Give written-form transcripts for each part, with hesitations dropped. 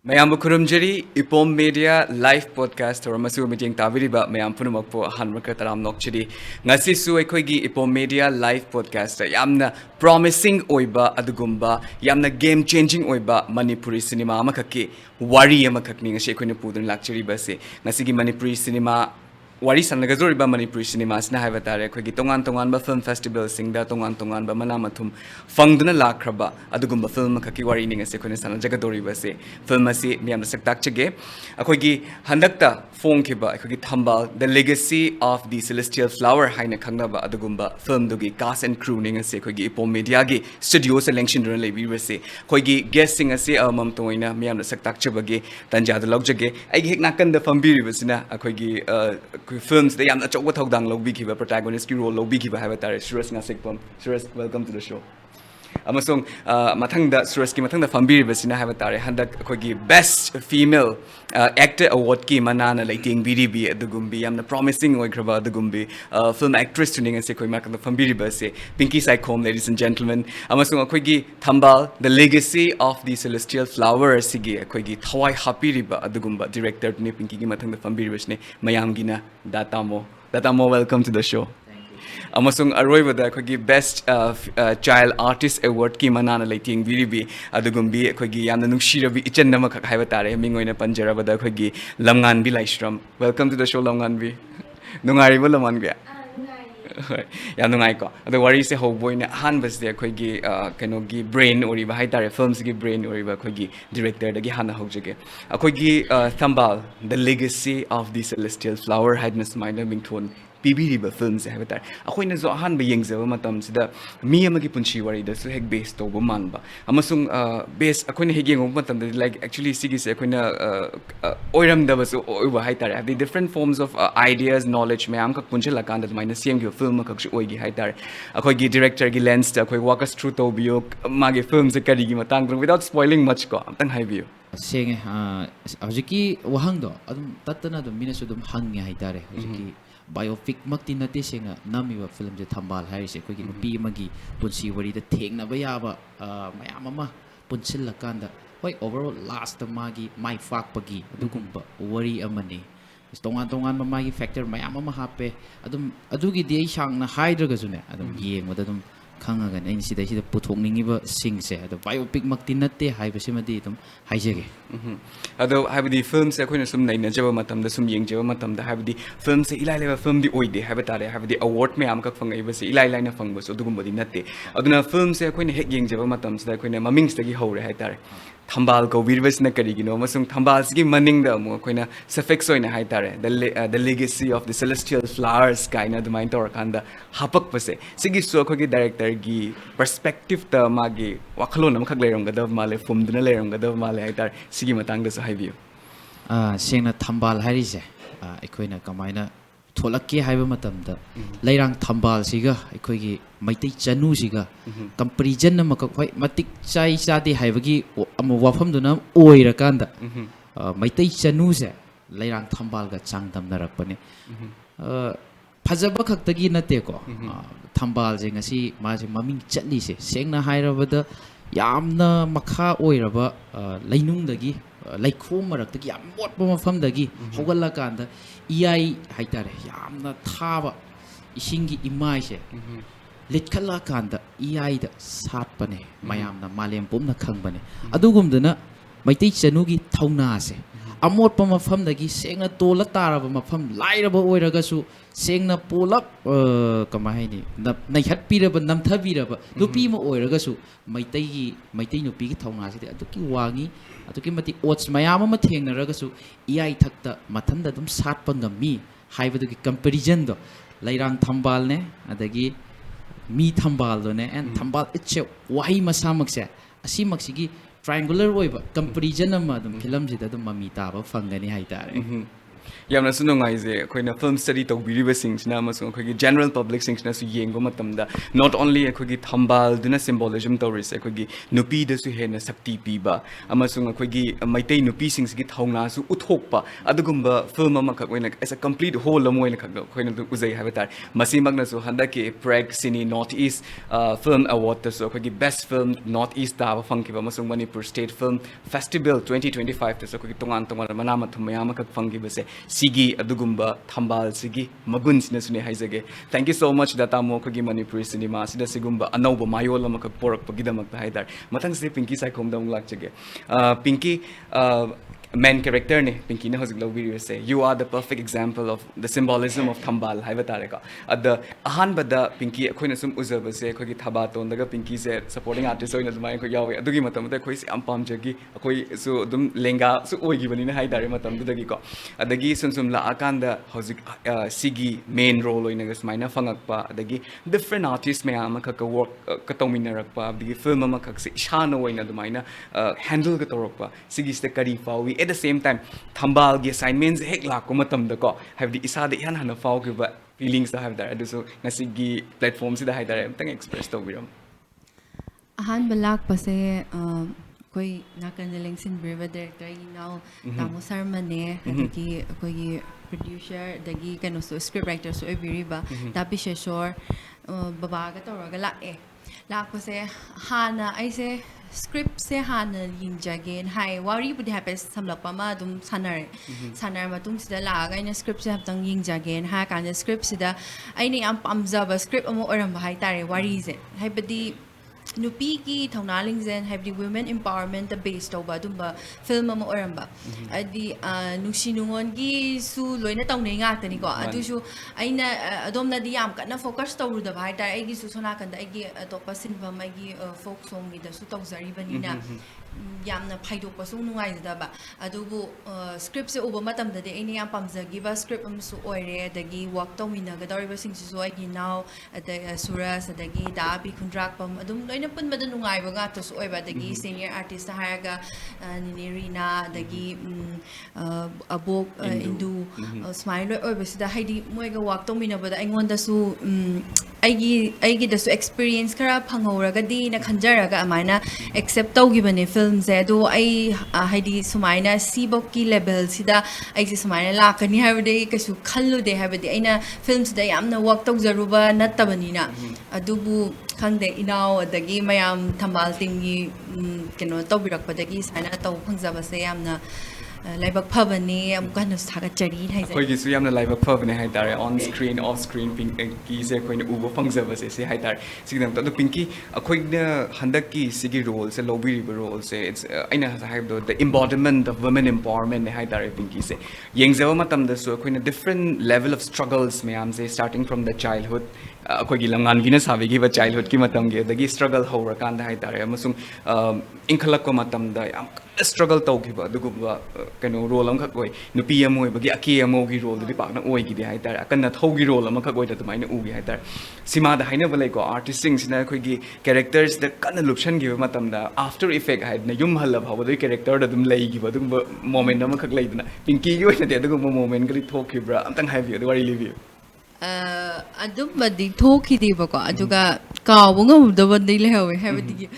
Mayam Kurumjari, EPOM Media Live Podcast or Masu meeting Taviriba, Mayam Punumapo, Hanmakataram Nokchidi. Nasisu Ekoigi EPOM Media Live Podcast. Yamna promising oiba adugumba, Yamna game changing oiba, Manipuri cinema makaki, wari yamakakning, Shekuni Pudun Luxury Base, Nasigi Manipuri cinema. Wari sanagazori ba Manipuri cinemas na haiba tare khoi gi tongan ba film festival singda tongan ba manamathum fangduna lakraba adugumba film khaki wari ning ase khoi sana jagadori ba se film ase miam saktak chege akhoi gi handakta phone khiba akhoi gi Thambal the legacy of the celestial flower haina khangna ba adugumba film dugi cast and crew ning ase khoi gi EPOM media gi studio selection dun lebi ba se khoi gi guesting ase amam toina miam saktak chebage tanja da logjage ai gi hek nakan da fambiri ba sina akhoi gi films they am achok thodang lo bigi protagonist ki role lo bigi ba haba tare Suresh ngasekpom Suresh welcome to the show amasong mathang da Suresh ki mathang da fambiri basina haba tare handak khoi gi best female actor award ki manana lighting BDB adugumbi am promising oi graba adugumbi film actress tuning ase khoi mak da fambiri base Pinky Saikom ladies and gentlemen amasong khoi gi Thambal the legacy of the celestial flower sigi khoi gi thawai hapiri ba adugumba director ne Pinky gi mathang da fambiri basne mayam gina datamo welcome to the show amasung aroibada khoi best child artist award ki manana lighting biribi adugumbi khoi yamna nungshirabi ichenna khak haiba tare mingoina panjarabada khoi lamngan bi laishram welcome to the show lamngan bi nungari bo lamngan bi ya nungai ko adu wari se hoboy na han bas de khoi kano gi brain ori ba hai tare films gi brain ori ba khoi director da gi hana hojege khoi Thambal the legacy of the celestial flower hadness minor bingthon PBB films have it. Ako'y nazo han ba yengzaw matam sida miya magi punchi wari da so hek base to man ba. Amasung base ako'y na higing matam like actually sige se ako'y na oiram da ba so oiwa hai tare. The different forms of ideas knowledge may am kak punchi lakan da may na siyang gi film kak si oigi hai tare. Ako'y gi director gi lens da ako'y walk us through to biyo magi film sa kari gi matang without spoiling much ko amtang hai biyo. Senge hojiki wahang do adum tatana do mina sudum hang hai tare hojiki biopic makti nate senga namiwa film je Thambal harise koi gi nupi magi punsi wari da thengna ba yaba mayam ama punsil lakanda hoi overall last magi mai fak pagi adugumba wari amani tongan magi factor mayam ama hape adugi di sang na hydra june adum yeng wada dum khanga gan sida puthokningi ba singse ado biopic makti nate haiba simadi dum haijege ado habdi films akoina sum naina jaba matam da sum yengjaba matam da habdi films ilai leba film di oide habatare habdi award me am kak fangai ba se ilai laina fangba so dugum bodi natte aduna films akoina hek yengjaba matam sida akoina mamings tagi hore haitare Thambal ko virus na karigino masung Thambal sigi maning da mo akoina suffix oina haitare the legacy of the celestial flowers kaina the mind tor kanda hapak pase sigi so ko gi director gi perspective ta magi wakhlon am khak leiram gadav male fumduna leiram gadav male haitare sigi matang da sa haibiyo sengna Thambal harise akoina kamaina tholakke haiba matamda leirang Thambal siga aikoi gi maitai chanu siga comparison ma ka khoi matik chai chadi haibagi am wafam duna oira kanda maitai chanu se leirang Thambal ga changdam narakpane phajaba khaktagi nate ko Thambal je ngasi ma je maming chatli se sengna hairabada yamna makha oiraba leinungdagi laikhom maraktagi yam motpa mafamdagi hogalla kanda iyai haitare yamna thaba isingi imai se litkhala kanda iyai da satpane mayamna malem pomna khangbane adugumdana maitai chanugi thauna se amotpa mafamdagi sengna tola taraba mafam lairaba oiragasu sengna polap kamahaini naihat piraba namthabiraba nupi ma oiragasu maitai nupi gi thauna se aduki wangi aduki mati odds mayam ma thengnaragasu iyai thakta mathanda dum satpa ngami haibadugi comparison do lairang Thambal ne adagi mi Thambal do ne and Thambal itse wahi masamak se asimak sigi triangular oiba comparison ama dum film jida dum mami taba fangani haitare yamna su nungaise akoina film study tawbiriba singsna amasung akogi general public singsna su yengba matamda not only akogi thambal duna symbolism tawris akogi nupi da su hena sakti piba amasung akogi maitai nupi singsgi thauna su uthokpa adugumba film ama kakoina as a complete whole amoina khagda akoina uzai habatar masimagna su handaki Prag Cine Northeast Film Award ta su akogi best film Northeast da fangkiba amasung Manipur State Film Festival 2025 ta su akogi tongan tongan manama thumayama kak fangkiba se sigi adugumba thambal sigi magun sina sune haizage thank you so much data mo ko gi manipuri cinema sida sigumba anauba mayol ma ka porak pagidamak ta haidar matang se pinky sai khom dam lak chege pinky main character ne pinky ne hojik video say you are the perfect example of the symbolism of thambal haiba tare ka ad ahan bada pinky khoina sum uzaba se khoi gi thaba ton daga pinky se supporting artist oina dumai ko yawe adugi matam da khoi se am pam jagi khoi su dum lenga su oigi bani ne haidare matam dagi ko adagi sum la akanda hojik sigi main role oina ga smaina fangakpa adagi different artists me am ka work ka tominarakpa adagi film ma khak se ishana oina dumaina handle ga torokpa sigi ste kari fawi at the same time thambal gi assignments hek la ko matam da ko have the isa de yan hana faw ki ba feelings da have that adu so ngasi gi platform si da haidare amtang express to biram ahan balak pase koi nakan leng sin breva director now tamo sarmane adagi koi producer dagi kano so script writer so ebiriba tapi sheshor baba ga toraga la pase hana aise script se hana yinjagen hai wari budi hape samlakpa ma dum sanar matung sida la ga ina script se haptang yinjagen ha kan script sida aini am pamjaba script amo oram hai tare wari se hai badi nupi ki thaunaling zen have the women empowerment the based over dumba film ama oramba adi nusinungon gi su loina tawnei nga tani ko adu su aina adomna di yam kana focus tawru da bhai tar agi su sona kan da agi topa sinba magi folk song gi da su tawzari banina yamna phaidok pasung nungai da ba adubu script se uba matam da de aini yam pamjagi ba script am su oire dagi work tawmina ga dawri ba sing su agi now ada suras adagi da bi contract pam adum loina pun bada nungai ba ga to su oiba dagi senior artist haraga ni Rina dagi abok indu smile oiba sida haidi moiga work tawmina ba da aingon da su aigi da su experience kara phangoraga di na khanjaraga amana accept tawgibane film se do ai haidi sumaina sibok ki level sida ai se sumaina lakani habde kasu khallu de habde aina film sida yamna work tawjaruba nattabanina adubu khangde inaw adagi mayam thambal tingi keno tawbirakpadagi saina taw phangjaba se yamna laibak phabani am kana saga chari hai khoi gi su yamna laibak phabani hai tare on screen off screen pink ki se khoi na ubo phangjaba se hai tare sigdam to pinky khoi na handak ki sigi role se lobby role se it's aina ha do the embodiment of women empowerment hai tare pinky se yengjawa matam da su khoi na different level of struggles me am se starting from the childhood khoi gi langan gi na sabi gi ba childhood ki matam ge dagi struggle hora kan da hai tare amasung inkhalak ko matam da am struggle tawgiba adugumba kano role am khakoi nupi amoi bagi aki amogi role di pakna oi gi hai tar akanna thogi role am khakoi da tumaina ugi hai tar sima da haina balai ko artist sing sina khoi gi characters da kana lupshan gi matam da after effect hai na yum halab hawa doi character da dum lei gi ba dum moment am khak lei dina pinky gi oi na de adugumba moment gali thokibra amtang hai bi wari livi adum badi thoki di ba ko aduga kaw ngam da ban dei lehawe habdi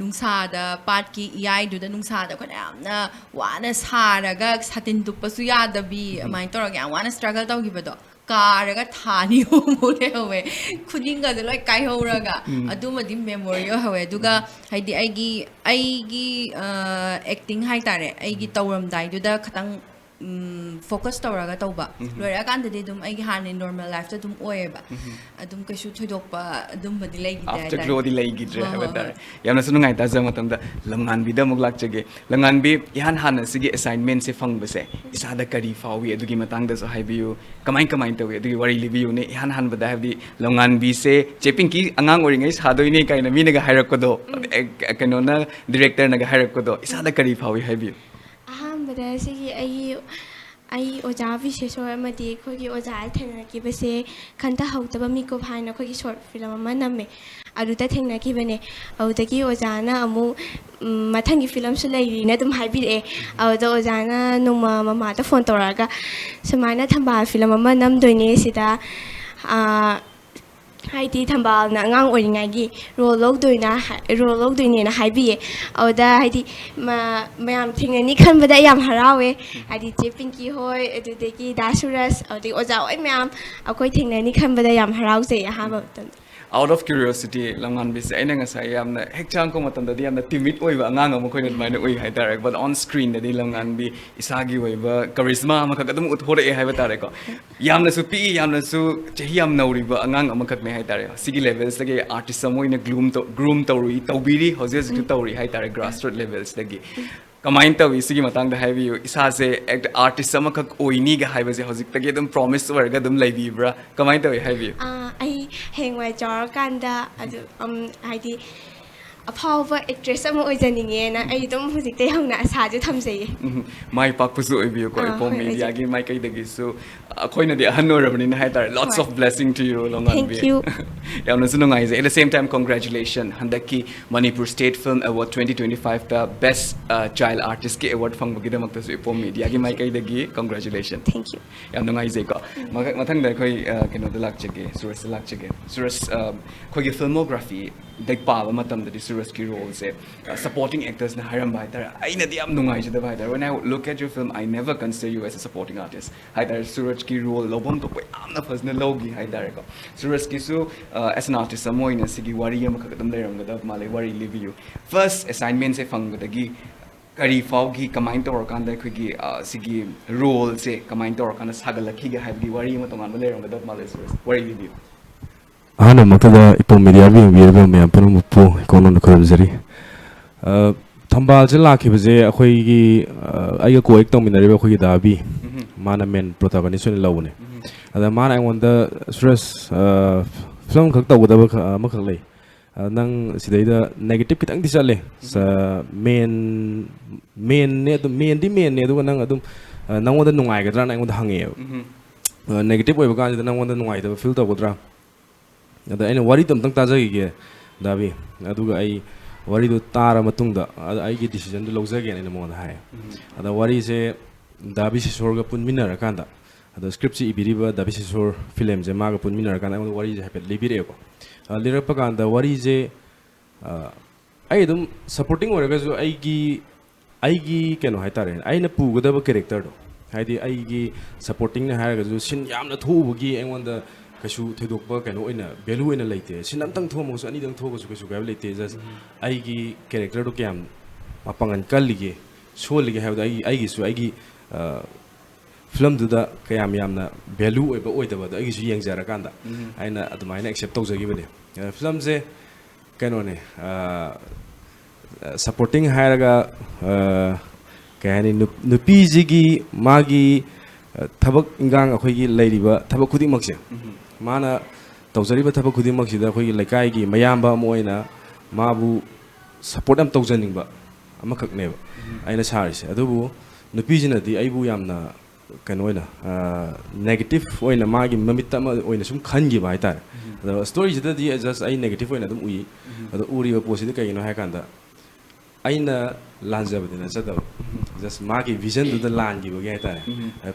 nungsa da pat ki yai du da nungsa da ko na wana saraga satin du pasu ya da bi mai tor ga wana struggle taw gi ba do karaga thani mo lehawe khudinga da loi kai horaga aduma di memory hawe aduga haidi aigi acting hai tare aigi tawram dai du da khatang focus tawraga tawba loira kan de dum ai han in normal life ta dum oeba adum kashu thudok pa adum badi legi da after grow di legi dre habata yamna sunu ngai ta jama tam da langan bi da muk lak chege langan bi yan han sigi assignment se fang base isa da kari fawi adugi matang da so hai biu kamai tawi adugi wari li biu ne yan han bada have di langan bi se cheping ki angang ori ngai sadoi ne kai na mi na ga hairak ko do kano na director na ga hairak ko do isa da kari fawi hai biu bada sigi ꯑꯩ ꯑꯣꯖꯥ ꯕꯤꯁꯦꯁꯣꯔ ꯑꯃꯗꯤ ꯑꯩꯈꯣꯏꯒꯤ ꯑꯣꯖꯥ ꯊꯦꯡꯅꯈꯤꯕꯁꯦ ꯈꯟꯊꯍꯧꯗꯕ ꯃꯤꯀꯨꯞ ꯍꯥꯏꯅ ꯑꯩꯈꯣꯏꯒꯤ short film ꯑꯃ ꯅꯝꯃꯦ ꯑꯗꯨꯗ ꯊꯦꯡꯅꯈꯤꯕꯅꯦ ꯑꯗꯨꯗꯒꯤ ꯑꯣꯖꯥꯅ ꯑꯃꯨꯛ ꯃꯊꯪꯒꯤ ꯐꯤꯂꯝꯁꯨ ꯂꯩꯔꯤꯅ ꯑꯗꯨꯝ ꯍꯥꯏꯕꯤꯔꯛꯑꯦ ꯑꯗꯨꯗ ꯑꯣꯖꯥꯅ ꯅꯣꯡꯃ ꯃꯃꯥꯗ ꯐꯣꯟ ꯇꯧꯔꯛꯑꯒ ꯁꯨꯃꯥꯏꯅ ꯊꯝꯕꯥꯜ ꯐꯤꯂꯝ ꯑꯃ ꯅꯝꯗꯣꯏꯅꯦ ꯁꯤꯗ ꯍꯥꯏꯗꯤ ꯊꯝꯕꯥꯜꯅ ꯑꯉꯥꯡ ꯑꯣꯏꯔꯤꯉꯩꯒꯤ ꯔꯣꯜ ꯂꯧꯗꯣꯏꯅꯦꯅ ꯍꯥꯏꯕꯤꯌꯦ ꯑꯗꯨꯗ ꯍꯥꯏꯗꯤ ꯃꯌꯥꯝ ꯊꯦꯡꯅꯅꯤ ꯈꯟꯕꯗ ꯌꯥꯝ ꯍꯔꯥꯎꯋꯦ ꯍꯥꯏꯗꯤ ꯆꯦ ꯄꯤꯡꯀꯤ ꯍꯣꯏ ꯑꯗꯨꯗꯒꯤ ꯗꯥ ꯁꯨꯔꯁ ꯑꯗꯨꯗꯒꯤ ꯑꯣꯖꯥ ꯍꯣꯏ ꯃꯌꯥꯝ ꯑꯩꯈꯣꯏ ꯊꯦꯡꯅꯅꯤ ꯈꯟꯕꯗ ꯌꯥꯝ ꯍꯔꯥꯎꯖꯩ ꯑꯍꯥꯟꯕ ꯃꯇꯝꯗ out of curiosity lamnganbise aina ngasai yamna hekchang ko matamda di yamna timid oiba angang am khoina admaina oi hai tare but on screen da di lamnganbi isagi oiba charisma am khak adum uthore e hai ba tare ko yamna su pi yamna su chehi yam nauriba angang am khak me hai tare sigi levels dagi artist am oina groom tawri tawbiri hose su tawri hai tare grassroots levels dagi kamain tawi sigi matang da haibi isa se act artist am khak oini ga haiba se hojik tagi adum promise warga adum laibibra kamain tawi haibi ꯑꯩ ꯍꯌꯦꯡꯋꯥꯏ ꯆꯥꯎꯔꯀꯥꯟꯗ ꯑꯗꯨ ꯍꯥꯏꯗꯤ ꯑꯐꯥꯎꯕ actress ꯑꯃ ꯑꯣꯏꯖꯅꯤꯡꯉꯦꯅ ꯑꯩ ꯑꯗꯨꯝ ꯍꯧꯖꯤꯛꯇꯩ ꯍꯧꯅ ꯑꯁꯥꯁꯨ ꯊꯝꯖꯩꯌꯦ ꯃꯥꯏ ꯄꯥꯛꯄꯁꯨ ꯑꯣꯏꯕꯤꯌꯨꯀꯣ ꯏꯄꯣꯝ ꯃꯦꯗꯤꯌꯥꯒꯤ ꯃꯥꯏꯀꯩꯗꯒꯤꯁꯨ ꯑꯩꯈꯣꯏꯅꯗꯤ ꯑꯍꯟ ꯑꯣꯏꯔꯕꯅꯤꯅ ꯍꯥꯏꯇꯥꯔꯦ lots of blessing to you ꯂꯣꯡꯉꯥꯟꯕꯤ ꯌꯥꯝꯅꯁꯨ ꯅꯨꯡꯉꯥꯏꯖꯩ at the same time congratulation ꯍꯟꯗꯛꯀꯤ Manipur State Film Award 2025 ꯇ best child artist కి award ꯐꯪꯕꯒꯤꯗꯃꯛꯇꯁꯨ ꯏꯄꯣꯝ ꯃꯦꯗꯤꯌꯥꯒꯤ ꯃꯥꯏꯀꯩꯗꯒꯤ congratulation Thank you ꯌꯥꯝ ꯅꯨꯡꯉꯥꯏꯖꯩꯀꯣ ꯃꯊꯪꯗ ꯑꯩꯈꯣꯏ ꯀꯩꯅꯣꯗ ꯂꯥꯛꯆꯒꯦ ꯁꯨꯔꯁꯇ ꯂꯥꯛꯆꯒꯦ ꯁꯨꯔꯁ ꯑꯩꯈꯣꯏꯒꯤ filmography ꯗ ꯄꯥꯕ ꯃꯇꯝꯗꯗꯤ ꯁꯨꯔꯁꯀꯤ ꯔꯣꯜꯁꯦ supporting actors na hairamba haitare ainadi yam nungaijadaba haitare when I look at your film I never consider you as a supporting artist haitare suraj ki role lobam to yamna fazna logi haitare ko suraj ki su as an artist amoina sigi wari am khakadam leiramgada male wari live you first assignment se fangdagi kari faugi kamain to orkanda khigi sigi role se kamain to orkanda sagalakhi ga haibgi wari am tongan leiramgada male suraj wari live you hana makada ipom media bi wirba me apun mupu konon kharabjari thambal je lakhi baje akhoi gi aiga ko ek tongminari ba khoi dabi mana men protagonist ne lawne ada mana ngonda stress film khak tawda ba makhak lei nang sidaida negative kitang di chale sa main ne to main ne do nang adum nangoda nungai gadra nang ngonda hange negative oi ba kan nang ngonda nungai da feel tawdra ada aina wari tam tang tajagi ge dabi aduga ai wari do tara matungda ai gi decision do lojage ne mo da hai ada wari se dabi se sorga punminar kanda ada script si ibiriba dabi se sor film je maga punminar kanda wari je hapet libire ko lirapa kanda wari je ai dum supporting oraga jo ai gi keno hai tare ai na pu godaba character do haidi ai gi supporting na haraga jo sin yamna thubugi aingonda kasu thedokpa kano oina value oina leite sinam tang thomo so ani dang thogo su kasu gaib leite just ai gi character do kyam mapangan kallige solige ha ai gi su ai gi film du da kayam yamna value oiba oidaba da ai gi su yengjara kanda aina adumaina accept tawjagi bane film je kano ne supporting hairaga kayani nupi jigi magi thabak ingang akhoi gi leiriba thabak khuding makse mana tawjariba thabak khuding maksida akhoi gi laikai gi mayamba moina mabu support am tawjaningba amakhak neba aina sarise adubu nupi jina di aibu yamna kanoina negative oina magi mamita ma oina sum khangi ba haitare ado story jida di just ai negative oina dum ui ado uriba posi de kaino haikanda aina lanjabadina chadaba just magi vision du da langi bagi haitare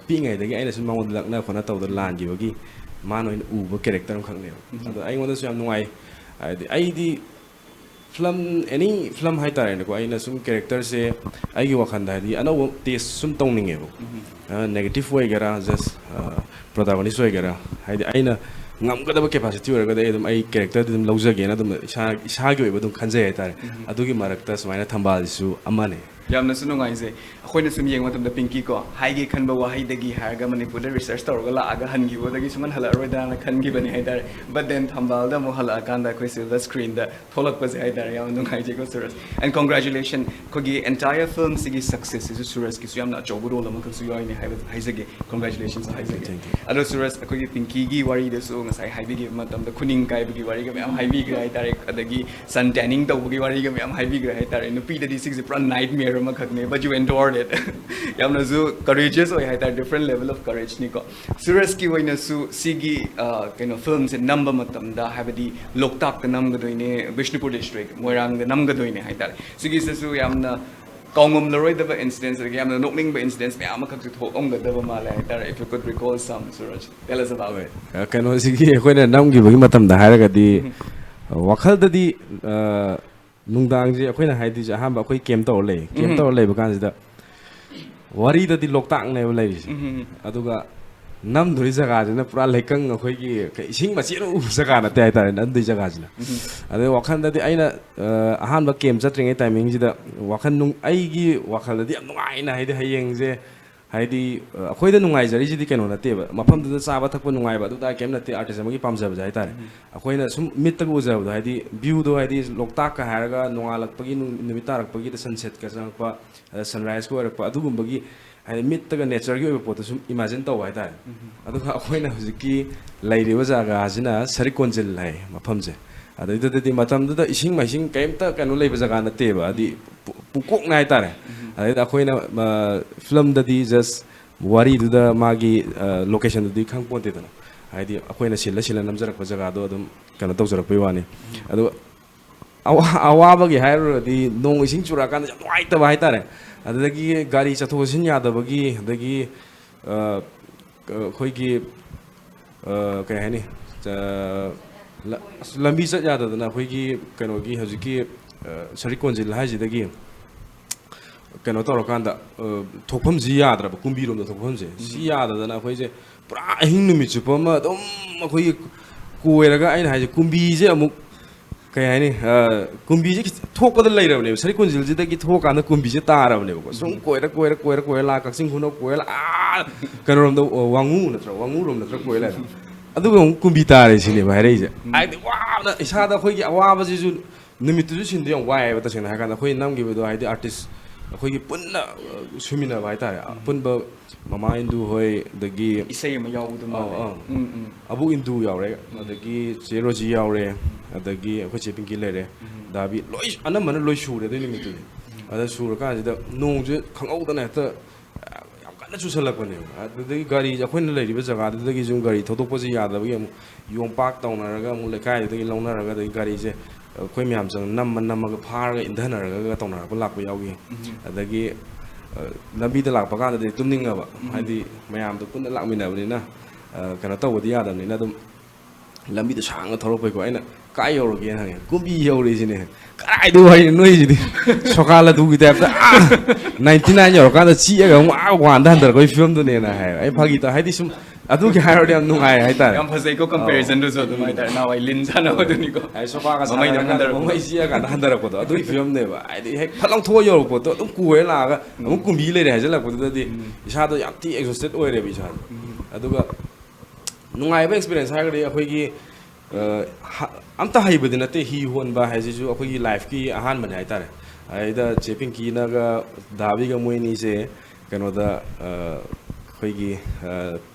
pingai dagi aina sum mangod lakna khona tawda langi bagi mano in uba character am khangne ado ai ngonda su yam nuai ai di film any film haitare ne ko aina sum character se ai gi wakhanda di ano taste sum tongninge bo negative way gara just protagonist way gara haidi aina ngamgada ba capacity oraga da edum ai character dum lawjage na dum isa gi oiba dum khanjai haitare adugi marakta sumaina thambal su amane yamna su nungaise akhoi sum yeng matam da pinky ko haige khanba wahai dagi harga manipur da research tawrga la aga hangi bo dagi suman hala roida na khangi bani haidare but then thambal da mo hala kanda khoi silver screen da tholak pa je haidare yam nungaise ko suras and congratulations kogi entire film sigi success is suras ki su yamna chobu role am su yoi ne haizage congratulations haizage alo suras kogi pinky gi wari da su ngasai haibi gi matam da khuning kai bi wari ga am haibi ga haidare adagi sun tanning tawbu gi wari ga am haibi ga haidare nupi da di six pra nightmare ꯑꯃꯈꯛꯅꯦ but you endured it ꯌꯥꯝꯅꯁꯨ courageous ꯑꯣꯏ ꯍꯥꯏꯇꯥꯔꯦ different level of courage ꯅꯤꯀꯣ ꯁꯨꯔꯖꯀꯤ ꯑꯣꯏꯅꯁꯨ ꯁꯤꯒꯤ ꯀꯩꯅꯣ ꯐꯤꯜꯝꯁꯦ ꯅꯝꯕ ꯃꯇꯝꯗ ꯍꯥꯏꯕꯗꯤ ꯂꯣꯛꯇꯥꯛꯇ ꯅꯝꯒꯗꯣꯏꯅꯦ ꯕꯤꯁꯅꯨꯄꯨꯔ ꯗꯤꯁꯇ꯭ꯔꯤꯛ ꯃꯣꯏꯔꯥꯡꯗ ꯅꯝꯒꯗꯣꯏꯅꯦ ꯍꯥꯏꯇꯥꯔꯦ ꯁꯤꯒꯤꯁꯤꯁꯨ ꯌꯥꯝꯅ ꯀꯥꯎꯉꯝꯂꯔꯣꯏꯗꯕ ꯏꯟꯁꯤꯗꯦꯟꯁ ꯑꯗꯒꯤ ꯌꯥꯝꯅ ꯅꯣꯛꯅꯤꯡꯕ ꯏꯟꯁꯤꯗꯦꯟꯁ ꯃꯌꯥꯝ ꯑꯃꯈꯛꯁꯨ ꯊꯣꯛꯑꯝꯒꯗꯕ ꯃꯥꯜꯂꯦ ꯍꯥꯏꯇꯥꯔꯦ if you could recall some Suraj tell us about it ꯀꯩꯅꯣꯁꯤꯒꯤ ꯑꯩꯈꯣꯏꯅ ꯅꯝꯈꯤꯕꯒꯤ ꯃꯇꯝꯗ ꯍꯥꯏꯔꯒꯗꯤ ꯋꯥꯈꯜꯗꯗꯤ ꯅꯨꯡꯗꯥꯡꯁꯦ ꯑꯩꯈꯣꯏꯅ ꯍꯥꯏꯗꯣꯏꯁꯦ ꯑꯍꯥꯟꯕ ꯑꯩꯈꯣꯏ ꯀꯦꯝ ꯇꯧꯔ ꯂꯩ ꯀꯦꯝ ꯇꯧꯔ ꯂꯩꯕ ꯀꯥꯟꯁꯤꯗ ꯋꯥꯔꯤꯗꯗꯤ ꯂꯣꯛꯇꯥꯛꯅꯦꯕ ꯂꯩꯔꯤꯁꯦ ꯑꯗꯨꯒ ꯅꯝꯗꯣꯔꯤ ꯖꯒꯥꯁꯤꯅ ꯄꯨꯔꯥ ꯂꯩꯀꯪ ꯑꯩꯈꯣꯏꯒꯤ ꯏꯁꯤꯡ ꯃꯆꯦꯠ ꯎꯕ ꯖꯒꯥ ꯅꯠꯇꯦ ꯍꯥꯏꯇꯥꯔꯦ ꯅꯝꯗꯣꯏ ꯖꯒꯥꯁꯤꯅ ꯑꯗꯩ ꯋꯥꯈꯜꯗꯗꯤ ꯑꯩꯅ ꯑꯍꯥꯟꯕ ꯀꯦꯝ ꯆꯠꯇ꯭ꯔꯤꯉꯩ ꯇꯥꯏꯃꯤꯡꯁꯤꯗ ꯑꯩꯒꯤ ꯋꯥꯈꯜꯗꯗꯤ ꯌꯥꯝ ꯅꯨꯡꯉꯥꯏꯅ ꯍꯥꯏꯗꯤ ꯍꯌꯦꯡꯁꯦ ꯍꯥꯏꯗꯤ ꯑꯩꯈꯣꯏꯗ ꯅꯨꯡꯉꯥꯏꯖꯔꯤꯁꯤꯗꯤ ꯀꯩꯅꯣ ꯅꯠꯇꯦꯕ ꯃꯐꯝꯗꯨꯗ ꯆꯥꯕ ꯊꯛꯄ ꯅꯨꯡꯉꯥꯏꯕ ꯑꯗꯨ ꯇꯥꯔ ꯀꯩꯝ ꯅꯠꯇꯦ ꯑꯥꯔꯇꯤꯁ ꯑꯃꯒꯤ ꯄꯥꯝꯖꯕꯁꯦ ꯍꯥꯏꯇꯥꯔꯦ ꯑꯩꯈꯣꯏꯅ ꯁꯨꯝ ꯃꯤꯠꯇꯒ ꯎꯖꯕꯗꯣ ꯍꯥꯏꯗꯤ ꯚ꯭ꯌꯨꯗꯣ ꯍꯥꯏꯗꯤ ꯂꯣꯛꯇꯥꯛꯀ ꯍꯥꯏꯔꯒ ꯅꯣꯡꯉꯥꯜꯂꯛꯄꯒꯤ ꯅꯨꯃꯤꯠ ꯇꯥꯔꯛꯄꯒꯤꯗ ꯁꯟꯁꯦꯠꯀ ꯆꯪꯉꯛꯄ ꯁꯟꯔꯥꯏꯁꯀ ꯑꯣꯏꯔꯛꯄ ꯑꯗꯨꯒꯨꯝꯕꯒꯤ ꯍꯥꯏꯗꯤ ꯃꯤꯠꯇꯒ ꯅꯦꯆꯔꯒꯤ ꯑꯣꯏꯕ ꯄꯣꯠꯇꯣ ꯁꯨꯝ ꯏꯃꯥꯖꯤꯟ ꯇꯧꯕ ꯍꯥꯏꯇꯥꯔꯦ ꯑꯗꯨꯒ ꯑꯩꯈꯣꯏꯅ ꯍꯧꯖꯤꯛꯀꯤ ꯂꯩꯔꯤꯕ ꯖꯒꯥꯁꯤꯅ ꯁꯔꯤꯛꯀꯣꯟꯖꯤꯜ ꯍꯥꯏ ꯃꯐꯝꯁꯦ ꯑꯗꯩꯗꯨꯗꯗꯤ ꯃꯇꯝꯗꯨꯗ ꯏꯁꯤꯡ ꯃꯥꯏꯁꯤꯡ ꯀꯩꯝꯇ ꯀꯩꯅꯣ ꯂꯩꯕ ꯖꯒꯥ ꯅꯠꯇꯦꯕ ꯍꯥꯏꯗꯤ ꯄꯨꯀꯣꯛꯅ ꯍꯥꯏꯇꯥꯔꯦ ꯑꯗꯩꯗ ꯑꯩꯈꯣꯏꯅ ꯐꯤꯂꯝꯗꯗꯤ ꯖꯁ ꯋꯥꯔꯤꯗꯨꯗ ꯃꯥꯒꯤ ꯂꯣꯀꯦꯁꯟꯗꯨꯗꯤ ꯈꯪꯄꯣꯟꯇꯦꯗꯅ ꯍꯥꯏꯗꯤ ꯑꯩꯈꯣꯏꯅ ꯁꯤꯜꯂ ꯅꯝꯖꯔꯛꯄ ꯖꯒꯥꯗꯣ ꯑꯗꯨꯝ ꯀꯩꯅꯣ ꯇꯧꯖꯔꯛꯄꯩ ꯋꯥꯅꯤ ꯑꯗꯨꯒ ꯑꯋꯥꯕꯒꯤ ꯍꯥꯏꯔꯨꯔꯗꯤ ꯅꯣꯡ ꯏꯁꯤꯡ ꯆꯨꯔꯛꯑꯀꯥꯟꯗ ꯌꯥꯝ ꯅꯨꯡꯉꯥꯏꯇꯕ ꯍꯥꯏꯇꯥꯔꯦ ꯑꯗꯨꯗꯒꯤ ꯒꯥꯔꯤ ꯆꯠꯊꯣꯛ ꯆꯠꯁꯤꯟ ꯌꯥꯗꯕꯒꯤ ꯑꯗꯒꯤ ꯑꯩꯈꯣꯏꯒꯤ ꯀꯩ ꯍꯥꯏꯅꯤ ꯂꯝꯕꯤ ꯆꯠ ꯌꯥꯗꯗꯅ ꯑꯩꯈꯣꯏꯒꯤ ꯀꯩꯅꯣꯒꯤ ꯍꯧꯖꯤꯛꯀꯤ ꯁꯔꯤꯛꯀꯣꯟꯖꯤꯜ ꯍꯥꯏꯁꯤꯗꯒꯤ ꯀꯩꯅꯣ ꯇꯧꯔꯀꯥꯟꯗ ꯊꯣꯛꯐꯝꯁꯤ ꯌꯥꯗ꯭ꯔꯕ ꯀꯨꯝꯕꯤꯔꯣꯝꯗ ꯊꯣꯛꯐꯝꯁꯦ ꯁꯤ ꯌꯥꯗꯗꯅ ꯑꯩꯈꯣꯏꯁꯦ ꯄꯨꯔꯥ ꯑꯍꯤꯡ ꯅꯨꯃꯤꯠ ꯆꯨꯞꯄ ꯑꯃ ꯑꯗꯨꯝ ꯑꯩꯈꯣꯏꯒꯤ ꯀꯣꯏꯔꯒ ꯑꯩꯅ ꯍꯥꯏꯁꯦ ꯀꯨꯝꯕꯤꯁꯦ ꯑꯃꯨꯛ ꯀꯩ ꯍꯥꯏꯅꯤ ꯀꯨꯝꯕꯤꯁꯦ ꯊꯣꯛꯄꯗ ꯂꯩꯔꯕꯅꯦꯕ ꯁꯔꯤꯛꯀꯣꯟꯖꯤꯜꯁꯤꯗꯒꯤ ꯊꯣꯛꯑꯀꯥꯟꯗ ꯀꯨꯝꯕꯤꯁꯦ ꯇꯥꯔꯕꯅꯦꯕꯀꯣ ꯁꯨꯝ ꯀꯣꯏꯔ ꯂꯥꯛ ꯀꯛꯆꯤꯡ ꯈꯨꯅꯧ ꯀꯣꯏꯔ ꯀꯩꯅꯣꯔꯣꯝꯗ ꯋꯥꯡꯉꯨꯔꯣꯝ ꯅꯠꯇ꯭ꯔ ꯀꯣꯏꯔ ꯂꯩꯔꯦ ꯑꯗꯨꯒ ꯑꯃꯨꯛ ꯀꯨꯝꯕꯤ ꯇꯥꯔꯦ ꯁꯤꯅꯦꯕ ꯍꯥꯏꯔꯛꯏꯁꯦ ꯍꯥꯏꯗꯤ ꯋꯥꯕꯗ ꯏꯁꯥꯗ ꯑꯩꯈꯣꯏꯒꯤ ꯑꯋꯥꯕꯁꯤꯁꯨ ꯅꯨꯃꯤꯠꯇꯨꯁꯨ ꯁꯤꯟꯗ ꯌꯥꯝ ꯋꯥꯏꯑꯦꯕ ꯇꯁꯦꯡꯅ ꯍꯥꯏꯔꯀꯥꯟꯗ ꯑꯩꯈꯣꯏ ꯅꯝꯈꯤꯕꯗꯣ ꯍꯥꯏꯗꯤ ꯑꯥꯔꯇꯤꯁ ꯑꯩꯈꯣꯏꯒꯤ ꯄꯨꯟꯅ ꯁꯨꯃꯤꯟꯅꯕ ꯍꯥꯏꯇꯥꯔꯦ ꯑꯄꯨꯟꯕ ꯃꯃꯥ ꯏꯟꯗꯨ ꯍꯣꯏ ꯑꯗꯒꯤ ꯏꯁꯩ ꯑꯃ ꯌꯥꯎꯕꯗꯣ ꯃꯥꯜꯂꯦ ꯑꯕꯨ ꯏꯟꯗꯨ ꯌꯥꯎꯔꯦ ꯑꯗꯒꯤ ꯆꯦ ꯔꯣꯖꯤ ꯌꯥꯎꯔꯦ ꯑꯗꯒꯤ ꯑꯩꯈꯣꯏ ꯆꯦ ꯄꯤꯡꯀꯤ ꯂꯩꯔꯦ ꯗꯥꯕꯤ ꯂꯣꯏ ꯑꯅꯝꯕꯅ ꯂꯣꯏ ꯁꯨꯔꯦ ꯑꯗꯨꯏ ꯅꯨꯃꯤꯠꯇꯨꯗꯤ ꯑꯗ ꯁꯨꯔꯀꯥꯟꯁꯤꯗ ꯅꯣꯡꯁꯦ ꯈꯪꯍꯧꯗꯅ ꯍꯦꯛꯇ ꯌꯥꯝ ꯀꯟꯅ ꯆꯨꯁꯜꯂꯛꯄꯅꯦꯕ ꯑꯗꯨꯗꯒꯤ ꯒꯥꯔꯤꯁꯦ ꯑꯩꯈꯣꯏꯅ ꯂꯩꯔꯤꯕ ꯖꯒꯥꯗꯨꯗꯒꯤ ꯁꯨꯝ ꯒꯥꯔꯤ ꯊꯧꯗꯣꯛꯄꯁꯦ ꯌꯥꯗꯕꯒꯤ ꯑꯃꯨꯛ ꯌꯣꯝꯄꯥꯛ ꯇꯧꯅꯔꯒ ꯑꯃꯨꯛ ꯂꯩꯀꯥꯏꯗꯨꯗꯒꯤ ꯂꯧꯅꯔꯒ ꯑꯗꯒꯤ ꯒꯥꯔꯤꯁꯦ ꯑꯩꯈꯣꯏ ꯃꯌꯥꯝ ꯆꯪ ꯅꯝꯃꯒ ꯐꯥꯔꯒ ꯏꯟꯊꯅꯔꯒ ꯇꯧꯅꯔꯛꯄ ꯂꯥꯛꯄ ꯌꯥꯎꯏ ꯑꯗꯒꯤ ꯂꯝꯕꯤꯗ ꯂꯥꯛꯄ ꯀꯥꯟꯗꯗꯤ ꯇꯨꯝꯅꯤꯡꯉꯕ ꯍꯥꯏꯗꯤ ꯃꯌꯥꯝꯗꯣ ꯄꯨꯟꯅ ꯂꯥꯛꯃꯤꯟꯅꯕꯅꯤꯅ ꯀꯩꯅꯣ ꯇꯧꯕꯗꯤ ꯌꯥꯗꯕꯅꯤꯅ ꯑꯗꯨꯝ ꯂꯝꯕꯤꯗ ꯁꯥꯡꯅ ꯊꯧꯔꯛꯄꯩꯀꯣ ꯑꯩꯅ ꯀꯥꯏ ꯌꯧꯔꯒꯦꯅ ꯍꯪꯉꯦ ꯀꯨꯝꯕꯤ ꯌꯧꯔꯤꯁꯤꯅꯦ ꯀꯗꯥꯏꯗꯣ ꯍꯥꯏꯅꯤ ꯅꯣꯏꯁꯤꯗꯤ ꯁꯣꯀꯥꯜ ꯑꯗꯨꯒꯤ ꯇꯥꯏꯞꯇ 99 ꯌꯧꯔꯀꯥꯟꯗ ꯆꯤꯛꯑꯒ ꯑꯃꯨꯛ ꯋꯥꯟꯗ ꯍꯟꯊꯔꯛꯄꯒꯤ ꯐꯤꯕꯝꯗꯨꯅꯦꯅ ꯍꯥꯏ ꯑꯩ ꯐꯥꯒꯤ ꯇꯧ ꯍꯥꯏꯗꯤ ꯁꯨꯝ ꯑꯗꯨꯒꯤ ꯍꯥꯏꯔꯗꯤ ꯌꯥꯝ ꯅꯨꯡꯉꯥꯏ ꯍꯥꯏꯇꯥꯔꯦ ꯌꯥꯝ ꯐꯖꯩꯀꯣ ꯀꯝꯄꯦꯔꯤꯖꯟꯗꯨꯁꯨ ꯑꯗꯨꯝ ꯍꯥꯏꯇꯥꯔꯦ ꯅꯍꯥꯟꯋꯥꯏ ꯂꯤꯟ ꯁꯥꯟꯅꯕꯗꯨꯅꯤꯀꯣ ꯁꯣꯐꯥꯒ ꯁꯥꯟꯅꯔꯀꯥꯟꯗ ꯃꯃꯩ ꯆꯤꯛꯑꯀꯥꯟꯗ ꯍꯟꯊꯔꯛꯄꯗꯣ ꯑꯗꯨꯒꯤ ꯐꯤꯕꯝꯅꯦꯕ ꯍꯥꯏꯗꯤ ꯍꯦꯛ ꯐꯠ ꯂꯧꯊꯣꯛꯑ ꯌꯧꯔꯛꯄ ꯄꯣꯠꯇꯣ ꯑꯗꯨꯝ ꯀꯣꯏꯔ ꯂꯥꯛꯑꯒ ꯑꯃꯨꯛ ꯀꯨꯝꯕꯤ ꯂꯩꯔꯦ ꯍꯥꯏꯖꯜꯂꯛꯄꯗꯨꯗꯗꯤ ꯏꯁꯥꯗꯣ ꯌꯥꯝ ꯊꯤ ꯑꯦꯛꯖꯣꯁꯇꯦꯠ ꯑꯣꯏꯔꯦꯕ ꯏꯁꯥꯗꯣ ꯑꯗꯨꯒ ꯅꯨꯡꯉꯥꯏꯕ ꯑꯦꯛꯁꯄꯤꯔꯤꯌꯦꯟꯁ ꯍꯥꯏꯔꯒꯗꯤ ꯑꯩꯈꯣꯏꯒꯤ ꯑꯝꯇ ꯍꯩꯕꯗꯤ ꯅꯠꯇꯦ ꯍꯤ ꯍꯣꯟꯕ ꯍꯥꯏꯁꯤꯁꯨ ꯑꯩꯈꯣꯏꯒꯤ ꯂꯥꯏꯐꯀꯤ ꯑꯍꯥꯟꯕꯅꯦ ꯍꯥꯏꯇꯥꯔꯦ ꯑꯗꯩꯗ ꯆꯦ ꯄꯤꯡꯀꯤꯅꯒ ꯗꯥꯕꯤꯒ ꯃꯣꯏ ꯑꯅꯤꯁꯦ ꯀꯩꯅꯣꯗ ꯑꯩꯈꯣꯏꯒꯤ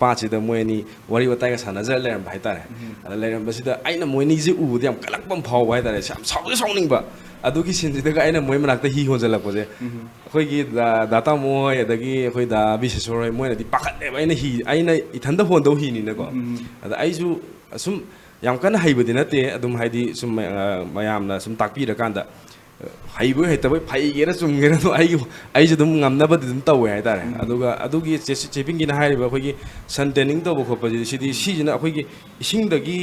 ꯄꯥꯠꯁꯤꯗ ꯃꯣꯏ ꯑꯅꯤ ꯋꯥꯔꯤ ꯋꯥꯇꯥꯏꯒ ꯁꯥꯟꯅꯖꯔ ꯂꯩꯔꯝꯕ ꯍꯥꯏꯇꯥꯔꯦ ꯑꯗ ꯂꯩꯔꯝꯕꯁꯤꯗ ꯑꯩꯅ ꯃꯣꯏ ꯑꯅꯤꯁꯦ ꯎꯕꯗ ꯌꯥꯝ ꯀꯜꯂꯛꯄ ꯑꯃ ꯐꯥꯎꯕ ꯍꯥꯏꯇꯥꯔꯦ ꯌꯥꯝ ꯁꯥꯎꯅꯤꯡꯕ ꯑꯗꯨꯒꯤ ꯁꯤꯟꯁꯤꯗꯒ ꯑꯩꯅ ꯃꯣꯏ ꯃꯅꯥꯛꯇ ꯍꯤ ꯍꯣꯟꯖꯜꯂꯛꯄꯁꯦ ꯑꯩꯈꯣꯏꯒꯤ ꯗꯥ ꯇꯥꯃꯣ ꯍꯣꯏ ꯑꯗꯒꯤ ꯑꯩꯈꯣꯏ ꯗꯥ ꯕꯤꯁꯦꯁꯣꯔ ꯍꯣꯏ ꯃꯣꯏꯅꯗꯤ ꯄꯥꯈꯠꯂꯦꯕ ꯑꯩꯅ ꯏꯊꯟꯗ ꯍꯣꯟꯗꯧ ꯍꯤꯅꯤꯅꯀꯣ ꯑꯗ ꯑꯩꯁꯨ ꯁꯨꯝ ꯌꯥꯝ ꯀꯟꯅ ꯍꯩꯕꯗꯤ ꯅꯠꯇꯦ ꯑꯗꯨꯝ ꯍꯥꯏꯗꯤ ꯁꯨꯝ ꯃꯌꯥꯝꯅ ꯁꯨꯝ ꯇꯥꯛꯄꯤꯔꯀꯥꯟꯗ ꯍꯩꯕꯣꯏ ꯍꯩꯇꯕꯣꯏ ꯐꯩꯒꯦꯔ ꯆꯨꯝꯒꯦꯔ ꯑꯩꯁꯨ ꯑꯗꯨꯝ ꯉꯝꯅꯕꯗꯤ ꯑꯗꯨꯝ ꯇꯧꯋꯦ ꯍꯥꯏꯇꯥꯔꯦ ꯑꯗꯨꯒ ꯑꯗꯨꯒꯤ ꯆꯦꯄꯤꯡꯒꯤꯅ ꯍꯥꯏꯔꯤꯕ ꯑꯩꯈꯣꯏꯒꯤ ꯁꯟ ꯇꯦꯅꯤꯡ ꯇꯧꯕ ꯈꯣꯠꯄꯁꯤꯗꯤ ꯁꯤꯁꯤꯅ ꯑꯩꯈꯣꯏꯒꯤ ꯏꯁꯤꯡꯗꯒꯤ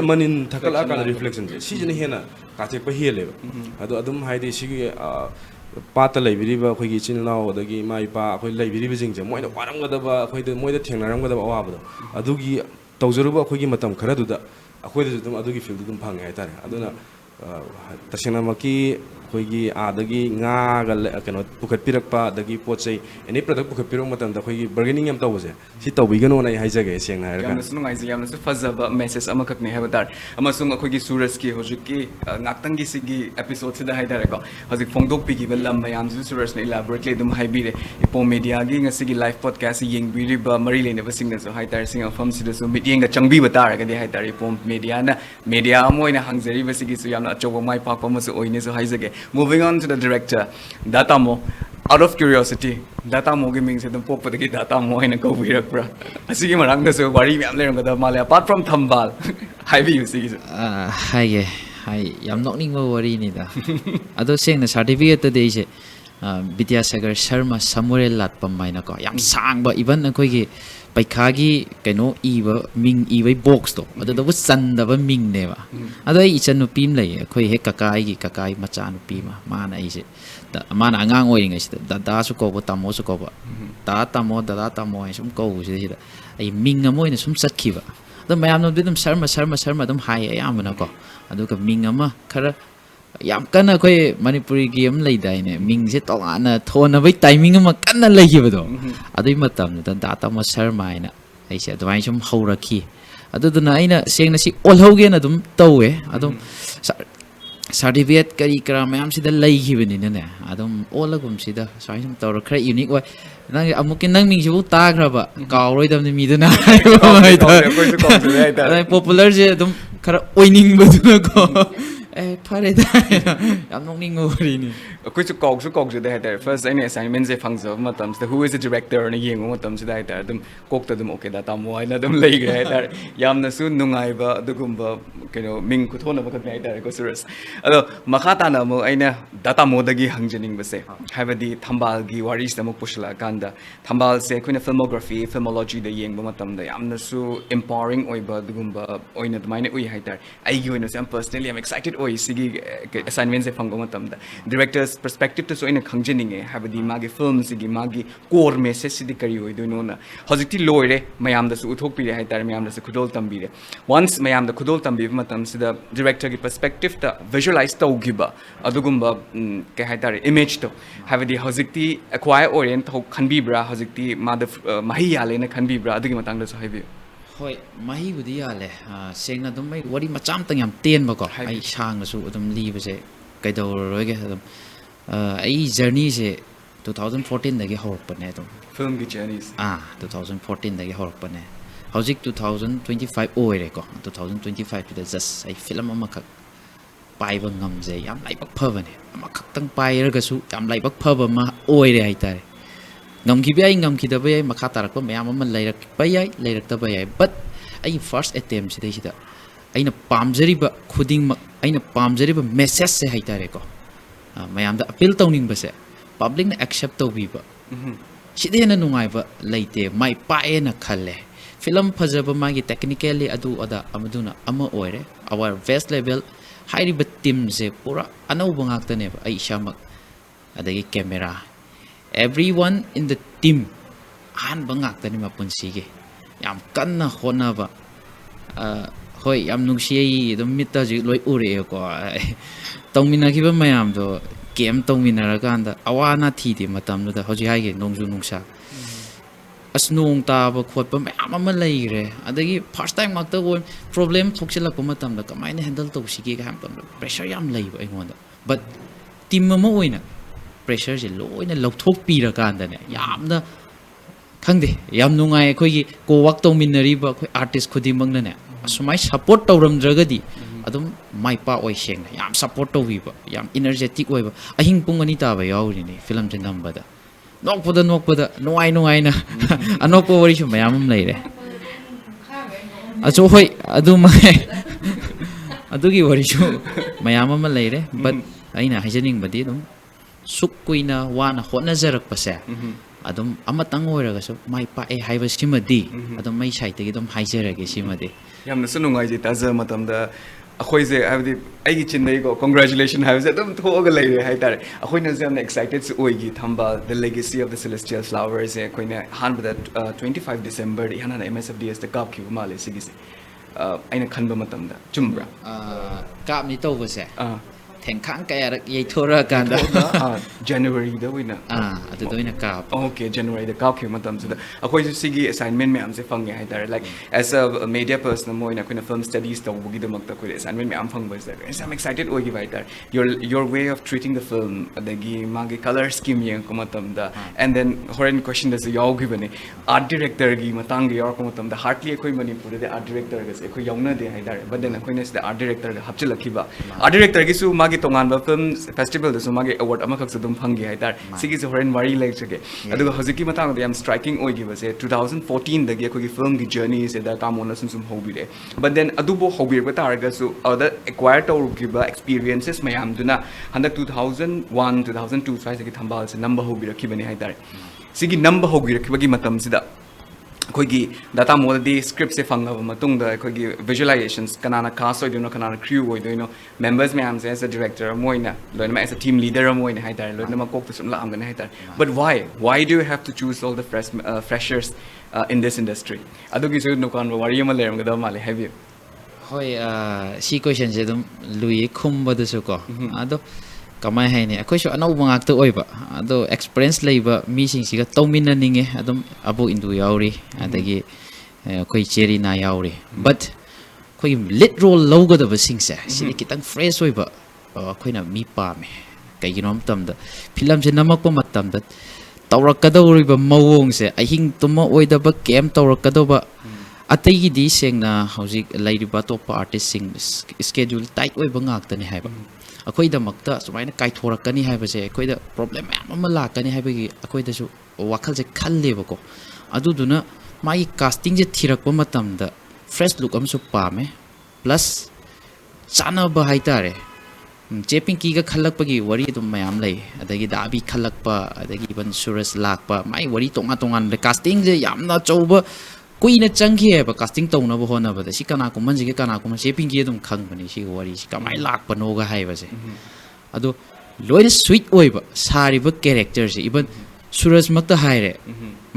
ꯃꯅꯤꯟ ꯊꯛꯀꯠꯂꯛꯑꯀꯥꯟꯗ ꯔꯤꯐ꯭ꯂꯦꯛꯁꯟꯁꯦ ꯁꯤꯁꯤꯅ ꯍꯦꯟꯅ ꯀꯥꯊꯦꯛꯄ ꯍꯦꯜꯂꯦꯕ ꯑꯗꯣ ꯑꯗꯨꯝ ꯍꯥꯏꯗꯤ ꯁꯤꯒꯤ ꯄꯥꯠꯇ ꯂꯩꯕꯤꯔꯤꯕ ꯑꯩꯈꯣꯏꯒꯤ ꯏꯆꯤꯜ ꯏꯅꯥꯎ ꯑꯗꯒꯤ ꯏꯃꯥ ꯏꯄꯥ ꯑꯩꯈꯣꯏ ꯂꯩꯕꯤꯔꯤꯕꯁꯤꯡꯁꯦ ꯃꯣꯏꯅ ꯋꯥꯔꯝꯒꯗꯕ ꯃꯣꯏꯗ ꯊꯦꯡꯅꯔꯝꯒꯗꯕ ꯑꯋꯥꯕꯗꯣ ꯑꯗꯨꯒꯤ ꯇꯧꯖꯔꯨꯕ ꯑꯩꯈꯣꯏꯒꯤ ꯃꯇꯝ ꯈꯔꯗꯨꯗ ꯑꯩꯈꯣꯏꯗꯁꯨ ꯑꯗꯨꯝ ꯑꯗꯨꯒꯤ ꯐꯤꯜꯗꯨ ꯑꯗꯨꯝ ꯐꯪꯉꯦ ꯍꯥꯏꯇꯥꯔꯦ ꯑꯗꯨꯅ ꯇꯁꯦꯡꯅꯃꯛꯀꯤ ꯑꯩꯈꯣꯏꯒꯤ ꯑꯥꯗꯒꯤ ꯉꯥꯒ ꯀꯩꯅꯣ ꯄꯨꯈꯠꯄꯤꯔꯛꯄ ꯑꯗꯒꯤ ꯄꯣꯠ ꯆꯩ ꯑꯦꯅꯤ ꯄ꯭ꯔꯗꯛ ꯄꯨꯈꯠꯄꯤꯔꯛꯄ ꯃꯇꯝꯗ ꯑꯩꯈꯣꯏꯒꯤ ꯕꯔꯒꯦꯅꯤꯡ ꯌꯥꯝ ꯇꯧꯕꯁꯦ ꯁꯤ ꯇꯧꯕꯤꯒꯅꯣꯅ ꯑꯩ ꯍꯥꯏꯖꯒꯦ ꯁꯦꯡꯅ ꯍꯥꯏꯔꯒ ꯌꯥꯝꯅꯁꯨ ꯅꯨꯡꯉꯥꯏꯖꯩ ꯌꯥꯝꯅꯁꯨ ꯐꯖꯕ ꯃꯦꯁꯦꯖ ꯑꯃꯈꯛꯅꯤ ꯍꯥꯏꯕ ꯇꯥꯔꯦ ꯑꯃꯁꯨꯡ ꯑꯩꯈꯣꯏꯒꯤ ꯁꯨꯔꯖꯀꯤ ꯍꯧꯖꯤꯛꯀꯤ ꯉꯥꯛꯇꯪꯒꯤ ꯁꯤꯒꯤ ꯑꯦꯄꯤꯁꯣꯗꯁꯤꯗ ꯍꯥꯏꯇꯥꯔꯦꯀꯣ ꯍꯧꯖꯤꯛ ꯐꯣꯡꯗꯣꯛꯄꯤꯈꯤꯕ ꯂꯝ ꯃꯌꯥꯝꯁꯤꯁꯨ ꯁꯨꯔꯖꯅ ꯏꯂꯥꯕꯣꯔꯦꯠꯂꯤ ꯑꯗꯨꯝ ꯍꯥꯏꯕꯤꯔꯦ ꯏꯄꯣꯝ ꯃꯦꯗꯤꯌꯥꯒꯤ ꯉꯁꯤꯒꯤ ꯂꯥꯏꯐ ꯄꯣꯗꯀꯥꯁꯁꯤ ꯌꯦꯡꯕꯤꯔꯤꯕ ꯃꯔꯤ ꯂꯩꯅꯕꯁꯤꯡꯅꯁꯨ ꯍꯥꯏꯇꯥꯔꯦ ꯁꯤ ꯃꯐꯝꯁꯤꯗꯁꯨ ꯃꯤꯠꯌꯦꯡꯒ ꯆꯪꯕꯤꯕ ꯇꯥꯔꯒꯗꯤ ꯍꯥꯏꯇꯥꯔꯦ ꯏꯄꯣꯝ ꯃꯦꯗꯤꯌꯥ ꯑꯃ ꯑꯣꯏꯅ ꯍꯥꯡꯖꯔꯤꯕꯁꯤꯒꯤꯁꯨ ꯌꯥꯝꯅ ꯑꯆꯧꯕ ꯃꯥꯏ ꯄꯥꯛꯄ ꯑꯃꯁꯨ ꯑꯣꯏꯅꯁꯨ ꯍꯥꯏꯖꯒꯦ Moving on to the director, Datamo. Out of curiosity, Datamo gi ming se dum pok padagi Datamo haina ko birak pra. Asigi marang da so wari myam leram kada male apart from Thambal. Haibi you see. Hai yam nokningba wari ni da. Ado sengna certificate ta de se Vidyasagar Sharma Samuel latpa maina ko yam sangba even akoi gi paikha kaino iba ming iba box to ado da sandaba ming ne ba ado I ichanu pim lai akoi he kakai macha nu pima mana I se da mana angang oi ngai se da su ko ba tamo su ko ba da tamo ai sum ko se da ai ming amoi ne sum sakhi ba da mayam no dum Sharma dum hai ayam na ko ado ka ming ama khara yam kana koi Manipuri game lai dai ne ming se to ana thona bai timing ma kana lai gi bado adui matam da data ma Sharma ina ai se adwai sum haurakhi adu duna aina sengna si ol hoge na dum tawe adum certificate kari kra mayam sida lai gi bani ne adum olagum sida sai sum tawra khara unique oi nang amukin nang ming sibu ta khra ba kawroi dam mi duna popular je dum khara oining baduna ko pare da yam nokning ngori ni Akoi su kok ju da haiter first any assignment se phangzo matam the who is the director na yeng matam se da haiter dum kok ta dum okay da tamo ai na dum lei ga haiter yam na su nungai ba dugumba keno ming ku thona ba ka haiter ko serious ado makhata na mo aina data mo dagi hangjening ba se habadi Thambal gi waris da mo pushla kanda Thambal se koina filmography filmology da yeng ba matam da yam na su empowering oi ba dugumba oina da maine oi haiter ai gi oina sam personally I'm excited oi sigi assignment se phanggo matam da directors perspective to so in a khangjening habadi magi film sigi magi core message sidi kari oi do no na hojikti loire mayam da su uthok pi re haitar mayam da su khudol tambi re once mayam da khudol tambi matam sida director gi perspective ta visualize to giba adugumba ke haitar image to habadi hojikti acquire orient to khanbi bra hojikti ma da mahi yale na khanbi bra adugi matang da so haibi hoi mahi budi yale sengna dum mai wari macham tang yam ten ba ko ai sang na su dum li ba se kaidor roi ge dum ai journey se 2014 dagi horpa ne dum film gi journeys 2014 dagi horpa ne hojik 2025 oire ko 2025 da just ai film ama khak pai ba ngam je yam lai bak phaba ne ama khak tang pai ra ga su yam lai bak phaba ma oire ai tare ngam ki bai ngam ki da bai makha tarak pa mayam ama lairak pai ai lairak ta bai ai but ai first attempt se dei da aina pamjari ba khuding mak aina pamjari ba message se hai tare ko mayam da appeal tawning ba se public na accept to bi ba side na nungai ba leite mai pa e na khalle film phajaba magi technically adu ada amaduna ama oire our best level high ba team se pura anau bangak ta ne ba ai shamak adagi camera everyone in the team han bangak ta ni ma punsi ge yam kanna hona ba hoi yam nungsi dum mita ji loi ure ko tongmina ki ba mayam do game tongmina ra kan da awana thi di matam da hoji hai ge nongju nungsa as nong ta ba khot ba mayam ama lai re adagi first time mak ta go problem thokchila ko matam da kamaina handle to si ge ham tam pressure yam lai ba ingon da but team ma oina pressure je loina lokthok pi ra kan da ne yam da khangde yam nungai khoi gi ko work tongminari ba khoi artist khudimang na ne asumai support tawram dragadi adum mai pa oi seng yam support to wi ba yam energetic oi ba ahing pung ani ta ba yauri ni film je namba da nokpada nuai na anok po wari chu mayam lai re acho hoi adu mai adu gi wari chu mayam ma lai re but aina hajening badi dum suk kuina wana hotna jarak pa se adum amatang oiraga so mai pa e haiba simadi adum mai sai te dum haijerage simadi yamna sunungai ji taza matam da akhoi je habdi aigi chinnai go congratulations have se dum thoga lai re hai tare akhoi na jam excited su oigi Thambal the legacy of the celestial flowers e koina han da 25 December hana na MSFDS the cup ki male sigisi aina khanba matam da chumbra kap ni to ba se theng khang kaya rak yei thora kan da January da wina adu doina kap okay January the cup ki matam da akhoi ju sigi assignment me am se phang hai tare like as a media person moina koina film studies to bugi da makta koi assignment me am phang ba se I'm excited oigi vai tare your way of treating the film adagi magi color scheme yang ko matam da and then horen question da se yaogi bane art director gi matang gi yor ko matam da hardly koi Manipur de art director ga se koi yauna de hai tare but then koi na se art director ga hapchilakhi ba art director gi su magi ꯃꯥꯒꯤ ꯇꯣꯉꯥꯟꯕ film ꯐꯦꯁꯇꯤꯚꯦꯜꯗꯁꯨ ꯃꯥꯒꯤ award ꯑꯃꯈꯛꯁꯨ ꯑꯗꯨꯝ ꯐꯪꯈꯤ ꯍꯥꯏꯇꯥꯔꯦ ꯁꯤꯒꯤꯁꯨ ꯍꯣꯔꯦꯟ ꯋꯥꯔꯤ ꯂꯩꯖꯒꯦ ꯑꯗꯨꯒ ꯍꯧꯖꯤꯛꯀꯤ ꯃꯇꯥꯡꯗ ꯌꯥꯝ ꯁ꯭ꯇ꯭ꯔꯥꯏꯀꯤꯡ ꯑꯣꯏꯈꯤꯕꯁꯦ 2014ꯗꯒꯤ ꯑꯩꯈꯣꯏꯒꯤ ꯐꯤꯜꯝꯒꯤ ꯖꯔꯅꯤꯁꯤꯗ ꯇꯥꯃꯣꯅ ꯁꯨꯝ ꯍꯧꯕꯤꯔꯛꯑꯦ ꯕꯠ ꯗꯦꯟ ꯑꯗꯨꯕꯨ ꯍꯧꯕꯤꯔꯛꯄ ꯇꯥꯔꯒꯁꯨ ꯑꯗꯨꯗ ꯑꯦꯛꯋꯥꯌꯔ ꯇꯧꯔꯨꯈꯤꯕ ꯑꯦꯛꯁꯄꯤꯔꯤꯌꯦꯟꯁꯦꯁ ꯃꯌꯥꯝꯗꯨꯅ ꯍꯟꯗꯛ 2001 2002 ꯁ꯭ꯋꯥꯏꯗꯒꯤ ꯊꯝꯕꯥꯜꯁꯦ ꯅꯝꯕ ꯍꯧꯕꯤꯔꯛꯈꯤꯕꯅꯦ ꯍꯥꯏꯇꯥꯔꯦ ꯁꯤꯒꯤ ꯅꯝꯕ ꯍꯧꯕꯤꯔꯛꯈꯤꯕꯒꯤ ꯃꯇꯝꯁꯤꯗ ꯑꯩꯈꯣꯏꯒꯤ ꯗꯥꯇꯥ ꯃꯣꯗꯗꯤ ꯁ꯭ꯀ꯭ꯔꯤꯞꯁꯦ ꯐꯪꯉꯕ ꯃꯇꯨꯡꯗ ꯑꯩꯈꯣꯏꯒꯤ ꯚꯤꯖꯨꯑꯦꯂꯥꯏꯖꯦꯁꯟꯁ ꯀꯅꯥꯅ ꯀꯥꯁ ꯑꯣꯏꯗꯣꯏꯅꯣ ꯀꯅꯥꯅ ꯀ꯭ꯔ꯭ꯌꯨ ꯑꯣꯏꯗꯣꯏꯅꯣ ꯃꯦꯝꯕꯔꯁ ꯃꯌꯥꯝꯁꯦ ꯑꯦꯁ ꯑ ꯗꯤꯔꯦꯛꯇꯔ ꯑꯃ ꯑꯣꯏꯅ ꯂꯣꯏꯅꯃꯛ ꯑꯦꯁ ꯑ ꯇꯤꯝ ꯂꯤꯗꯔ ꯑꯃ ꯑꯣꯏꯅ ꯍꯥꯏꯇꯥꯔꯦ ꯂꯣꯏꯅꯃꯛ ꯀꯣꯛꯇ ꯁꯨꯝ ꯂꯥꯛꯑꯝꯒꯅꯤ ꯍꯥꯏꯇꯥꯔꯦ but why do you have to choose all the freshers in this industry ꯑꯗꯨꯒꯤꯁꯨ ꯅꯨꯡꯉꯥꯏꯕ ꯋꯥꯔꯤ ꯑꯃ ꯂꯩꯔꯝꯒꯗꯕ ꯃꯥꯜꯂꯦ ꯍꯥꯏꯕꯤꯌꯨ ꯍꯣꯏ ꯁꯤ ꯀꯣꯏꯁꯟꯁꯦ ꯑꯗꯨꯝ ꯂꯨꯏꯌꯦ ꯈꯨꯝꯕꯗꯁꯨ ꯀꯣ ꯑꯗꯣ ꯀꯃꯥꯏ ꯍꯥꯏꯅꯤ ꯑꯩꯈꯣꯏꯁꯨ ꯑꯅꯧꯕ ꯉꯥꯛꯇ ꯑꯣꯏꯕ ꯑꯗꯣ ꯑꯦꯛꯁꯄꯤꯔꯤꯌꯦꯟꯁ ꯂꯩꯕ ꯃꯤꯁꯤꯡꯁꯤꯒ ꯇꯧꯃꯤꯟꯅꯅꯤꯡꯉꯦ ꯑꯗꯨꯝ ꯑꯕꯣꯛ ꯏꯟꯗꯨ ꯌꯥꯎꯔꯤ ꯑꯗꯒꯤ ꯑꯩꯈꯣꯏ ꯆꯦꯔꯤꯅꯥ ꯌꯥꯎꯔꯤ ꯕꯠ ꯑꯩꯈꯣꯏꯒꯤ ꯂꯤꯗ ꯔꯣꯜ ꯂꯧꯒꯗꯕꯁꯤꯡꯁꯦ ꯁꯤꯗꯤ ꯈꯤꯇꯪ ꯐ꯭ꯔꯦꯁ ꯑꯣꯏꯕ ꯑꯩꯈꯣꯏꯅ ꯃꯤ ꯄꯥꯝꯃꯦ ꯀꯩꯒꯤꯅꯣ ꯃꯇꯝꯗ ꯐꯤꯂꯝꯁꯦ ꯅꯝꯃꯛꯄ ꯃꯇꯝꯗ ꯇꯧꯔꯛꯀꯗꯧꯔꯤꯕ ꯃꯑꯣꯡꯁꯦ ꯑꯍꯤꯡ ꯇꯨꯝꯃ ꯑꯣꯏꯗꯕ ꯀꯦꯝ ꯇꯧꯔꯛꯀꯗꯧꯕ ꯑꯇꯩꯒꯤꯗꯤ ꯁꯦꯡꯅ ꯍꯧꯖꯤꯛ ꯂꯩꯔꯤꯕ ꯑꯇꯣꯞꯄ ꯑꯥꯔꯇꯤꯁꯁꯤꯡ ꯁ꯭ꯀꯦꯗ꯭ꯌꯨꯜ ꯇꯥꯏꯠ ꯑꯣꯏꯕ ꯉꯥꯛꯇꯅꯤ ꯍꯥꯏꯕ ꯑꯩꯈꯣꯏꯗꯃꯛꯇ ꯁꯨꯃꯥꯏꯅ ꯀꯥꯏꯊꯣꯔꯛꯀꯅꯤ ꯍꯥꯏꯕꯁꯦ ꯑꯩꯈꯣꯏꯗ ꯄ꯭ꯔꯣꯕ꯭ꯂꯦꯝ ꯃꯌꯥꯝ ꯑꯃ ꯂꯥꯛꯀꯅꯤ ꯍꯥꯏꯕꯒꯤ ꯑꯩꯈꯣꯏꯗꯁꯨ ꯋꯥꯈꯜꯁꯦ ꯈꯜꯂꯦꯕꯀꯣ ꯑꯗꯨꯗꯨꯅ ꯃꯥꯒꯤ ꯀꯥꯁꯇꯤꯡꯁꯦ ꯊꯤꯔꯛꯄ ꯃꯇꯝꯗ ꯐ꯭ꯔꯦꯁ ꯂꯨꯛ ꯑꯃꯁꯨ ꯄꯥꯝꯃꯦ ꯄ꯭ꯂꯁ ꯆꯥꯅꯕ ꯍꯥꯏꯇꯥꯔꯦ ꯆꯦ ꯄꯤꯡꯀꯤꯒ ꯈꯜꯂꯛꯄꯒꯤ ꯋꯥꯔꯤ ꯑꯗꯨꯝ ꯃꯌꯥꯝ ꯂꯩ ꯑꯗꯒꯤ ꯗꯥꯕꯤ ꯈꯜꯂꯛꯄ ꯑꯗꯒꯤ ꯏꯚꯟ ꯁꯨꯔꯁ ꯂꯥꯛꯄ ꯃꯥꯒꯤ ꯋꯥꯔꯤ ꯇꯣꯉꯥꯟ ꯇꯣꯉꯥꯟꯕ ꯀꯥꯁꯇꯤꯡꯁꯦ ꯌꯥꯝꯅ ꯑꯆꯧꯕ kuina changki ba casting tawna bo hona ba si kana ko manji kana ko se pingi dum khang bani si wari si kamai lak pano ga hai ba se ado loina sweet oi ba sari ba character si even suraj makta hai re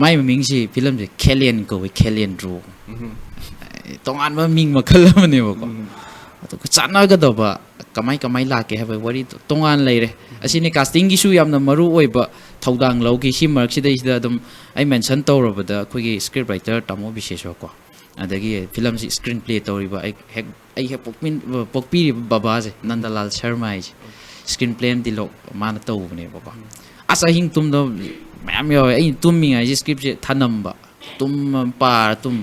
mai ming si film je khelian ko we khelian ro tongan ba ming makhal mane ba ko ado chana ga do ba kamai la ke ha ba wari tongan lai re asini casting gi su yamna maru oi ba thaudang lau ki si mark si da dum ai mention tawrabada khoi script writer tamo bisesho ko adagi film si screenplay tawriba ai he pokpi baba je nandalal sharma ai screenplay di lo mana tawbne baba asa hing tum do mayam yo ai tum mi ai script je thanamba tum pa tum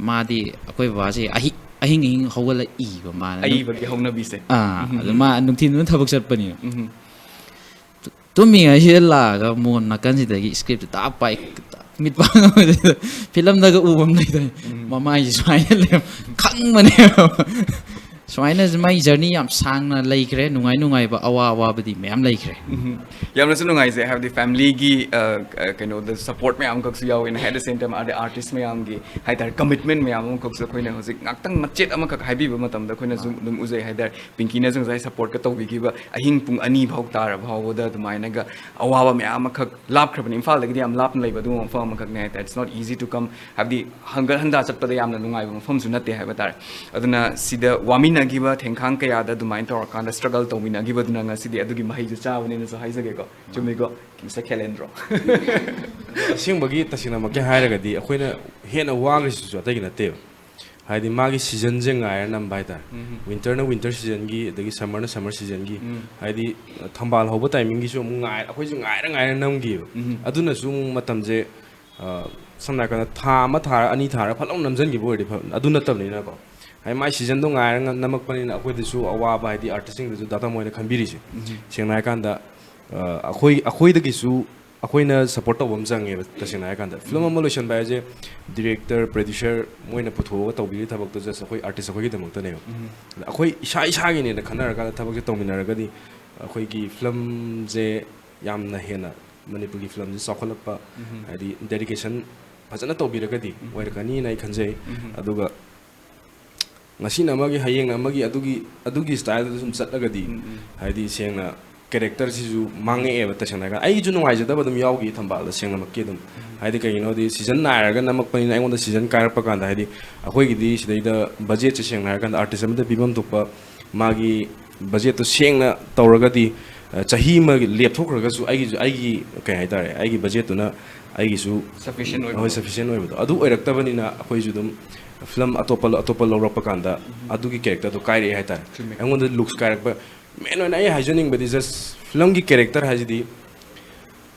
ma di akoi baba je ahing hogala I ba mana ai ba ki hongna bi se ma nungthin nu thabak chat pani tumi ai la ga mon na kan si da script ta pai mit pa film da ga ubam nei dai mama ji swai le khang mane swaina mai journey yam sang na leikre nungai ba awa badi meyam leikre yamna su nungai se have the family gi the support me am kok su yaw in head center ma the artist me am gi haidar commitment me am kok su khoina hojik ngaktang machet ama kak haibi ba matam da khoina dum uzai haidar pinky na jung jai support ka tawbi gi ba ahing pung ani bhau tar bhau da dumaina ga awa me am kak lap khrabani imphal da gi am lap lai ba du ma fam kak ne it's not easy to come have the hangar handa chat pa da yamna nungai ba fam su natte haiba tar aduna sida wamina giba thengkhang kaya da dumain tor kan struggle to mina giba duna nga sidi adugi mahai ju chawani na so haisage ko chumi ko kimsa khelendro asingbagi tasina ma ke hairaga di akoina hena wang su atagi na te haidi magi season je ngai nam bai ta winter na winter season gi adagi summer na summer season gi haidi thambal hoba timing gi su ngai akoi ju ngai nam gi aduna su matam je samna kana tha ma thar ani thar phalong namjan gi bodi aduna tabni na ko hai mai season do ngai namak pani na akoi disu awa ba di artisting du data moina khambiri se sengnai kanda akoi da gi su akoina support to bom jange tasenai kanda film emulation ba je director producer moina putho to bi thabak to just akoi artist akoi gi damok ta ne akoi isa gi ne khanar ka thabak je tominar ga di akoi gi film je yamna hena manipur gi film je sakolakpa adi dedication fajana to bi ra ga di wai ka ni nai khanjai aduga ngasi namagi hayeng namagi adugi style sum chatlagadi haidi sengna character si ju mange e bata sena ga ai ju nungai jada badum yawgi thambal sengna makki dum haidi kai no di season naira ga namak pani na ngonda season kair pa kan haidi akoi gi di sidai da budget che sengna ga artist am da bibam tukpa magi budget to sengna tawraga di chahi ma lep thokraga su ai gi kai hai tare ai gi budget to na ai gi su sufficient oi ba adu oirak tabani na akoi ju dum film atopal lorapa kanda adugi character to kairi hai tar angonda looks character men when I hajoning but is just film gi character hajidi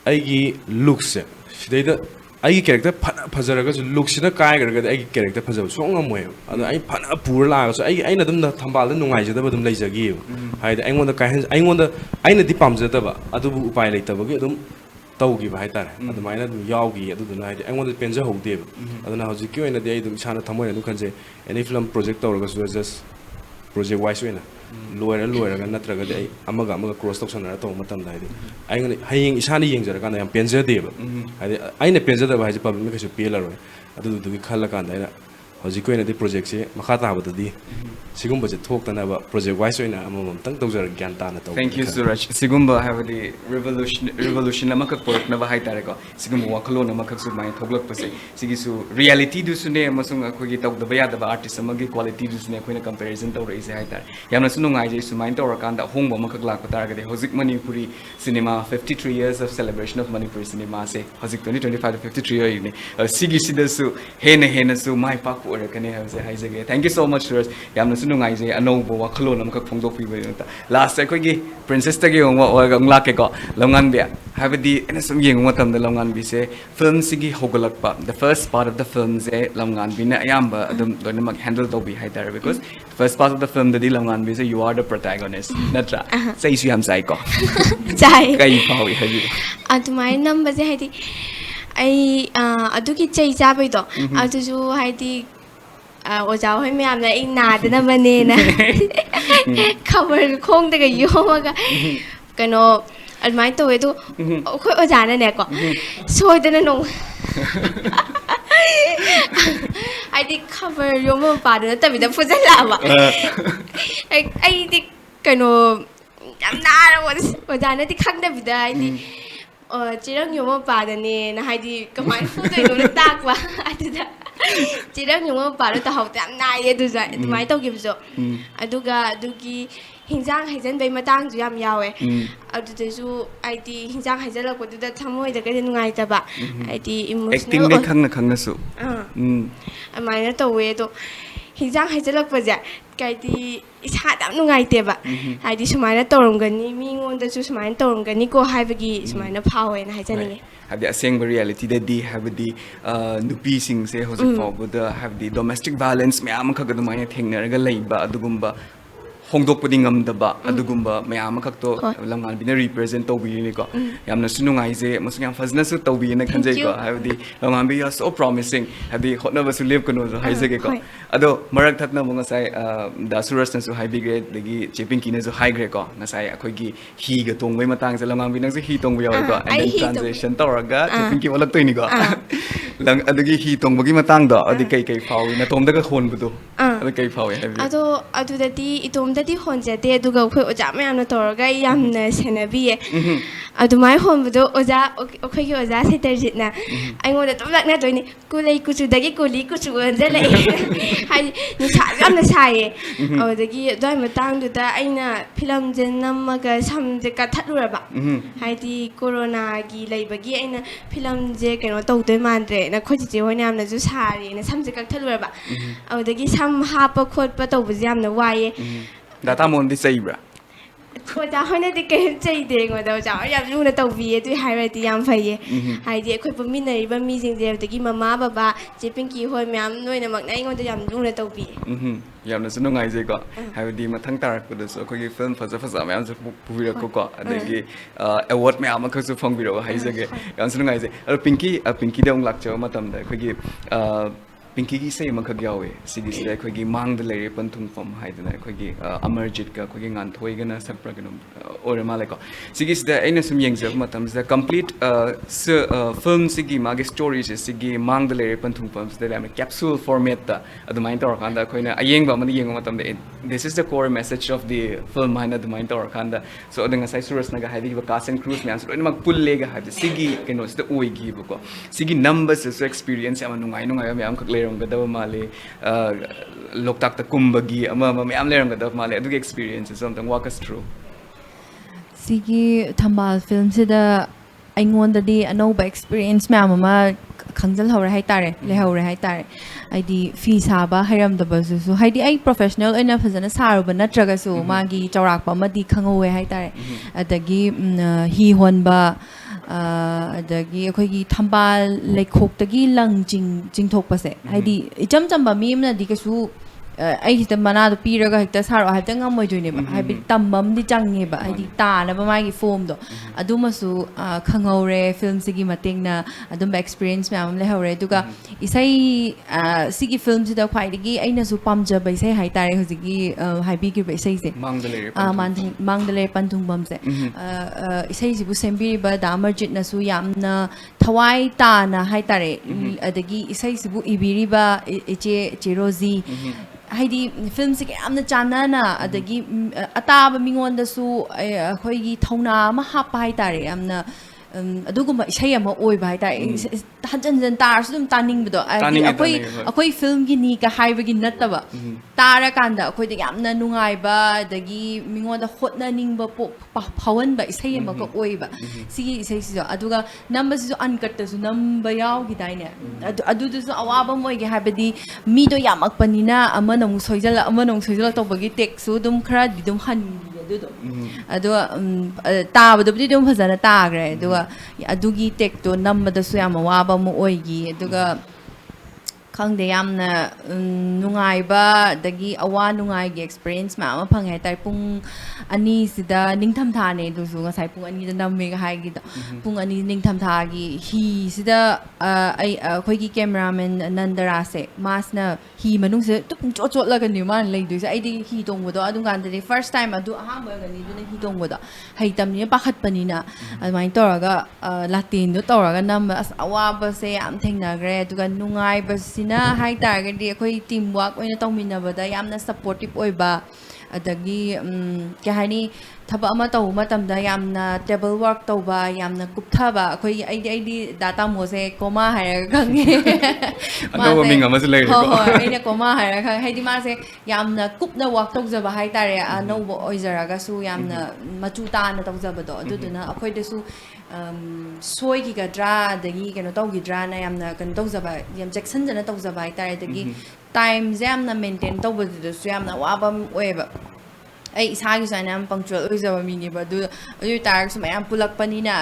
ai gi looks sidai da ꯑꯩꯒꯤ character ꯐꯅ ꯐꯖꯔꯒꯁꯨ ꯂꯨꯛꯁꯤꯅ ꯀꯥꯏꯈ꯭ꯔꯒꯗꯤ ꯑꯩꯒꯤ character ꯐꯖꯕ ꯁꯨꯡ ꯉꯝꯃꯣꯏꯕ ꯑꯗꯣ ꯑꯩ ꯐꯅ ꯄꯨꯔ ꯂꯥꯛꯑꯒꯁꯨ ꯑꯩꯅ ꯑꯗꯨꯝ ꯊꯝꯕꯥꯜꯗ ꯅꯨꯡꯉꯥꯏꯖꯗꯕ ꯑꯗꯨꯝ ꯂꯩꯖꯈꯤꯑꯕ ꯍꯥꯏꯗꯤ ꯑꯩꯉꯣꯟꯗ ꯑꯩꯅꯗꯤ ꯄꯥꯝꯖꯗꯕ ꯑꯗꯨꯕꯨ ꯎꯄꯥꯏ ꯂꯩꯇꯕꯒꯤ ꯑꯗꯨꯝ ꯇꯧꯈꯤꯕ ꯍꯥꯏꯇꯥꯔꯦ ꯑꯗꯨꯃꯥꯏꯅ ꯑꯗꯨꯝ ꯌꯥꯎꯈꯤ ꯑꯗꯨꯗꯨꯅ ꯍꯥꯏꯗꯤ ꯑꯩꯉꯣꯟꯗ ꯄꯦꯟꯖꯍꯧꯗꯦꯕ ꯑꯗꯨꯅ ꯍꯧꯖꯤꯛꯀꯤ ꯑꯣꯏꯅꯗꯤ ꯑꯩ ꯑꯗꯨꯝ ꯏꯁꯥꯅ ꯊꯃꯣꯏꯅ ꯑꯗꯨꯝ ꯈꯟꯖꯩ ꯑꯦꯅꯤ ꯐꯤꯂꯝ ꯄ꯭ꯔꯣꯖꯦꯛ ꯇꯧꯔꯒꯁꯨ ꯖꯁ ꯄ꯭ꯔꯣꯖꯦꯛ ꯋꯥꯏꯁ ꯑꯣꯏꯅ ꯂꯣꯏꯔꯒ ꯅꯠꯇ꯭ꯔꯒꯗꯤ ꯑꯩ ꯑꯃꯒ ꯀ꯭ꯔꯣꯁ ꯇꯧꯁꯟꯅꯔ ꯇꯧꯕ ꯃꯇꯝꯗ ꯍꯥꯏꯗꯤ ꯑꯩꯉꯣꯟꯗ ꯍꯌꯦꯡ ꯏꯁꯥꯅ ꯌꯦꯡꯖꯔꯀꯥꯟꯗ ꯌꯥꯝ ꯄꯦꯟꯖꯗꯦꯕ ꯍꯥꯏꯗꯤ ꯑꯩꯅ ꯄꯦꯟꯖꯗꯕ ꯍꯥꯏꯁꯦ ꯄꯕ꯭ꯂꯤꯛꯅ ꯀꯩꯁꯨ ꯄꯦꯜꯂꯔꯣꯏ ꯑꯗꯨꯗꯨꯒꯤ ꯈꯜꯂꯀꯥꯟꯗ ꯑꯩꯅ ꯍꯧꯖꯤꯛꯀꯤ ꯑꯣꯏꯅꯗꯤ ꯄ꯭ꯔꯣꯖꯦꯛꯁꯦ ꯃꯈꯥ ꯇꯥꯕꯗꯗꯤ ꯁꯤꯒꯨꯝꯕꯁꯦ ꯊꯣꯛꯇꯅꯕ ꯄ꯭ꯔꯣꯖꯦꯛ ꯋꯥꯏꯁ ꯑꯣꯏꯅ ꯑꯃꯃꯝꯇꯪ ꯇꯧꯖꯔꯒ ꯒ꯭ꯌꯥꯟ ꯇꯥꯅ ꯇꯧꯕ Thank you, Suraj. Sigumba habadi revolution amakak poraknaba haitare ko. Sigumba wakhalon amakak su mai thoglak pase. Sigisu reality du sune amasung akogi tawdaba yadaba artist amagi quality du sune akoina comparison tawrei se haitare. Yamna sunu ngai je sumain tawrakanda hongba amakak lakpa taragade. Hozik Manipuri cinema 53 years of celebration of Manipuri cinema se. Hozik 2025 to 53 year ni. Sigi sidasu hena su mai pak orakane habse haizage. Thank you so much, Suraj. Yamna sunu ngai je anoubo wakhalon amakak phongdok piba yota. Last akogi princess tagi ngla ke ko longan bia habdi ena sum yeng matam da longan bi se film sigi hogalakpa the first part of the film se longan bi na ayamba adum doinamak handle to bi haidar because first part of the film da di longan bi se you are the protagonist natra sai su yam sai ko Chai. kai pawi haji Adumai number je haidi ai aduki chai chabai do aduju haidi oja hoi myam na ing na dana bane na cover khong daga yomaga kano admai to edu khoi oja na ne ko soi dana no haidi cover yoma pa da tabi da fujala ba ai di kano yam na oja na di khang da bida haidi chirang yoma pa da ne na haidi kamai fu dai no tak ba aduda chirang yoma pa da ta hau tam na ye du za mai to gi bzo aduga adugi hinjang haijan bai matang ju yam yawe adudesu aidi hinjang haijala ko du da thamoi da ga nungai ta ba aidi emotional acting ne khangna su amai na to we do hinjang haijala ko ja kaidi isa dam nungai te ba aidi sumai na torom gani mi ngon da su sumai na torom gani ko haibagi sumai na phawe na haijani habdi aseng reality da di habdi nupi sing se hozik fawda habdi domestic violence me am khag dumai thengnaraga leiba adugumba hongdokpadi ngamdaba adugumba mayam khakto langan bina represent tawbini ko yamna sunungai je masung yam fazna su tawbina khanjai ko habdi langan bi so promising habdi hotna basu lev kono haizage ko ado marak thatna mo ngasai da suraj na su high grade dagi cheping kine su high grade ko ngasai akhoi gi hi ga tongbai matang se langan bi nang se hi tongbai yaw ko and then translation tawraga cheping ki walak toini ko lang adugi hi tongbagi matang do adi kai fawi na tom daga khon budu adi kai fawi habi ado dadi itom dadi honjate aduga khoi oja mayamna toraga yamna senabiye adumai honbudo oja okhoi gi oja setarjitna aingoda tomlakna toini kulei kuchu dagi kuli kuchu anjale hai ni sa yamna saye odagi doi matang du da aina film jenamaga samje ka thaturaba haidi corona gi leibagi aina film je keno tawdoi mandre na khoji je hoina yamna ju sari na samje ka thaturaba odagi sam hapa khotpa tawbuji yamna waye data mon di saibra oja hoina di ke chei de ngoda oja yam luna tawbiye tu hairati yam phaye haidi akhoi paminari ba mi jing je dagi mama baba je pinki hoi myam noina mak nai ngoda yam luna tawbiye yamna sunu ngai je ko habdi mathang tarak ko so ko gi film faza mayam su puvira ko adagi award mayam ka su phongbiro haizage yam sunu ngai je pinki dong lak chaw matam da ko gi pinki gi sei makha gyawe sigi sida ko gi mang da lere panthung fam haidana ko gi amarjit ka ko gi ngan thoi gana sakpra ganum ore male ko sigi sida aina sum yengja matam sida complete film sigi magi stories sigi mang da lere panthung fam sida am capsule format da adumai tor kanda koina ayeng ba mani yeng matam da this is the core message of the film haina adumai tor kanda so adanga sai suras naga haidi ba cast and crews me answer mak pull lega haidi sigi keno sida oi gi ko sigi numbers so experience am nungai am kak gadaba male loktak ta kumbagi ama mayam leram gadaba male adugi experience something walk us through sigi Thambal film sida aingodadi anoba experience mayam ama khangjal hore hai tare le hore hai tare aidi fi saba hairam da basu haidi ai professional oina phajana saruba natraga su magi chawrak pa madi khangowe hai tare adagi hi honba ꯑꯗꯒꯤ ꯑꯩꯈꯣꯏꯒꯤ ꯊꯝꯕꯥꯜ ꯂꯩꯈꯣꯛꯇꯒꯤ ꯂꯪ ꯆꯤꯡꯊꯣꯛꯄꯁꯦ ꯍꯥꯏꯗꯤ ꯏꯆꯝ ꯆꯝꯕ ꯃꯤ ꯑꯃꯅꯗꯤ ꯀꯩꯁꯨ ꯑꯩ ꯍꯦꯛꯇ ꯃꯅꯥꯗꯣ ꯄꯤꯔꯒ ꯍꯦꯛꯇ ꯁꯥꯔꯛꯑꯣ ꯍꯥꯏꯕꯇ ꯉꯝꯃꯣꯏꯗꯣꯏꯅꯦꯕ ꯍꯥꯏꯕꯗꯤ ꯇꯝꯕ ꯑꯃꯗꯤ ꯆꯪꯉꯦꯕ ꯍꯥꯏꯗꯤ ꯇꯥꯅꯕ ꯃꯥꯒꯤ ꯐꯣꯝꯗꯣ ꯑꯗꯨꯃꯁꯨ ꯈꯪꯍꯧꯔꯦ ꯐꯤꯜꯝꯁꯤꯒꯤ ꯃꯇꯦꯡꯅ ꯑꯗꯨꯝꯕ ꯑꯦꯛꯁꯄꯤꯔꯤꯌꯦꯟꯁ ꯃꯌꯥꯝ ꯑꯃ ꯂꯩꯍꯧꯔꯦ ꯑꯗꯨꯒ ꯏꯁꯩ ꯁꯤꯒꯤ ꯐꯤꯜꯝꯁꯤꯗ ꯈ꯭ꯋꯥꯏꯗꯒꯤ ꯑꯩꯅꯁꯨ ꯄꯥꯝꯖꯕ ꯏꯁꯩ ꯍꯥꯏꯇꯥꯔꯦ ꯍꯧꯖꯤꯛꯀꯤ ꯍꯥꯏꯕꯤꯈꯤꯕ ꯏꯁꯩꯁꯦ ꯃꯥꯡꯗ ꯂꯩꯔꯦ ꯄꯟꯊꯨꯡꯐꯝꯁꯦ ꯏꯁꯩꯁꯤꯕꯨ ꯁꯦꯝꯕꯤꯔꯤꯕ ꯗꯥ ꯑꯃꯔꯖꯤꯠꯅꯁꯨ ꯌꯥꯝꯅ ꯊꯋꯥꯏ ꯇꯥꯅ ꯍꯥꯏꯇꯥꯔꯦ ꯑꯗꯒꯤ ꯏꯁꯩꯁꯤꯕꯨ ꯏꯕꯤꯔꯤꯕ ꯏꯆꯦ ꯔꯣꯖꯤ ꯍꯥꯏꯗꯤ ꯐꯤꯜꯝꯁꯤꯒ ꯌꯥꯝꯅ ꯆꯥꯟꯅꯅ ꯑꯗꯒꯤ ꯑꯇꯥꯕ ꯃꯤꯉꯣꯟꯗꯁꯨ ꯑꯩꯈꯣꯏꯒꯤ ꯊꯧꯅꯥ ꯑꯃ ꯍꯥꯞꯄ ꯍꯥꯏꯇꯥꯔꯦ ꯌꯥꯝꯅ ꯑꯗꯨꯒꯨꯝꯕ ꯏꯁꯩ ꯑꯃ ꯑꯣꯏꯕ ꯍꯥꯏꯇꯥꯔꯦ ꯍꯟꯖꯟ ꯍꯟꯖꯟ ꯇꯥꯔꯁꯨ ꯑꯗꯨꯝ ꯇꯥꯅꯤꯡꯕꯗꯣ ꯍꯥꯏꯗꯤ ꯑꯩꯈꯣꯏ ꯐꯤꯜꯝꯒꯤꯅꯤꯒ ꯍꯥꯏꯕꯒꯤ ꯅꯠꯇꯕ ꯇꯥꯔꯀꯥꯟꯗ ꯑꯩꯈꯣꯏꯗ ꯌꯥꯝꯅ ꯅꯨꯡꯉꯥꯏꯕ ꯑꯗꯒꯤ ꯃꯤꯉꯣꯟꯗ ꯍꯣꯠꯅꯅꯤꯡꯕ ꯐꯥꯎꯍꯟꯕ ꯏꯁꯩ ꯑꯃꯒ ꯑꯣꯏꯕ ꯁꯤꯒꯤ ꯏꯁꯩꯁꯤꯁꯨ ꯑꯗꯨꯒ ꯅꯝꯕꯁꯤꯁꯨ ꯑꯟꯀꯠꯇꯁꯨ ꯅꯝꯕ ꯌꯥꯎꯈꯤꯗꯥꯏꯅꯦ ꯑꯗꯨꯗꯨꯁꯨ ꯑꯋꯥꯕ ꯑꯃ ꯑꯣꯏꯒꯦ ꯍꯥꯏꯕꯗꯤ ꯃꯤꯗꯣ ꯌꯥꯝꯃꯛꯄꯅꯤꯅ ꯑꯃꯅ ꯑꯃꯨꯛ ꯁꯣꯏꯖꯜꯂꯛ ꯇꯧꯕꯒꯤ ꯇꯦꯛꯁꯨ ꯑꯗꯨꯝ ꯈꯔꯗꯤ ꯑꯗꯨꯝ ꯍꯟꯈꯤꯌꯦ ꯑꯗꯨꯗꯣ ꯑꯗꯨꯒ ꯇꯥꯕꯗꯕꯨꯗꯤ ꯑꯗꯨꯝ ꯐꯖꯅ ꯇꯥꯈ꯭ꯔꯦ ꯑꯗꯨꯒ ꯑꯗꯨꯒꯤ ꯇꯦꯛꯇꯣ ꯅꯝꯕꯗꯁꯨ ꯌꯥꯝ ꯑꯋꯥꯕ ꯑꯃ ꯑꯣꯏꯈꯤ ꯑꯗꯨꯒ ꯈꯪꯗꯦ ꯌꯥꯝꯅ ꯅꯨꯡꯉꯥꯏꯕ ꯑꯗꯒꯤ ꯑꯋꯥ ꯅꯨꯡꯉꯥꯏꯒꯤ ꯑꯦꯛꯁꯄꯤꯔꯤꯌꯦꯟꯁ ꯃꯌꯥꯝ ꯑꯃ ꯐꯪꯉꯦ ꯍꯥꯏꯇꯥꯔे ꯄꯨꯡ 2ꯁꯤꯗ ꯅꯤꯡꯊꯝꯊꯥꯅꯦ ꯑꯗꯨꯁꯨ ꯉꯁꯥꯏ ꯄꯨꯡ 2ꯗ ꯅꯝꯃꯦꯒ ꯍꯥꯏꯒꯤꯗꯣ ꯄꯨꯡ 2 ꯅꯤꯡꯊꯝꯊꯥꯒꯤ ꯍꯤꯁꯤꯗ ꯑꯩꯈꯣꯏꯒꯤ ꯀꯦꯃꯦꯔꯥꯃꯦꯟ ꯅꯟꯗꯔꯥꯁꯦ ꯃꯥꯁꯤꯅ ꯍꯤ ꯃꯅꯨꯡꯁꯤꯗ ꯇꯨꯝ ꯆꯣꯠꯂꯒꯅꯤ ꯃꯥꯅ ꯂꯩꯗꯣꯏꯁꯦ ꯑꯩꯗꯤ ꯍꯤ ꯇꯣꯡꯕꯗꯣ ꯑꯗꯨꯝ ꯀꯥꯟꯗꯗꯤ ꯐꯥꯔꯁט ꯇꯥꯏꯝ ꯑꯗꯨ ꯑꯍꯥꯟꯕ ꯑꯣꯏꯒꯅꯤ ꯑꯗꯨꯅ ꯍꯤ ꯇꯣꯡꯕꯗꯣ ꯍꯩꯇꯕꯅꯤꯅ ꯄꯥꯈꯠꯄꯅꯤꯅ ꯑꯗꯨꯃꯥꯏꯅ ꯇꯧꯔꯒ ꯂꯥꯇꯦꯟꯗꯣ ꯇꯧꯔꯒ ꯅꯝꯕ ꯑꯁ ꯑꯋꯥꯕꯁꯦ ꯌꯥꯝ ꯊꯦꯡꯅꯈ꯭ರೆ ꯑꯗꯨꯒ ꯅꯨꯡꯉꯥꯏꯕꯁꯤꯅ ꯍꯥꯏꯇꯥꯔꯒꯗꯤ ꯑꯩꯈꯣꯏ ꯇꯤꯝ ꯋꯥꯔꯛ ꯑꯣꯏꯅ ꯇꯧꯃꯤꯟꯅꯕꯗ ꯌꯥꯝꯅ ꯁꯞꯄꯣꯔꯇꯤꯞ ꯑꯣꯏꯕ ꯑꯗꯒꯤ ꯀꯩ ꯍꯥꯏꯅꯤ ꯊꯕꯛ ꯑꯃ ꯇꯧꯕ ꯃꯇꯝꯗ ꯌꯥꯝꯅ ꯇꯦꯕꯜ ꯋꯥꯔꯛ ꯇꯧꯕ ꯌꯥꯝꯅ ꯀꯨꯞꯊꯕ ꯑꯩꯈꯣꯏꯒꯤ ꯑꯩꯗꯤ ꯗꯥ ꯇꯥꯃꯣꯁꯦ ꯀꯣꯃꯥ ꯍꯥꯏꯔꯒ ꯈꯪꯉꯦ ꯑꯅꯧꯕ ꯃꯤꯡ ꯑꯃꯁꯨ ꯂꯩꯔꯦꯀꯣ ꯍꯣꯏ ꯑꯩꯅ ꯀꯣꯃꯥ ꯍꯥꯏꯔꯒ ꯈꯪꯉꯦ ꯍꯥꯏꯗꯤ ꯃꯥꯁꯦ ꯌꯥꯝꯅ ꯀꯨꯞꯅ ꯋꯥꯔꯛ ꯇꯧꯖꯕ ꯍꯥꯏꯇꯥꯔꯦ ꯑꯅꯧꯕ ꯑꯣꯏꯖꯔꯒꯁꯨ ꯌꯥꯝꯅ ꯃꯆꯨ ꯇꯥꯅ ꯇꯧꯖꯕꯗꯣ ꯑꯗꯨꯗꯨꯅ ꯑꯩꯈꯣꯏꯗꯁꯨ ꯁꯣꯏꯈꯤꯒꯗ꯭ꯔꯥ ꯑꯗꯒꯤ ꯀꯩꯅꯣ ꯇꯧꯈꯤꯗ꯭ꯔꯥꯅ ꯌꯥꯝꯅ ꯀꯩꯅꯣ ꯇꯧꯖꯕ ꯌꯥꯝ ꯆꯦꯛꯁꯤꯟꯖꯅ ꯇꯧꯖꯕ ꯍꯥꯏꯇꯥꯔꯦ ꯑꯗꯒꯤ ꯇꯥꯏꯝꯁꯦ ꯌꯥꯝꯅ ꯃꯦꯟꯇꯦꯟ ꯇꯧꯕꯗꯨꯗꯁꯨ ꯌꯥꯝꯅ ꯑꯋꯥꯕ ꯑꯃ ꯑꯣꯏꯌꯦꯕ ꯑꯩ ꯏꯁꯥꯒꯤꯁꯨ ꯑꯩꯅ ꯌꯥꯝ ꯄꯪꯆꯨꯋꯦꯜ ꯑꯣꯏꯖꯕ ꯃꯤꯅꯦꯕ ꯑꯗꯨ ꯑꯣꯏꯇꯥꯔꯒꯁꯨ ꯃꯌꯥꯝ ꯄꯨꯜꯂꯛꯄꯅꯤ나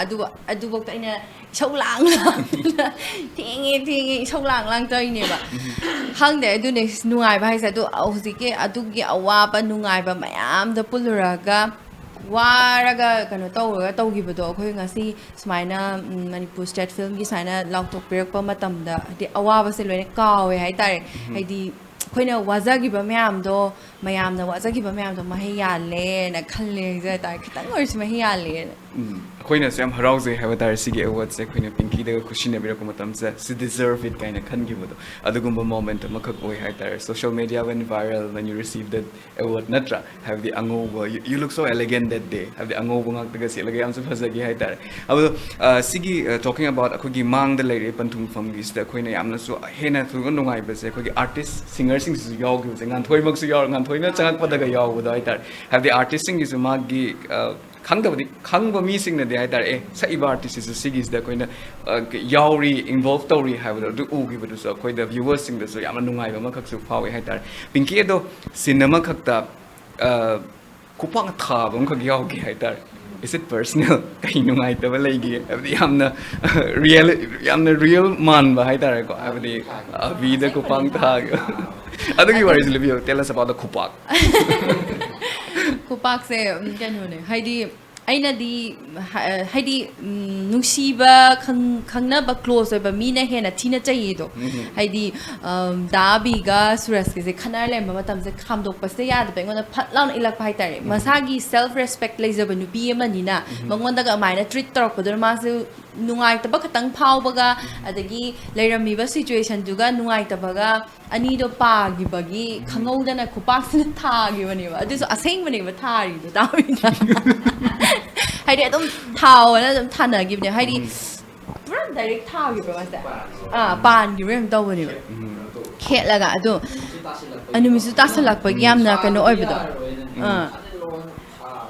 ꯑꯗꯨꯐꯥꯎꯗ ꯑꯩꯅ ꯏꯁꯧ ꯂꯥꯡꯅ ꯊꯦꯡꯉꯦ ꯏꯁꯧ ꯂꯥꯡ ꯇꯧꯔꯤꯅꯦꯕ ꯈꯪꯗꯦ ꯑꯗꯨꯅꯦ ꯅꯨꯡꯉꯥꯏꯕ ꯍꯥꯏꯁꯦ ꯑꯗꯨ ꯍꯧꯖꯤꯛꯀꯤ ꯑꯗꯨꯒꯤ ꯑꯋꯥꯕ ꯅꯨꯡꯉꯥꯏꯕ ꯃꯌꯥꯝꯗ ꯄꯨꯜꯂꯨꯔꯒ ꯋꯥꯔꯒ ꯀꯩꯅꯣ ꯇꯧꯔꯒ ꯇꯧꯈꯤꯕꯗꯣ ꯑꯩꯈꯣꯏ ꯉꯁꯤ ꯁꯨꯃꯥꯏꯅ ꯃꯅꯤꯄꯨꯔ ꯁ꯭ꯇꯦꯠ ꯐꯤꯜꯝꯒꯤ ꯁꯨꯃꯥꯏꯅ ꯂꯥꯎꯊꯣꯛꯄꯤꯔꯛꯄ ꯃꯇꯝꯗ ꯍꯥꯏꯗꯤ ꯑꯋꯥꯕꯁꯦ ꯂꯣꯏꯅ ꯀꯥꯎꯋꯦ ꯍꯥꯏꯇꯥꯔꯦ ꯍꯥꯏꯗꯤ ꯑꯩꯈꯣꯏꯅ ꯋꯥꯖꯈꯤꯕ ꯃꯌꯥꯝꯗꯣ ꯃꯌꯥꯝꯅ ꯋꯥꯖꯈꯤꯕ ꯃꯌꯥꯝꯗꯣ ꯃꯍꯩ ꯌꯥꯜꯂꯦꯅ ꯈꯜꯂꯦ ꯍꯥꯏꯇꯥꯔꯦ ꯈꯤꯇꯪ ꯑꯣꯏꯔꯁꯨ ꯃꯍꯩ ꯌꯥꯜꯂꯦꯅ ꯑꯩꯈꯣꯏꯅꯁꯨ ꯌꯥꯝ ꯍꯔꯥꯎꯖꯩ ꯍꯥꯏꯕ ꯇꯥꯔꯦ ꯁꯤꯒꯤ ꯑꯦꯋꯥꯔꯗꯁꯦ ꯑꯩꯈꯣꯏꯅ ꯄꯤꯡꯀꯤꯗꯒ ꯈꯨꯠꯁꯤꯟꯅꯕꯤꯔꯛꯄ ꯃꯇꯝꯁꯦ ꯁꯤ ꯗꯤꯖꯔቭ ꯏꯠ ꯀꯥꯏꯅ ꯈꯟꯈꯤꯕꯗꯣ ꯑꯗꯨꯒꯨꯝꯕ ꯃꯣꯃꯦꯟꯠ ꯑꯃꯈꯛ ꯑꯣꯏ ꯍꯥꯏꯇꯥꯔꯦ social media when viral when you receive that award ꯅꯠꯇ꯭ꯔꯥ ꯍꯥꯏꯕꯗꯤ ꯑꯉꯧꯕ ꯌꯨ ꯂꯨꯛ ꯁꯣ ꯑꯦꯂꯤꯒꯦꯟ ꯗꯦꯠ ꯗꯦ ꯍꯥꯏꯕꯗꯤ ꯑꯉꯧꯕ ꯉꯥꯛꯇꯒ ꯁꯦꯠꯂꯒ ꯌꯥꯝꯁꯨ ꯐꯖꯈꯤ ꯍꯥꯏꯇꯥꯔꯦ ꯑꯗꯣ ꯁꯤꯒꯤ ꯇꯣꯀꯤꯡ ꯑꯕꯥꯎꯠ ꯑꯩꯈꯣꯏꯒꯤ ꯃꯥꯡꯗ ꯂꯩꯔꯦ ꯄꯟꯊꯨꯡꯐꯝꯒꯤꯁꯤꯗ ꯑꯩꯈꯣꯏꯅ ꯌꯥꯝꯅꯁꯨ ꯍꯦꯟꯅ ꯊꯣꯏꯅ ꯅꯨꯡꯉꯥꯏꯕꯁꯦ ꯑꯩꯈꯣꯏꯒꯤ ꯑꯥꯔꯇꯤꯁ ꯁꯤꯡꯒꯔꯁꯤꯡꯁꯤꯁꯨ ꯌꯥꯎꯈꯤꯕꯁꯦ ꯉꯥꯟꯊꯣꯏꯃꯛꯁꯨ ꯉꯥꯟꯊꯣꯏꯅ ꯆꯪꯉꯛꯄꯗꯒ ꯌꯥꯎꯕꯗꯣ ꯍꯥꯏꯇꯥꯔꯦ ꯍꯥꯏꯕꯗꯤ ꯑꯥꯔꯇꯤꯁꯁꯤꯡꯒꯤꯁꯨ ꯃꯥꯒꯤ ꯈꯪꯕ ꯃꯤꯁꯤꯡꯅꯗꯤ ꯍꯥꯏꯇꯥꯔꯦ ꯁꯛꯏꯕ ꯑꯥꯔꯇꯤꯁꯁꯤꯁꯨ ꯁꯤꯒꯤꯁꯤꯗ ꯑꯩꯈꯣꯏꯅ ꯌꯥꯎꯔꯤ ꯏꯟꯚꯣꯜቭ ꯇꯧꯔꯤ ꯍꯥꯏꯕꯗꯣ ꯑꯗꯨ ꯎꯈꯤꯕꯗꯨꯁꯨ ꯑꯩꯈꯣꯏꯗ ꯚ꯭ꯌꯨꯋꯔꯁꯤꯡꯗꯁꯨ ꯌꯥꯝꯅ ꯅꯨꯡꯉꯥꯏꯕ ꯑꯃꯈꯛꯁꯨ ꯐꯥꯎꯋꯦ ꯍꯥꯏꯇꯥꯔꯦ ꯄꯤꯡꯀꯤ ꯑꯗꯣ ꯁꯤꯟ ꯑꯃꯈꯛꯇ ꯈꯨꯄꯥꯛꯅ ꯊꯥꯕ ꯑꯃꯈꯛ ꯌꯥꯎꯈꯤ ꯍꯥꯏꯇꯥꯔꯦ ꯏꯁ ꯏꯠ ꯄꯔꯁꯅꯦꯜ ꯀꯩ ꯅꯨꯡꯉꯥꯏꯇꯕ ꯂꯩꯒꯦ ꯍꯥꯏꯕꯗꯤ ꯌꯥꯝꯅ ꯔꯤꯌꯦꯜ ꯃꯥꯟꯕ ꯍꯥꯏꯇꯥꯔꯦꯀꯣ ꯍꯥꯏꯕꯗꯤ ꯑꯕꯤꯗ ꯈꯨꯄꯥꯛ ꯊꯥꯒ ꯑꯗꯨꯒꯤ ꯋꯥꯔꯤꯁꯨ ꯂꯤꯕꯤꯌꯣ ꯇꯦꯜ ꯑꯁ ꯑꯕꯥꯎꯠ ꯗ ꯈꯨꯄꯥꯛ ꯈꯨꯄꯥꯛꯁꯦ ꯀꯩꯅꯣꯅꯦ ꯍꯥꯏꯗꯤ ꯑꯩꯅꯗꯤ ꯍꯥꯏꯗꯤ ꯅꯨꯡꯁꯤꯕ ꯈꯪꯅꯕ ꯀ꯭ꯂꯣꯖ ꯑꯣꯏꯕ ꯃꯤꯅ ꯍꯦꯟꯅ ꯊꯤꯅ ꯆꯩꯌꯦꯗꯣ ꯍꯥꯏꯗꯤ ꯗꯥꯕꯤꯒ ꯁꯨꯔꯁꯀꯤꯁꯦ ꯈꯟꯅꯔ ꯂꯩꯔꯝꯕ ꯃꯇꯝꯁꯦ ꯈꯥꯝꯗꯣꯛꯄꯁꯦ ꯌꯥꯗꯕ ꯑꯩꯉꯣꯟꯗ ꯐꯠ ꯂꯥꯎꯅ ꯏꯜꯂꯛꯄ ꯍꯥꯏꯇꯥꯔꯦ ꯃꯁꯥꯒꯤ ꯁꯦꯜꯐ ꯔꯦꯁꯄꯦꯛ ꯂꯩꯖꯕ ꯅꯨꯄꯤ ꯑꯃꯅꯤꯅ ꯃꯉꯣꯟꯗꯒ ꯑꯗꯨꯃꯥꯏꯅ ꯇ꯭ꯔꯤꯠ ꯇꯧꯔꯛꯄꯗꯨꯅ ꯃꯥꯁꯨ ꯅꯨꯡꯉꯥꯏꯇꯕ ꯈꯇꯪ ꯐꯥꯎꯕꯒ ꯑꯗꯒꯤ ꯂꯩꯔꯝꯃꯤꯕ ꯁꯤꯆꯨꯋꯦꯁꯟꯗꯨꯒ ꯅꯨꯡꯉꯥꯏꯇꯕꯒ ꯑꯅꯤꯗꯣ ꯄꯥꯈꯤꯕꯒꯤ ꯈꯪꯍꯧꯗꯅ ꯈꯨꯄꯥꯛꯁꯤꯅ ꯊꯥꯈꯤꯕꯅꯦꯕ ꯑꯗꯨꯁꯨ ꯑꯁꯦꯡꯕꯅꯦꯕ ꯊꯥꯔꯤꯗꯣ ꯗꯥꯕꯤꯅ ꯍꯥꯏꯗꯤ ꯑꯗꯨꯝ ꯊꯥꯎꯑꯣꯅ ꯑꯗꯨꯝ ꯊꯥꯅꯈꯤꯕꯅꯦ ꯍꯥꯏꯗꯤ ꯄꯨꯔꯥ ꯗꯥꯏꯔꯦꯛ ꯊꯥꯈꯤꯕ꯭ꯔꯣ ꯃꯥꯁꯦ ꯄꯥꯟꯈꯤꯕ꯭ꯔꯥ ꯀꯩꯅꯣ ꯇꯧꯕꯅꯦꯕ ꯈꯦꯠꯂꯒ ꯑꯗꯣ ꯅꯨꯃꯤꯠꯁꯨ ꯇꯥꯁꯜꯂꯛꯄꯒꯤ ꯌꯥꯝꯅ ꯀꯩꯅꯣ ꯑꯣꯏꯕꯗꯣ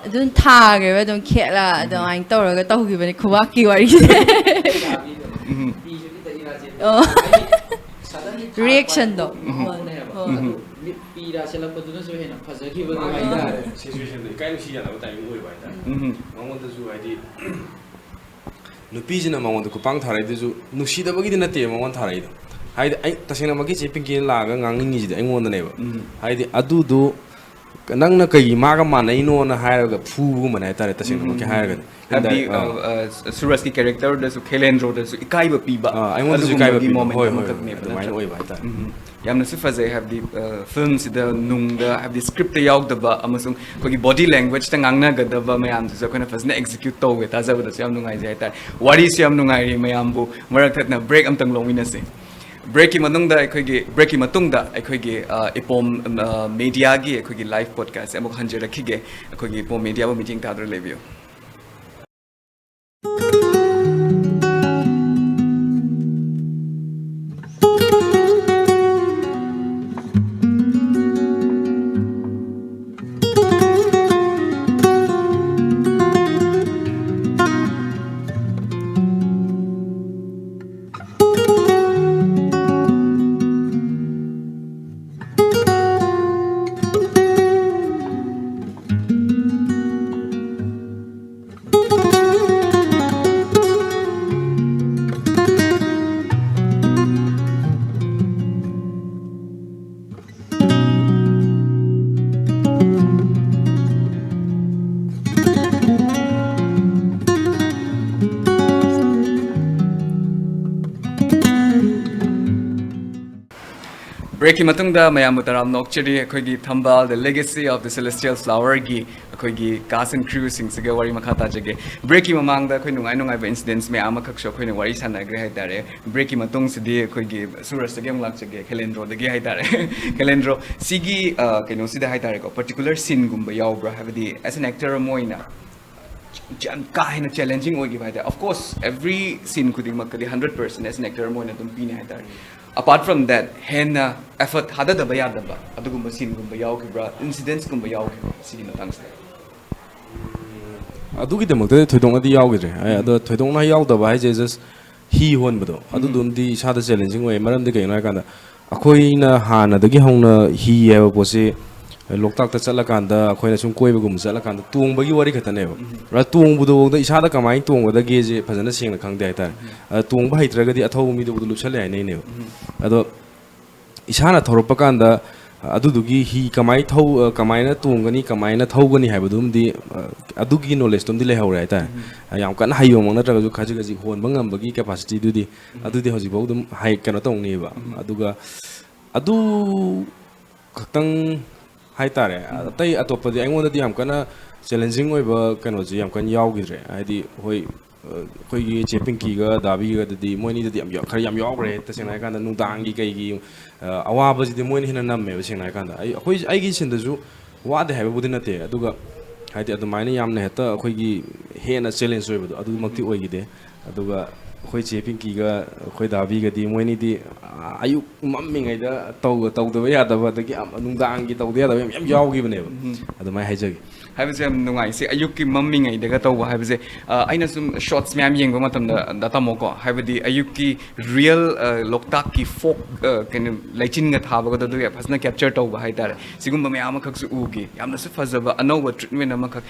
ꯑꯗꯨꯝ ꯊꯥꯈ꯭ꯔꯦꯕ ꯑꯗꯨꯝ ꯈꯦꯠꯂ ꯑꯗꯨꯃꯥꯏꯅ ꯇꯧꯔꯒ ꯇꯧꯈꯤꯕꯅꯦ ꯈꯨꯕꯥꯛꯀꯤ ꯋꯥꯔꯤꯁꯦ ꯔꯤꯑꯦꯛꯁꯟꯗꯣ ꯄꯤꯔꯥ ꯁꯦꯠꯂꯛꯄꯗꯨꯅꯁꯨ ꯍꯦꯟꯅ ꯐꯖꯈꯤꯕꯗꯣ ꯍꯥꯏꯇꯥꯔꯦ ꯁꯤꯆꯨꯋꯦꯁꯟꯗꯣ ꯏꯀꯥꯏ ꯅꯨꯡꯁꯤ ꯌꯥꯅꯕ ꯇꯥꯏꯃꯤꯡ ꯑꯣꯏꯕ ꯍꯥꯏꯇꯥꯔꯦ ꯃꯉꯣꯟꯗꯁꯨ ꯍꯥꯏꯗꯤ ꯅꯨꯄꯤꯁꯤꯅ ꯃꯉꯣꯟꯗ ꯈꯨꯄꯥꯡ ꯊꯥꯔꯛꯏꯗꯨꯁꯨ ꯅꯨꯡꯁꯤꯗꯕꯒꯤꯗꯤ ꯅꯠꯇꯦ ꯃꯉꯣꯟꯗ ꯊꯥꯔꯛꯏꯗꯣ ꯍꯥꯏꯗꯤ ꯑꯩ ꯇꯁꯦꯡꯅꯃꯛꯀꯤ ꯆꯦ ꯄꯤꯡꯀꯤꯅ ꯂꯥꯛꯑꯒ ꯉꯥꯡꯅꯤꯡꯉꯤꯁꯤꯗꯤ ꯑꯩꯉꯣꯟꯗꯅꯦꯕ ꯍꯥꯏꯗꯤ ꯑꯗꯨꯗꯨ ꯅꯪꯅ ꯀꯩꯒꯤ ꯃꯥꯒ ꯃꯥꯟꯅꯩꯅꯣꯅ ꯍꯥꯏꯔꯒ ꯐꯨꯕꯒꯨꯝꯕꯅꯦ ꯍꯥꯏꯇꯥꯔꯦ ꯇꯁꯦꯡꯅꯃꯛꯀꯤ ꯍꯥꯏꯔꯒꯗꯤ ꯍꯥꯏꯕꯗꯤ ꯁꯨꯔꯁꯀꯤ ꯀꯦꯔꯦꯛꯇꯔꯗꯁꯨ ꯈꯦꯂꯦꯟꯗ꯭ꯔꯣꯗꯁꯨ ꯏꯀꯥꯏꯕ ꯄꯤꯕ ꯑꯩꯉꯣꯟꯗꯁꯨ ꯏꯀꯥꯏꯕ ꯄꯤꯕ ꯃꯣꯃꯦꯟꯠ ꯍꯣꯏ ꯍꯣꯏ ꯑꯃꯈꯛꯅꯦꯕ ꯑꯗꯨꯃꯥꯏꯅ ꯑꯣꯏꯕ ꯍꯥꯏꯇꯥꯔꯦ ꯌꯥꯝꯅꯁꯨ ꯐꯖꯩ ꯍꯥꯏꯕꯗꯤ ꯐꯤꯜꯝꯁꯤꯗ ꯅꯨꯡꯗ ꯍꯥꯏꯕꯗꯤ ꯁ꯭ꯀ꯭ꯔꯤꯞꯇ ꯌꯥꯎꯗꯕ ꯑꯃꯁꯨꯡ ꯑꯩꯈꯣꯏꯒꯤ ꯕꯣꯗꯤ ꯂꯦꯡꯒ꯭ꯋꯦꯖꯇ ꯉꯥꯡꯅꯒꯗꯕ ꯃꯌꯥꯝꯗꯨꯁꯨ ꯑꯩꯈꯣꯏꯅ ꯐꯖꯅ ꯑꯦꯛꯖꯤꯀ꯭ꯌꯨꯠ ꯇꯧꯋꯦ ꯇꯥꯖꯕꯗꯁꯨ ꯌꯥꯝ ꯅꯨꯡꯉꯥꯏꯖꯩ ꯍꯥꯏꯇꯥꯔꯦ ꯋꯥꯔꯤꯁꯨ ꯌꯥꯝ ꯅꯨꯡꯉꯥꯏꯔꯤ ꯃꯌꯥꯝꯕꯨ ꯃꯔꯛ ꯊꯠꯅ ꯕ꯭ꯔꯦꯛ ꯑꯝꯇꯪ ꯂꯧꯃꯤꯟꯅꯁꯤ ꯕ꯭ꯔꯦꯛꯀꯤ ꯃꯇꯨꯡꯗ ꯑꯩꯈꯣꯏꯒꯤ ꯏꯄꯣꯝ ꯃꯦꯗꯤꯌꯥꯒꯤ ꯑꯩꯈꯣꯏꯒꯤ ꯂꯥꯏꯚ ꯄꯣꯗꯀꯥꯁꯁꯦ ꯑꯃꯨꯛ ꯍꯟꯖꯔꯛꯈꯤꯒꯦ ꯑꯩꯈꯣꯏꯒꯤ ꯏꯄꯣꯝ ꯃꯦꯗꯤꯌꯥꯕꯨ ꯃꯤꯠꯌꯦꯡ ꯇꯥꯗꯨꯅ ꯂꯩꯕꯤꯌꯨ ब्रेक की मतुंगदा मयाम तराम नोक्चरी अखोगी थंबाल the legacy of the celestial flower की अखोगी कास्ट एंड क्रू सिंग सिगे वरी मखा ताजगे ब्रेक की ममांग दा अखोई नुंगाई नुंगाई बा इंसिडेंट्स में आमा खक्सो अखोई वरी सानाग्रे हाइतारे ब्रेक की मतुंग सिदि अखोगी सूरज दगे अमलाक चगे खेलेंद्रो दगे हाइतारे खेलेंद्रो सिगी केनो सिदा हाइतारे को पर्टिकुलर सीन गुम्बा यावब्रा हाबदी एज एन एक्टर मोइना kind of challenging होगी भाई of course every scene खुदिंग मक्कदी 100% as an actor मोइना तुम पीने हाइतारे apart from that henna effort hada da baya da ba adugumba scene gumba yaw ki bra incidents gumba yaw ki sigi matang sta adugi de mokte thoidong adi yaw gidre ai ado thoidong na yaw da ba hai just hi hon bado adu dun di isa da challenging way maram de kai na kan da akoi na hana dagi hongna hi heba pose loktak ta chala kan da akoi na sum koi ba gum chala kan da tuong bagi wari khatane ba ra tuong budo da isa da kamai tuong da ge je phajana sengna khang de ai tar tuong ba haitraga di athau mi do budu luchale ai nei ne ado isana thoropa kan da adudugi hi kamai thau kamai na tuongani kamai na thaugani haibadum di adugi knowledge tum di le haure ai tar yam kan hayo mong na traga ju khaji gaji hon bangam bagi capacity du di adudi hoji bo dum hai kano tong ni ba aduga adu khatang hai tare atai atopa di aingon di yam kana challenging oi ba kano ji yam kan yaw gidre ai di hoi khoi gi cheping ki ga dabi ga di moini di yam khar yam yaw gre ta seng nai kan da nung dang gi kai gi awa ba ji di moini hina nam me seng nai kan da ai gi sin da ju wa de hai ba budin ate aduga hai di adu maina yam ne heta khoi gi hena challenge oi ba adu makti oi gi de aduga khoi cheping ki ga khoi dabi ga di moini di ayu mammi ngai da tau da ba ya da ba da gi nung dang gi tau da ya da yam yaw gi bane ba adu mai hai jagi हाइबसे हम नुंगाई से अयुक की mummy ngai daga tawba haibse aina sum shots myam yengba matam da tamo ko haibdi ayuk ki real loktak ki folk ken laichin ga thaba ga du ya phasna capture tawba haidar sigum me ama khak su ugi yamna su fazaba anoba treatment ama khak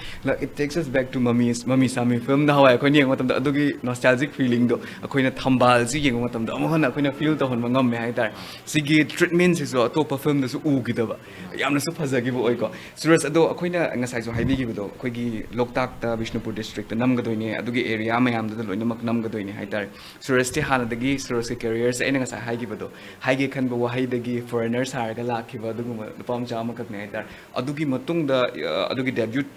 it takes us back to mummy sami film da hawai khoi yeng matam da adugi nostalgic feeling do akoina thambal si yeng matam da amhana akoina feel to hon mangam me haidar sigi treatment si so to film da su ugi da ba yamna su fazagi bo oi ko suras ado akoina ngasai so हाइबीगिबदो अखोगी Loktak Bishnupur district नमगदोइने अदुगी area मयाम द लोइना मक नमगदोइने हाइतार सुरस्ते हानदगी सुरस के कैरियर्स एना ngasa हाइगिबदो हाइगे खनबो वहाइदगी फॉरेनर्स हारगा लाखिबा अदुगुम पम चाम ककने हाइतार अदुगी मतुंग द अदुगी डेब्यूट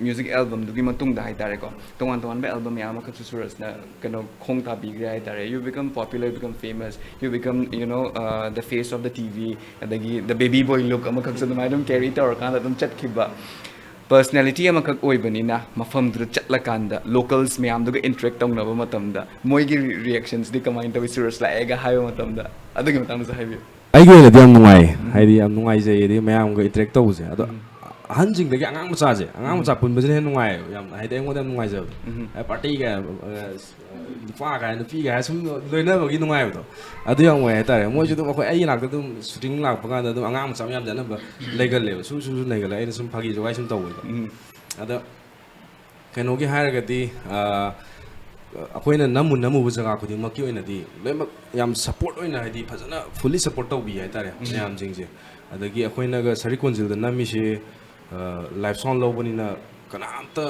म्यूजिक एल्बम दुगी मतुंग द हाइतार को तोंगान तोंगान बे एल्बम याम खत सुरस ना कनो खोंग ता बिग्रे हाइतार you become popular become famous you become you know the face of the TV अदगी द बेबी बॉय लुक अम खक सदम आइदम कैरी तौर कान अदम चटखिबा personality amakak oibanina mafam dru chatla locals mayam duga interact tawna ba matamda moigi reactions di kamai tawi serious la ega hayo matamda adugi matamda habi ai ge la diam nungai haidi am nungai je di mayam ga interact tawse ado hanjing dagi angang macha pun bajene nungai yam haidi ngo dam nungai je party ga fa ga no pi ga sum loina ba gi nungai ba adu yang wai ta mo ju dum akoi ai nak dum shooting lak pa ga dum angang macha yam jana ba legal le su legal ai sum phagi jo wai sum taw ado kano gi har ga di ꯑꯩꯈꯣꯏꯅ ꯅꯝꯃꯨꯕ ꯖꯒꯥ ꯈꯨꯗꯤꯡꯃꯛꯀꯤ ꯑꯣꯏꯅꯗꯤ ꯂꯣꯏꯅꯃꯛ ꯌꯥꯝ support ꯑꯣꯏꯅ ꯍꯥꯏꯗꯤ ꯐꯖꯅ fully support ꯇꯧꯕꯤ ꯍꯥꯏꯇꯥꯔꯦ ꯃꯌꯥꯝꯁꯤꯡꯁꯦ ꯑꯗꯒꯤ ꯑꯩꯈꯣꯏꯅꯒ ꯁꯔꯤꯛ ꯀꯣꯟꯖꯤꯜꯗ ꯅꯝꯃꯤꯁꯦ ꯂꯥꯏꯐ ꯁꯥꯎꯟ ꯂꯧꯕꯅꯤꯅ ꯀꯅꯥꯝꯇ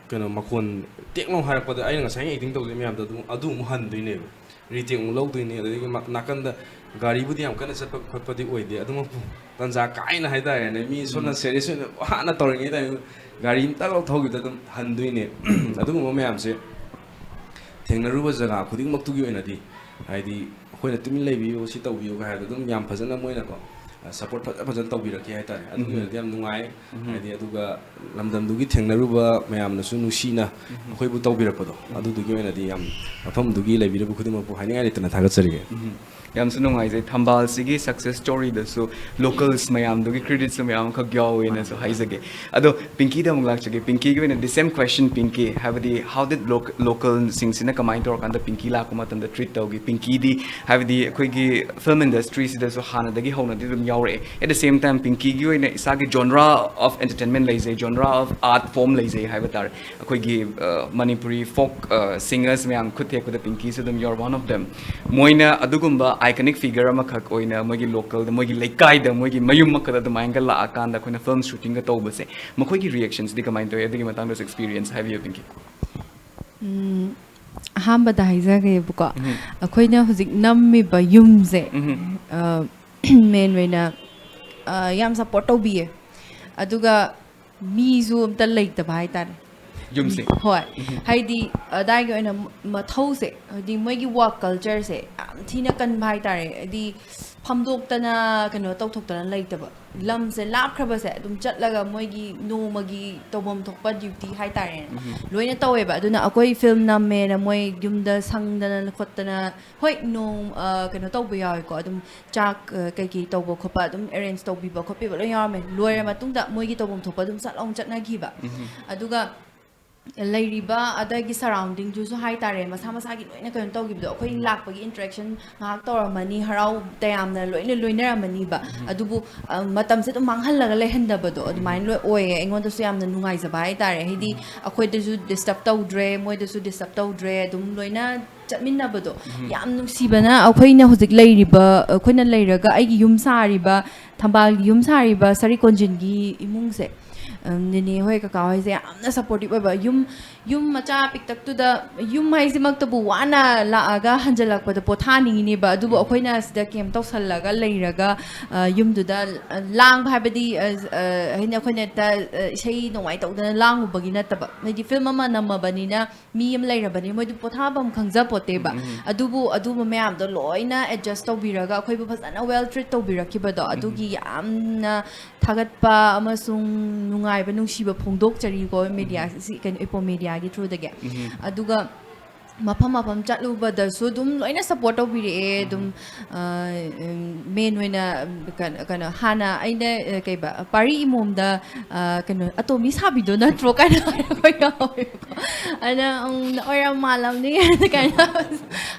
ꯀꯩꯅꯣ ꯃꯈꯣꯟ ꯇꯦꯛꯅꯣ ꯍꯥꯏꯔꯛꯄꯗ ꯑꯩꯅ ꯉꯁꯥꯏ ꯑꯦꯛꯇꯤꯡ ꯇꯧꯖꯩ ꯃꯌꯥꯝꯗꯣ ꯑꯗꯨ ꯑꯃꯨꯛ ꯍꯟꯗꯣꯏꯅꯦꯕ ꯔꯤꯇꯦꯛ ꯑꯃꯨꯛ ꯂꯧꯗꯣꯏꯅꯦ ꯑꯗꯒꯤ ꯅꯥꯀꯟꯗ ꯒꯥꯔꯤꯕꯨꯗꯤ ꯌꯥꯝ ꯀꯟꯅ ꯆꯠꯄ ꯈꯣꯠꯄꯗꯤ ꯑꯣꯏꯗꯦ ꯑꯗꯨꯃꯛꯄꯨ ꯇꯟꯖꯥ ꯀꯥꯏꯅ ꯍꯥꯏꯇꯥꯔꯦꯅꯦ ꯃꯤ ꯁꯣꯝꯅ ꯁꯦꯔꯤꯌꯁ ꯑꯣꯏꯅ ꯋꯥꯅ ꯇꯧꯔꯤꯉꯩ ꯇꯥꯏꯝ ꯒꯥꯔꯤ ꯑꯃꯇ ꯂꯧꯊꯧꯈꯤꯕꯗ ꯑꯗꯨꯝ ꯍꯟꯗꯣꯏꯅꯦ ꯑꯗꯨꯒꯨꯝꯕ ꯃꯌꯥꯝꯁꯦ ꯊꯦꯡꯅꯔꯨꯕ ꯖꯒꯥ ꯈꯨꯗꯤꯡꯃꯛꯇꯨꯒꯤ ꯑꯣꯏꯅꯗꯤ ꯍꯥꯏꯗꯤ ꯑꯩꯈꯣꯏꯅ ꯇꯨꯃꯤꯟ ꯂꯩꯕꯤꯌꯨ ꯁꯤ ꯇꯧꯕꯤꯌꯨ ꯍꯥꯏꯕꯗꯣ ꯑꯗꯨꯝ ꯌꯥꯝ ꯐꯖꯅ ꯃꯣꯏꯅꯀꯣ ꯁꯞꯄꯣꯔꯠ ꯐꯖꯅ ꯇꯧꯕꯤꯔꯛꯈꯤ ꯍꯥꯏꯇꯥꯔꯦ ꯑꯗꯨꯒꯤ ꯑꯣꯏꯅꯗꯤ ꯌꯥꯝ ꯅꯨꯡꯉꯥꯏ ꯍꯥꯏꯗꯤ ꯑꯗꯨꯒ ꯂꯝꯗꯝꯗꯨꯒꯤ ꯊꯦꯡꯅꯔꯨꯕ ꯃꯌꯥꯝꯅꯁꯨ ꯅꯨꯡꯁꯤꯅ ꯑꯩꯈꯣꯏꯕꯨ ꯇꯧꯕꯤꯔꯛꯄꯗꯣ ꯑꯗꯨꯗꯨꯒꯤ ꯑꯣꯏꯅꯗꯤ ꯌꯥꯝ ꯃꯐꯝꯗꯨꯒꯤ ꯂꯩꯕꯤꯔꯤꯕ ꯈꯨꯗꯤꯡꯃꯛꯄꯨ ꯍꯥꯏꯅꯤꯡꯉꯥꯏ ꯂꯩꯇꯅ ꯊꯥꯒꯠꯆꯔꯤꯒꯦ ꯌꯥꯝꯁꯨ ꯅꯨꯡꯉꯥꯏꯖꯩ ꯊꯝꯕꯥꯜꯁꯤꯒꯤ ꯁꯛꯁꯦꯁ ꯁ꯭ꯇꯣꯔꯤꯗꯁꯨ ꯂꯣꯀꯜꯁ ꯃꯌꯥꯝꯗꯨꯒꯤ ꯀ꯭ꯔꯦꯗꯤꯠꯁꯨ ꯃꯌꯥꯝ ꯑꯃꯈꯛ ꯌꯥꯎꯋꯦꯅꯁꯨ ꯍꯥꯏꯖꯒꯦ ꯑꯗꯣ ꯄꯤꯡꯀꯤꯗ ꯑꯃꯨꯛ ꯂꯥꯛꯆꯒꯦ ꯄꯤꯡꯀꯤꯒꯤ ꯑꯣꯏꯅ ꯗꯤ ꯁꯦꯝ ꯀ꯭ꯋꯦꯁꯟ ꯄꯤꯡꯀꯤ ꯍꯥꯏꯕꯗꯤ ꯍꯥꯎ ꯗꯤꯠ ꯂꯣꯀꯜꯁꯤꯡꯁꯤꯅ ꯀꯃꯥꯏꯅ ꯇꯧꯔꯀꯥꯟꯗ ꯄꯤꯡꯀꯤ ꯂꯥꯛꯄ ꯃꯇꯝꯗ ꯇ꯭ꯔꯤꯠ ꯇꯧꯈꯤ ꯄꯤꯡꯀꯤꯗꯤ ꯍꯥꯏꯕꯗꯤ ꯑꯩꯈꯣꯏꯒꯤ ꯐꯤꯜꯝ ꯏꯟꯗꯁꯇ꯭ꯔꯤꯁꯤꯗꯁꯨ ꯍꯥꯟꯅꯗꯒꯤ ꯍꯧꯅꯗꯤ ꯑꯗꯨꯝ ꯌꯥꯎꯔꯛꯑꯦ ꯑꯦꯠ ꯗ ꯁꯦꯝ ꯇꯥꯏꯝ ꯄꯤꯡꯀꯤꯒꯤ ꯑꯣꯏꯅ ꯏꯁꯥꯒꯤ ꯖꯣꯟꯔꯥ ꯑꯣꯐ ꯑꯦꯟꯇꯔꯇꯦꯟꯃꯦꯟ ꯂꯩꯖꯩ ꯖꯣꯟꯔꯥ ꯑꯣꯐ ꯑꯥꯔꯠ ꯐꯣꯝ ꯂꯩꯖꯩ ꯍꯥꯏꯕ ꯇꯥꯔꯦ ꯑꯩꯈꯣꯏꯒꯤ ꯃꯅꯤꯄꯨꯔꯤ ꯐꯣꯛ ꯁꯤꯡꯒꯔꯁ ꯃꯌꯥꯝ ꯈꯨꯠ ꯊꯦꯛꯄꯗ ꯄꯤꯡꯀꯤꯁꯨ ꯑꯗꯨꯝ ꯌꯣꯔ ꯋꯥꯟ ꯑꯣꯐ ꯗꯦꯝ ꯃꯣꯏꯅ ꯑꯗꯨꯒꯨꯝꯕ ꯑꯥꯏꯀꯅꯤꯛ ꯐꯤꯒꯔ ꯑꯃꯈꯛ ꯑꯣꯏꯅ ꯃꯣꯏꯒꯤ ꯂꯣꯀꯜꯗ ꯃꯣꯏꯒꯤ ꯂꯩꯀꯥꯏꯗ ꯃꯣꯏꯒꯤ ꯃꯌꯨꯝꯃꯛꯇꯗ ꯑꯗꯨꯃꯥꯏꯅꯒ ꯂꯥꯛꯑꯀꯥꯟꯗ ꯑꯩꯈꯣꯏꯅ ꯐꯤꯜꯝ ꯁꯨꯇꯤꯡꯒ ꯇꯧꯕꯁꯦ ꯃꯈꯣꯏꯒꯤ ꯔꯤꯌꯦꯛꯁꯟꯁꯗꯤ ꯀꯃꯥꯏꯅ ꯇꯧꯋꯤ ꯑꯗꯨꯒꯤ ꯃꯇꯥꯡꯗꯁꯨ ꯑꯦꯛꯁꯄꯤꯔꯤꯌꯦꯟꯁ ꯍꯥꯏꯕꯤꯌꯨ ꯄꯤꯡꯀꯤ ꯑꯍꯥꯟꯕꯗ ꯍꯥꯏꯖꯒꯦꯕꯀꯣ ꯑꯩꯈꯣꯏꯅ ꯍꯧꯖꯤꯛ ꯅꯝꯃꯤꯕ ꯌꯨꯝꯁꯦ ꯃꯦꯟ ꯑꯣꯏꯅ ꯌꯥꯝ ꯁꯞꯄꯣꯔꯠ ꯇꯧꯕꯤꯌꯦ ꯑꯗꯨꯒ ꯃꯤꯁꯨ ꯑꯝꯇ ꯂꯩꯇꯕ ꯍꯥꯏꯇꯥꯔꯦ ꯌꯨꯝꯁꯦ ꯍꯣꯏ ꯍꯥꯏꯗꯤ ꯑꯗꯥꯏꯒꯤ ꯑꯣꯏꯅ ꯃꯊꯧꯁꯦ ꯍꯥꯏꯗꯤ ꯃꯣꯏꯒꯤ ꯋꯥꯛ ꯀꯜꯆꯔꯁꯦ ꯌꯥꯝ ꯊꯤꯅ ꯀꯟꯕ ꯍꯥꯏꯇꯥꯔꯦ ꯍꯥꯏꯗꯤ ꯐꯝꯗꯣꯛꯇꯅ ꯀꯩꯅꯣ ꯇꯧꯊꯣꯛꯇꯅ ꯂꯩꯇꯕ ꯂꯝꯁꯦ ꯂꯥꯞꯈ꯭ꯔꯕꯁꯦ ꯑꯗꯨꯝ ꯆꯠꯂꯒ ꯃꯣꯏꯒꯤ ꯅꯣꯡꯃꯒꯤ ꯇꯧꯐꯝ ꯊꯣꯛꯄ ꯗ꯭ꯌꯨꯇꯤ ꯍꯥꯏꯇꯥꯔꯦꯅꯦ ꯂꯣꯏꯅ ꯇꯧꯋꯦꯕ ꯑꯗꯨꯅ ꯑꯩꯈꯣꯏ ꯐꯤꯜꯝ ꯅꯝꯃꯦꯅ ꯃꯣꯏ ꯌꯨꯝꯗ ꯁꯪꯗꯅ ꯈꯣꯠꯇꯅ ꯍꯣꯏ ꯀꯩꯅꯣ ꯇꯧꯕ ꯌꯥꯎꯋꯦꯀꯣ ꯑꯗꯨꯝ ꯆꯥꯛ ꯀꯩꯀꯩ ꯇꯧꯕ ꯈꯣꯠꯄ ꯑꯗꯨꯝ ꯑꯦꯔꯦꯟꯖ ꯇꯧꯕꯤꯕ ꯈꯣꯠꯄꯤꯕ ꯂꯣꯏ ꯌꯥꯎꯔꯝꯃꯦ ꯂꯣꯏꯔ ꯃꯇꯨꯡꯗ ꯃꯣꯏꯒꯤ ꯇꯧꯐꯝ ꯊꯣꯛꯄ ꯑꯗꯨꯝ ꯆꯠꯅꯈꯤꯕ ꯑꯗꯨꯒ ꯂꯩꯔꯤꯕ ꯑꯗꯒꯤ ꯁꯔꯥꯎꯟꯗꯤꯡꯗꯨꯁꯨ ꯍꯥꯏꯇꯥꯔꯦ ꯃꯁꯥ ꯃꯁꯥꯒꯤ ꯂꯣꯏꯅ ꯀꯩꯅꯣ ꯇꯧꯈꯤꯕꯗꯣ ꯑꯩꯈꯣই ꯂꯥꯛꯄꯒꯤ ꯏꯟꯇꯔꯦꯛꯁꯟ ꯉꯥꯏꯍꯥꯛ ꯇꯧꯔꯝꯃꯅꯤ ꯍꯔꯥꯎ ꯇꯌꯥꯝꯅ ꯂꯣꯏꯅ ꯂꯣꯏꯅꯔꯝꯃꯅꯤꯕ ꯑꯗꯨꯕꯨ ꯃꯇꯝꯁꯦ ꯑꯗꯨꯝ ꯃꯥꯡꯍꯜꯂꯒ ꯂꯩꯍꯟꯗꯕꯗꯣ ꯑꯗꯨꯃꯥꯏꯅ ꯂꯣꯏ ꯑꯣꯏꯌꯦ ꯑꯩꯉꯣꯟꯗꯁꯨ ꯌꯥꯝꯅ ꯅꯨꯡꯉꯥꯏꯖꯕ ꯍꯥꯏꯇꯥꯔꯦ ꯍꯥꯏꯗꯤ ꯑꯩꯈꯣꯏꯗꯁꯨ ꯗꯤꯁꯇꯔꯕ ꯇꯧꯗ꯭ꯔꯦ ꯃꯣꯏꯗꯁꯨ ꯗꯤꯁꯇꯔꯕ ꯇꯧꯗ꯭ꯔꯦ ꯑꯗꯨꯝ ꯂꯣꯏꯅ ꯆꯠꯃꯤꯟꯅꯕꯗꯣ ꯌꯥꯝ ꯅꯨꯡꯁꯤꯕꯅ ꯑꯩꯈꯣꯏꯅ ꯍꯧꯖꯤꯛ ꯂꯩꯔꯤꯕ ꯑꯩꯈꯣꯏꯅ ꯂꯩꯔꯒ ꯑꯩꯒꯤ ꯌꯨꯝ ꯁꯥꯔꯤꯕ ꯊꯝꯕꯥꯜꯒꯤ ꯌꯨꯝ ꯁꯥꯔꯤꯕ ꯁꯔꯤꯛ ꯀꯣꯟꯖꯤꯟꯒꯤ ꯏꯃꯨꯡꯁꯦ ꯅꯦꯅꯦ ꯍꯣꯏ ꯀꯀꯥ ꯍꯣꯏꯁꯦ ꯌꯥꯝꯅ ꯁꯞꯄꯣꯔꯇꯤꯞ ꯑꯣꯏꯕ ꯌꯨꯝ ꯃꯆꯥ ꯄꯤꯛꯇꯛꯇꯨꯗ ꯌꯨꯝ ꯍꯥꯏꯁꯤꯃꯛꯇꯕꯨ ꯋꯥꯅ ꯂꯥꯛꯑꯒ ꯍꯟꯖꯜꯂꯛꯄꯗ ꯄꯣꯊꯥꯅꯤꯡꯉꯤꯅꯦꯕ ꯑꯗꯨꯕꯨ ꯑꯩꯈꯣꯏꯅ ꯁꯤꯗ ꯀꯦꯝ ꯇꯧꯁꯜꯂꯒ ꯂꯩꯔꯒ ꯌꯨꯝꯗꯨꯗ ꯂꯥꯡꯕ ꯍꯥꯏꯕꯗꯤ ꯍꯥꯏꯗꯤ ꯑꯩꯈꯣꯏꯅ ꯏꯁꯩ ꯅꯣꯡꯃꯥꯏ ꯇꯧꯗꯅ ꯂꯥꯡꯉꯨꯕꯒꯤ ꯅꯠꯇꯕ ꯍꯥꯏꯗꯤ ꯐꯤꯜꯝ ꯑꯃ ꯅꯝꯃꯕꯅꯤꯅ ꯃꯤ ꯑꯃ ꯂꯩꯔꯕꯅꯤ ꯃꯣꯏꯗꯨ ꯄꯣꯊꯥꯐꯝ ꯈꯪꯖꯄꯣꯠꯇꯦꯕ ꯑꯗꯨꯕꯨ ꯑꯗꯨꯝꯕ ꯃꯌꯥꯝꯗꯣ ꯂꯣꯏꯅ ꯑꯦꯗꯖꯁ ꯇꯧꯕꯤꯔꯒ ꯑꯩꯈꯣꯏꯕꯨ ꯐꯖꯅ ꯋꯦꯜ ꯇ꯭ꯔꯤꯠ ꯇꯧꯕꯤꯔꯛꯈꯤꯕꯗꯣ ꯑꯗꯨꯒꯤ ꯌꯥꯝꯅ ꯊꯥꯒꯠꯄ ꯑꯃꯁꯨꯡ ꯅꯨꯡꯉꯥꯏꯕ ꯅꯨꯡꯁꯤꯕ ꯐꯣꯡꯗꯣꯛꯆꯔꯤꯀꯣ ꯃꯦꯗꯤꯌꯥꯁꯤ ꯀꯩꯅꯣ ꯏꯄꯣꯝ ꯃꯦꯗꯤꯌꯥꯒꯤ ꯊ꯭ꯔꯨꯗꯒꯤ ꯑꯗꯨꯒ ꯃꯐꯝ ꯆꯠꯂꯨꯕꯗꯁꯨ ꯑꯗꯨꯝ ꯂꯣꯏꯅ ꯁꯞꯄꯣꯔꯠ ꯇꯧꯕꯤꯔꯛꯑꯦ ꯑꯗꯨꯝ ꯃꯦꯟ ꯑꯣꯏꯅ ꯀꯩꯅꯣ ꯍꯥꯟꯅ ꯑꯩꯅ ꯀꯩꯕ ꯄꯥꯔꯤ ꯏꯃꯣꯝꯗ ꯀꯩꯅꯣ ꯑꯇꯣꯝꯕꯤ ꯁꯥꯕꯤꯗꯣ ꯅꯠꯇ꯭ꯔꯣ ꯀꯥꯏꯅ ꯍꯥꯏꯔꯛꯄ ꯌꯥꯎꯋꯦꯕꯀꯣ ꯑꯗꯨꯅ ꯑꯣꯏꯔꯝ ꯃꯥꯜꯂꯝꯅꯤ ꯀꯥꯏꯅ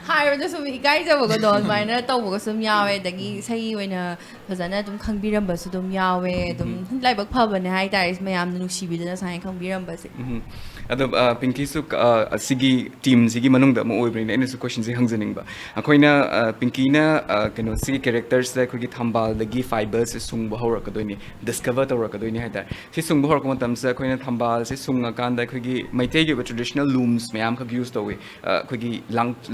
ꯍꯥꯏꯕꯗ ꯁꯨꯝ ꯏꯀꯥꯏꯖꯕꯒꯗꯣ ꯑꯗꯨꯃꯥꯏꯅ ꯇꯧꯕꯒ ꯁꯨꯝ ꯌꯥꯎꯋꯦ ꯑꯗꯒꯤ ꯏꯁꯩ ꯑꯣꯏꯅ ꯐꯖꯅ ꯑꯗꯨꯝ ꯈꯪꯕꯤꯔꯝꯕꯁꯨ ꯑꯗꯨꯝ ꯌꯥꯎꯋꯦ ꯑꯗꯨꯝ ꯂꯥꯏꯕꯛ ꯐꯕꯅꯦ ꯍꯥꯏꯇꯥꯔꯦ ꯃꯌꯥꯝꯅ ꯅꯨꯡꯁꯤꯕꯤꯗꯅ ꯁꯨꯃꯥꯏꯅ ꯈꯪꯕꯤꯔꯝꯕꯁꯦ ꯑꯗꯣ ꯄꯤꯡꯀꯤꯁꯨ ꯑꯁꯤꯒꯤ ꯇꯤꯝꯁꯤꯒꯤ ꯃꯅꯨꯡꯗ ꯑꯃ ꯑꯣꯏꯕꯅꯤꯅ ꯑꯩꯅꯁꯨ ꯀꯣꯏꯁꯟꯁꯦ ꯍꯪꯖꯅꯤꯡꯕ ꯑꯩꯈꯣꯏꯅ ꯄꯤꯡꯀꯤꯅ ꯀꯩꯅꯣ ꯁꯤꯒꯤ ꯀꯦꯔꯦꯛꯇꯔꯁꯤꯗ ꯑꯩꯈꯣꯏꯒꯤ ꯊꯝꯕꯥꯜꯗꯒꯤ ꯐꯥꯏꯕꯔꯁꯦ ꯁꯨꯡꯕ ꯍꯧꯔꯛꯀꯗꯣꯏꯅꯤ ꯗꯤꯁꯀቨꯔ ꯇꯧꯔꯛꯀꯗꯣꯏꯅꯤ ꯍꯥꯏꯇꯥꯔꯦ ꯁꯤ ꯁꯨꯡꯕ ꯍꯧꯔꯛꯄ ꯃꯇꯝꯁꯤꯗ ꯑꯩꯈꯣꯏꯅ ꯊꯝꯕꯥꯜꯁꯦ ꯁꯨꯡꯉꯀꯥꯟꯗ ꯑꯩꯈꯣꯏꯒꯤ ꯃꯩꯇꯩꯒꯤ ꯑꯣꯏꯕ ꯇ꯭ꯔꯦꯗꯤꯁꯅꯦꯜ ꯂꯨꯝꯁ ꯃꯌꯥꯝꯈꯛ ꯌꯨꯁ ꯇꯧꯋꯤ ꯑꯩꯈꯣꯏꯒꯤ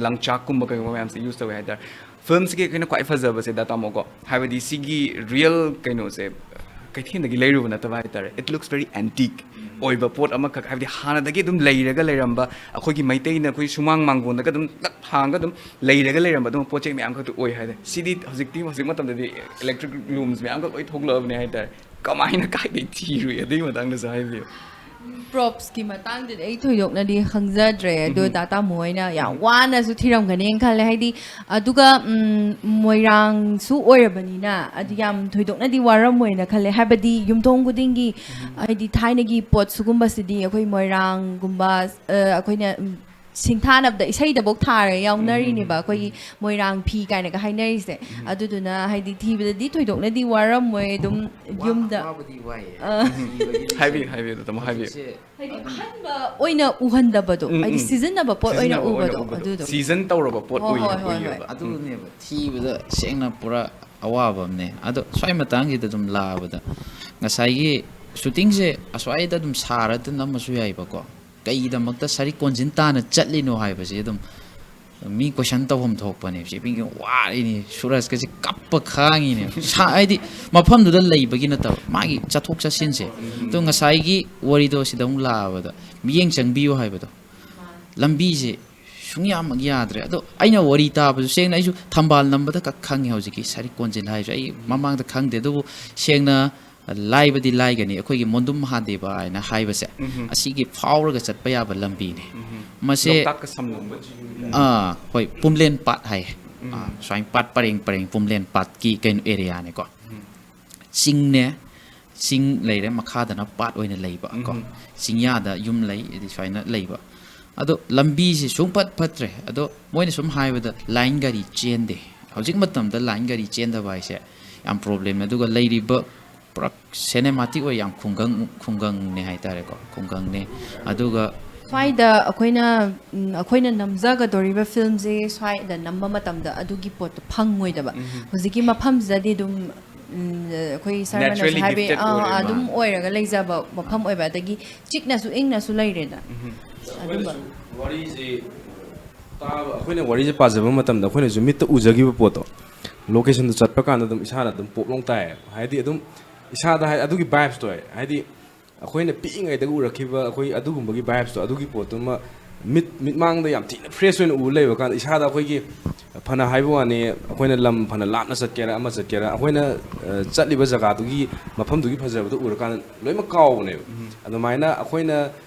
ꯂꯪꯆꯥꯛꯀꯨꯝꯕ ꯀꯩꯒꯨꯝꯕ ꯃꯌꯥꯝꯁꯦ ꯌꯨꯁ ꯇꯧꯋꯤ ꯍꯥꯏꯇꯥꯔꯦ ꯐꯤꯜꯝꯁꯤꯒꯤ ꯑꯩꯈꯣꯏꯅ ꯈ꯭ꯋꯥꯏ ꯐꯖꯕꯁꯦ ꯗ ꯇꯥꯃꯣꯀꯣ ꯍꯥꯏꯕꯗꯤ ꯁꯤꯒꯤ ꯔꯤꯌꯦꯜ ꯀꯩꯅꯣꯁꯦ ꯀꯩꯊꯦꯜꯗꯒꯤ ꯂꯩꯔꯨꯕ ꯅꯠꯇꯕ ꯍꯥꯏꯇꯥꯔꯦ ꯏꯠ ꯂꯨꯛꯁ ꯚꯦꯔꯤ ꯑꯦꯟꯇꯤꯛ ꯑꯣꯏꯕ ꯄꯣꯠ ꯑꯃꯈꯛ ꯍꯥꯏꯕꯗꯤ ꯍꯥꯟꯅꯗꯒꯤ ꯑꯗꯨꯝ ꯂꯩꯔꯒ ꯂꯩꯔꯝꯕ ꯑꯩꯈꯣꯏꯒꯤ ꯃꯩꯇꯩꯅ ꯑꯩꯈꯣꯏ ꯁꯨꯃꯥꯡ ꯃꯥꯡꯒꯣꯟꯗꯒ ꯑꯗꯨꯝ ꯇꯛ ꯍꯥꯡꯒ ꯑꯗꯨꯝ ꯂꯩꯔꯒ ꯂꯩꯔꯝꯕ ꯑꯗꯨꯝ ꯄꯣꯠ ꯆꯩ ꯃꯌꯥꯝ ꯈꯛꯇ ꯑꯣꯏ ꯍꯥꯏꯇꯥꯔꯦ ꯁꯤꯗꯤ ꯍꯧꯖꯤꯛ ꯃꯇꯝꯗꯗꯤ ꯏꯂꯦꯛꯇ꯭ꯔꯤꯛ ꯂꯨꯝꯁ ꯃꯌꯥꯝ ꯈꯛ ꯂꯣꯏ ꯊꯣꯛꯂꯛꯑꯕꯅꯦ ꯍꯥꯏꯇꯥꯔꯦ ꯀꯃꯥꯏꯅ ꯀꯥꯏꯗꯒꯤ ꯊꯤꯔꯨꯏ ꯑꯗꯨꯒꯤ ꯃꯇꯥꯡꯗꯁꯨ ꯍꯥꯏꯕꯤꯌꯨ ꯄ꯭ꯔꯣꯞꯁꯀꯤ ꯃꯇꯥꯡꯗꯗꯤ ꯑꯩ ꯊꯣꯏꯗꯣꯛꯅꯗꯤ ꯈꯪꯖꯗ꯭ꯔꯦ ꯑꯗꯣ ꯗꯥꯇꯥ ꯃꯣꯏꯅ ꯌꯥꯝ ꯋꯥꯅꯁꯨ ꯊꯤꯔꯝꯒꯅꯦꯅ ꯈꯜꯂꯦ ꯍꯥꯏꯗꯤ ꯑꯗꯨꯒ ꯃꯣꯏꯔꯥꯡꯁꯨ ꯑꯣꯏꯔꯕꯅꯤꯅ ꯑꯗꯨ ꯌꯥꯝ ꯊꯣꯏꯗꯣꯛꯅꯗꯤ ꯋꯥꯔꯝꯃꯣꯏꯅ ꯈꯜꯂꯦ ꯍꯥꯏꯕꯗꯤ ꯌꯨꯝꯊꯣꯡ ꯈꯨꯗꯤꯡꯒꯤ ꯍꯥꯏꯗꯤ ꯊꯥꯏꯅꯒꯤ ꯄꯣꯠ ꯁꯤꯒꯨꯝꯕꯁꯤꯗꯤ ꯑꯩꯈꯣꯏ ꯃꯣꯏꯔꯥꯡꯒꯨꯝꯕ ꯑꯩꯈꯣꯏꯅ ꯁꯤꯡꯊꯥꯅꯕꯗ ꯏꯁꯩꯗꯐꯧ ꯊꯥꯔꯒ ꯌꯥꯎꯅꯔꯤꯅꯦꯕ ꯑꯩꯈꯣꯏꯒꯤ ꯃꯣꯏꯔꯥꯡ ꯐꯤ ꯀꯥꯏꯅꯒ ꯍꯥꯏꯅꯔꯤꯁꯦ ꯑꯗꯨꯗꯨꯅ ꯍꯥꯏꯗꯤ ꯊꯤꯕꯗꯗꯤ ꯊꯣꯏꯗꯣꯛꯅꯗꯤ ꯋꯥꯔꯝꯃꯣꯏ ꯑꯗꯨꯝ ꯌꯨꯝꯗ ꯍꯥꯏꯕꯤꯌꯨ ꯍꯥꯏꯕꯤꯌꯨ ꯇꯥꯃꯣ ꯍꯥꯏꯕꯤꯌꯨ ꯍꯥꯏꯗꯤ ꯑꯍꯟꯕ ꯑꯣꯏꯅ ꯎꯍꯟꯗꯕꯗꯣ ꯍꯥꯏꯗꯤ ꯁꯤꯖꯤꯟꯅꯕ ꯄꯣꯠ ꯑꯣꯏꯅ ꯎꯕꯗꯣ ꯑꯗꯨꯗꯣ ꯁꯤꯖꯟ ꯇꯧꯔꯕ ꯄꯣꯠ ꯍꯣꯏ ꯍꯣꯏ ꯍꯣꯏ ꯑꯣꯏꯌꯦꯕ ꯑꯗꯨꯅꯦꯕ ꯊꯤꯕꯗ ꯁꯦꯡꯅ ꯄꯨꯔꯥ ꯑꯋꯥꯕ ꯑꯃꯅꯦ ꯑꯗꯣ ꯁ꯭ꯋꯥꯏ ꯃꯇꯥꯡꯁꯤꯗ ꯑꯗꯨꯝ ꯂꯥꯛꯑꯕꯗ ꯉꯁꯥꯏꯒꯤ ꯁꯨꯇꯤꯡꯁꯦ ꯑꯁ꯭ꯋꯥꯏꯗ ꯑꯗꯨꯝ ꯁꯥꯔꯗ ꯅꯝꯃꯁꯨ ꯌꯥꯏꯕꯀꯣ ꯀꯩꯒꯤꯗꯃꯛꯇ ꯁꯔꯤꯛ ꯀꯣꯟꯖꯤꯟ ꯇꯥꯅ ꯆꯠꯂꯤꯅꯣ ꯍꯥꯏꯕꯁꯦ ꯑꯗꯨꯝ ꯃꯤ ꯀꯣꯏꯁꯟ ꯇꯧꯐꯝ ꯊꯣꯛꯄꯅꯦ ꯁꯤꯄꯤꯡꯒꯤ ꯋꯥꯔꯤꯅꯤ ꯁꯨꯔꯖꯀꯁꯤ ꯀꯞꯄ ꯈꯥꯡꯉꯤꯅꯦ ꯍꯥꯏꯗꯤ ꯃꯐꯝꯗꯨꯗ ꯂꯩꯕꯒꯤ ꯅꯠꯇꯕ ꯃꯥꯒꯤ ꯆꯠꯊꯣꯛ ꯆꯠꯁꯤꯟꯁꯦ ꯑꯗꯣ ꯉꯁꯥꯏꯒꯤ ꯋꯥꯔꯤꯗꯣ ꯁꯤꯗ ꯑꯃꯨꯛ ꯂꯥꯛꯑꯕꯗ ꯃꯤꯠꯌꯦꯡ ꯆꯪꯕꯤꯌꯨ ꯍꯥꯏꯕꯗꯣ ꯂꯝꯕꯤꯁꯦ ꯁꯨꯡꯌꯥꯃꯛ ꯌꯥꯗ꯭ꯔꯦ ꯑꯗꯣ ꯑꯩꯅ ꯋꯥꯔꯤ ꯇꯥꯕꯁꯨ ꯁꯦꯡꯅ ꯑꯩꯁꯨ ꯊꯝꯕꯥꯜ ꯅꯝꯕꯗ ꯈꯛ ꯈꯪꯉꯦ ꯍꯧꯖꯤꯛꯀꯤ ꯁꯔꯤꯛ ꯀꯣꯟꯖꯤꯟ ꯍꯥꯏꯁꯨ ꯑꯩ ꯃꯃꯥꯡꯗ ꯈꯪꯗꯦ ꯑꯗꯨꯕꯨ ꯁꯦꯡꯅ ꯂꯥꯏꯕꯗꯤ ꯂꯥꯏꯒꯅꯤ ꯑꯩꯈꯣꯏꯒꯤ ꯃꯣꯟꯗꯨꯝ ꯃꯍꯥꯗꯦꯕ ꯍꯥꯏꯅ ꯍꯥꯏꯕꯁꯦ ꯑꯁꯤꯒꯤ ꯐꯥꯎꯔꯒ ꯆꯠꯄ ꯌꯥꯕ ꯂꯝꯕꯤꯅꯦ ꯃꯁꯦ ꯂꯣꯛꯇꯥꯛꯀ ꯁꯝꯅꯕ ꯍꯣꯏ ꯄꯨꯝꯂꯦꯟ ꯄꯥꯠ ꯍꯥꯏꯌꯦ ꯁꯨꯃꯥꯏꯅ ꯄꯥꯠ ꯄꯔꯦꯡ ꯄꯔꯦꯡ ꯄꯨꯝꯂꯦꯟ ꯄꯥꯠꯀꯤ ꯀꯩꯅꯣ ꯑꯦꯔꯤꯌꯥꯅꯦꯀꯣ ꯆꯤꯡꯅꯦ ꯆꯤꯡ ꯂꯩꯔꯦ ꯃꯈꯥꯗꯅ ꯄꯥꯠ ꯑꯣꯏꯅ ꯂꯩꯕ ꯀꯣ ꯆꯤꯡꯌꯥꯗ ꯌꯨꯝ ꯂꯩ ꯑꯗꯩ ꯁꯨꯃꯥꯏꯅ ꯂꯩꯕ ꯑꯗꯣ ꯂꯝꯕꯤꯁꯤ ꯁꯨꯡꯐꯠ ꯐꯠꯇ꯭ꯔꯦ ꯑꯗꯣ ꯃꯣꯏꯅ ꯁꯨꯝ ꯍꯥꯏꯕꯗ ꯂꯥꯏꯟ ꯒꯥꯔꯤ ꯆꯦꯟꯗꯦ ꯍꯧꯖꯤꯛ ꯃꯇꯝꯗ ꯂꯥꯏꯟ ꯒꯥꯔꯤ ꯆꯦꯟꯗꯕ ꯍꯥꯏꯁꯦ ꯌꯥꯝ ꯄ꯭ꯔꯣꯕ꯭ꯂꯦꯝꯅꯦ ꯑꯗꯨꯒ ꯂꯩꯔꯤꯕ ꯄꯨꯔꯥ ꯁꯦꯅꯦꯃꯥꯇꯤꯛ ꯑꯣꯏ ꯌꯥꯝ ꯈꯨꯡꯒꯪꯅꯦ ꯍꯥꯏꯇꯥꯔꯦꯀꯣ ꯈꯨꯡꯒꯪꯅꯦ ꯑꯗꯨꯒ ꯁ꯭ꯋꯥꯏꯗ ꯑꯩꯈꯣꯏꯅ ꯅꯝꯖꯒꯗꯧꯔꯤꯕ ꯐꯤꯜꯝꯁꯦ ꯁ꯭ꯋꯥꯏꯗ ꯅꯝꯕ ꯃꯇꯝꯗ ꯑꯗꯨꯒꯤ ꯄꯣꯠꯇꯣ ꯐꯪꯉꯣꯏꯗꯕ ꯍꯧꯖꯤꯛꯀꯤ ꯃꯐꯝꯁꯤꯗꯗꯤ ꯑꯗꯨꯝ ꯑꯩꯈꯣꯏ ꯁꯔꯃꯅꯁꯨ Naturally ꯍꯥꯏꯕ gifted ꯑꯣꯏꯔꯦꯕ. ꯑꯗꯨꯝ ꯑꯣꯏꯔꯒ ꯂꯩꯖꯕ ꯃꯐꯝ ꯑꯣꯏꯕ ꯑꯗꯒꯤ ꯆꯤꯛꯅꯁꯨ ꯏꯪꯅꯁꯨ ꯂꯩꯔꯦꯗ ꯑꯗꯨꯝꯕ ꯋꯥꯔꯤꯁꯤ ꯇꯥꯕ ꯑꯩꯈꯣꯏꯅ ꯋꯥꯔꯤꯁꯦ ꯄꯥꯖꯕ ꯃꯇꯝꯗ ꯑꯩꯈꯣꯏꯅꯁꯨ ꯃꯤꯠꯇ ꯎꯖꯈꯤꯕ ꯄꯣꯠꯇꯣ ꯂꯣꯀꯦꯁꯟꯗ ꯆꯠꯄ ꯀꯥꯟꯗ ꯑꯗꯨꯝ ꯏꯁꯥꯅ ꯑꯗꯨꯝ ꯄꯣꯞꯂꯣꯡ ꯇꯥꯏꯌꯦꯕ ꯍꯥꯏꯗꯤ ꯑꯗꯨꯝ ꯏꯁꯥꯗ ꯑꯗꯨꯒꯤ ꯚꯥꯏꯞꯁꯇꯣ ꯍꯥꯏꯗꯤ ꯑꯩꯈꯣꯏꯅ ꯄꯤꯛꯏꯉꯩꯗꯒ ꯎꯔꯛꯈꯤꯕ ꯑꯩꯈꯣꯏ ꯑꯗꯨꯒꯨꯝꯕꯒꯤ ꯚꯥꯏꯞꯁꯇꯣ ꯑꯗꯨꯒꯤ ꯄꯣꯠꯇꯨꯃ ꯃꯤꯠꯃꯥꯡꯗ ꯌꯥꯝ ꯊꯤꯅ ꯐ꯭ꯔꯦꯁ ꯑꯣꯏꯅ ꯎꯕ ꯂꯩꯕ ꯀꯥꯟꯗ ꯏꯁꯥꯗ ꯑꯩꯈꯣꯏꯒꯤ ꯐꯅ ꯍꯥꯏꯕ ꯋꯥꯅꯤ ꯑꯩꯈꯣꯏꯅ ꯂꯝ ꯐꯅ ꯂꯥꯞꯅ ꯆꯠꯀꯦꯔꯥ ꯑꯃ ꯆꯠꯀꯦꯔꯥ ꯑꯩꯈꯣꯏꯅ ꯆꯠꯂꯤꯕ ꯖꯒꯥꯗꯨꯒꯤ ꯃꯐꯝꯗꯨꯒꯤ ꯐꯖꯕꯗꯣ ꯎꯔꯀꯥꯟꯗ ꯂꯣꯏꯅꯃꯛ ꯀꯥꯎꯕꯅꯦꯕ ꯑꯗꯨꯃꯥꯏꯅ ꯑꯩꯈꯣꯏꯅ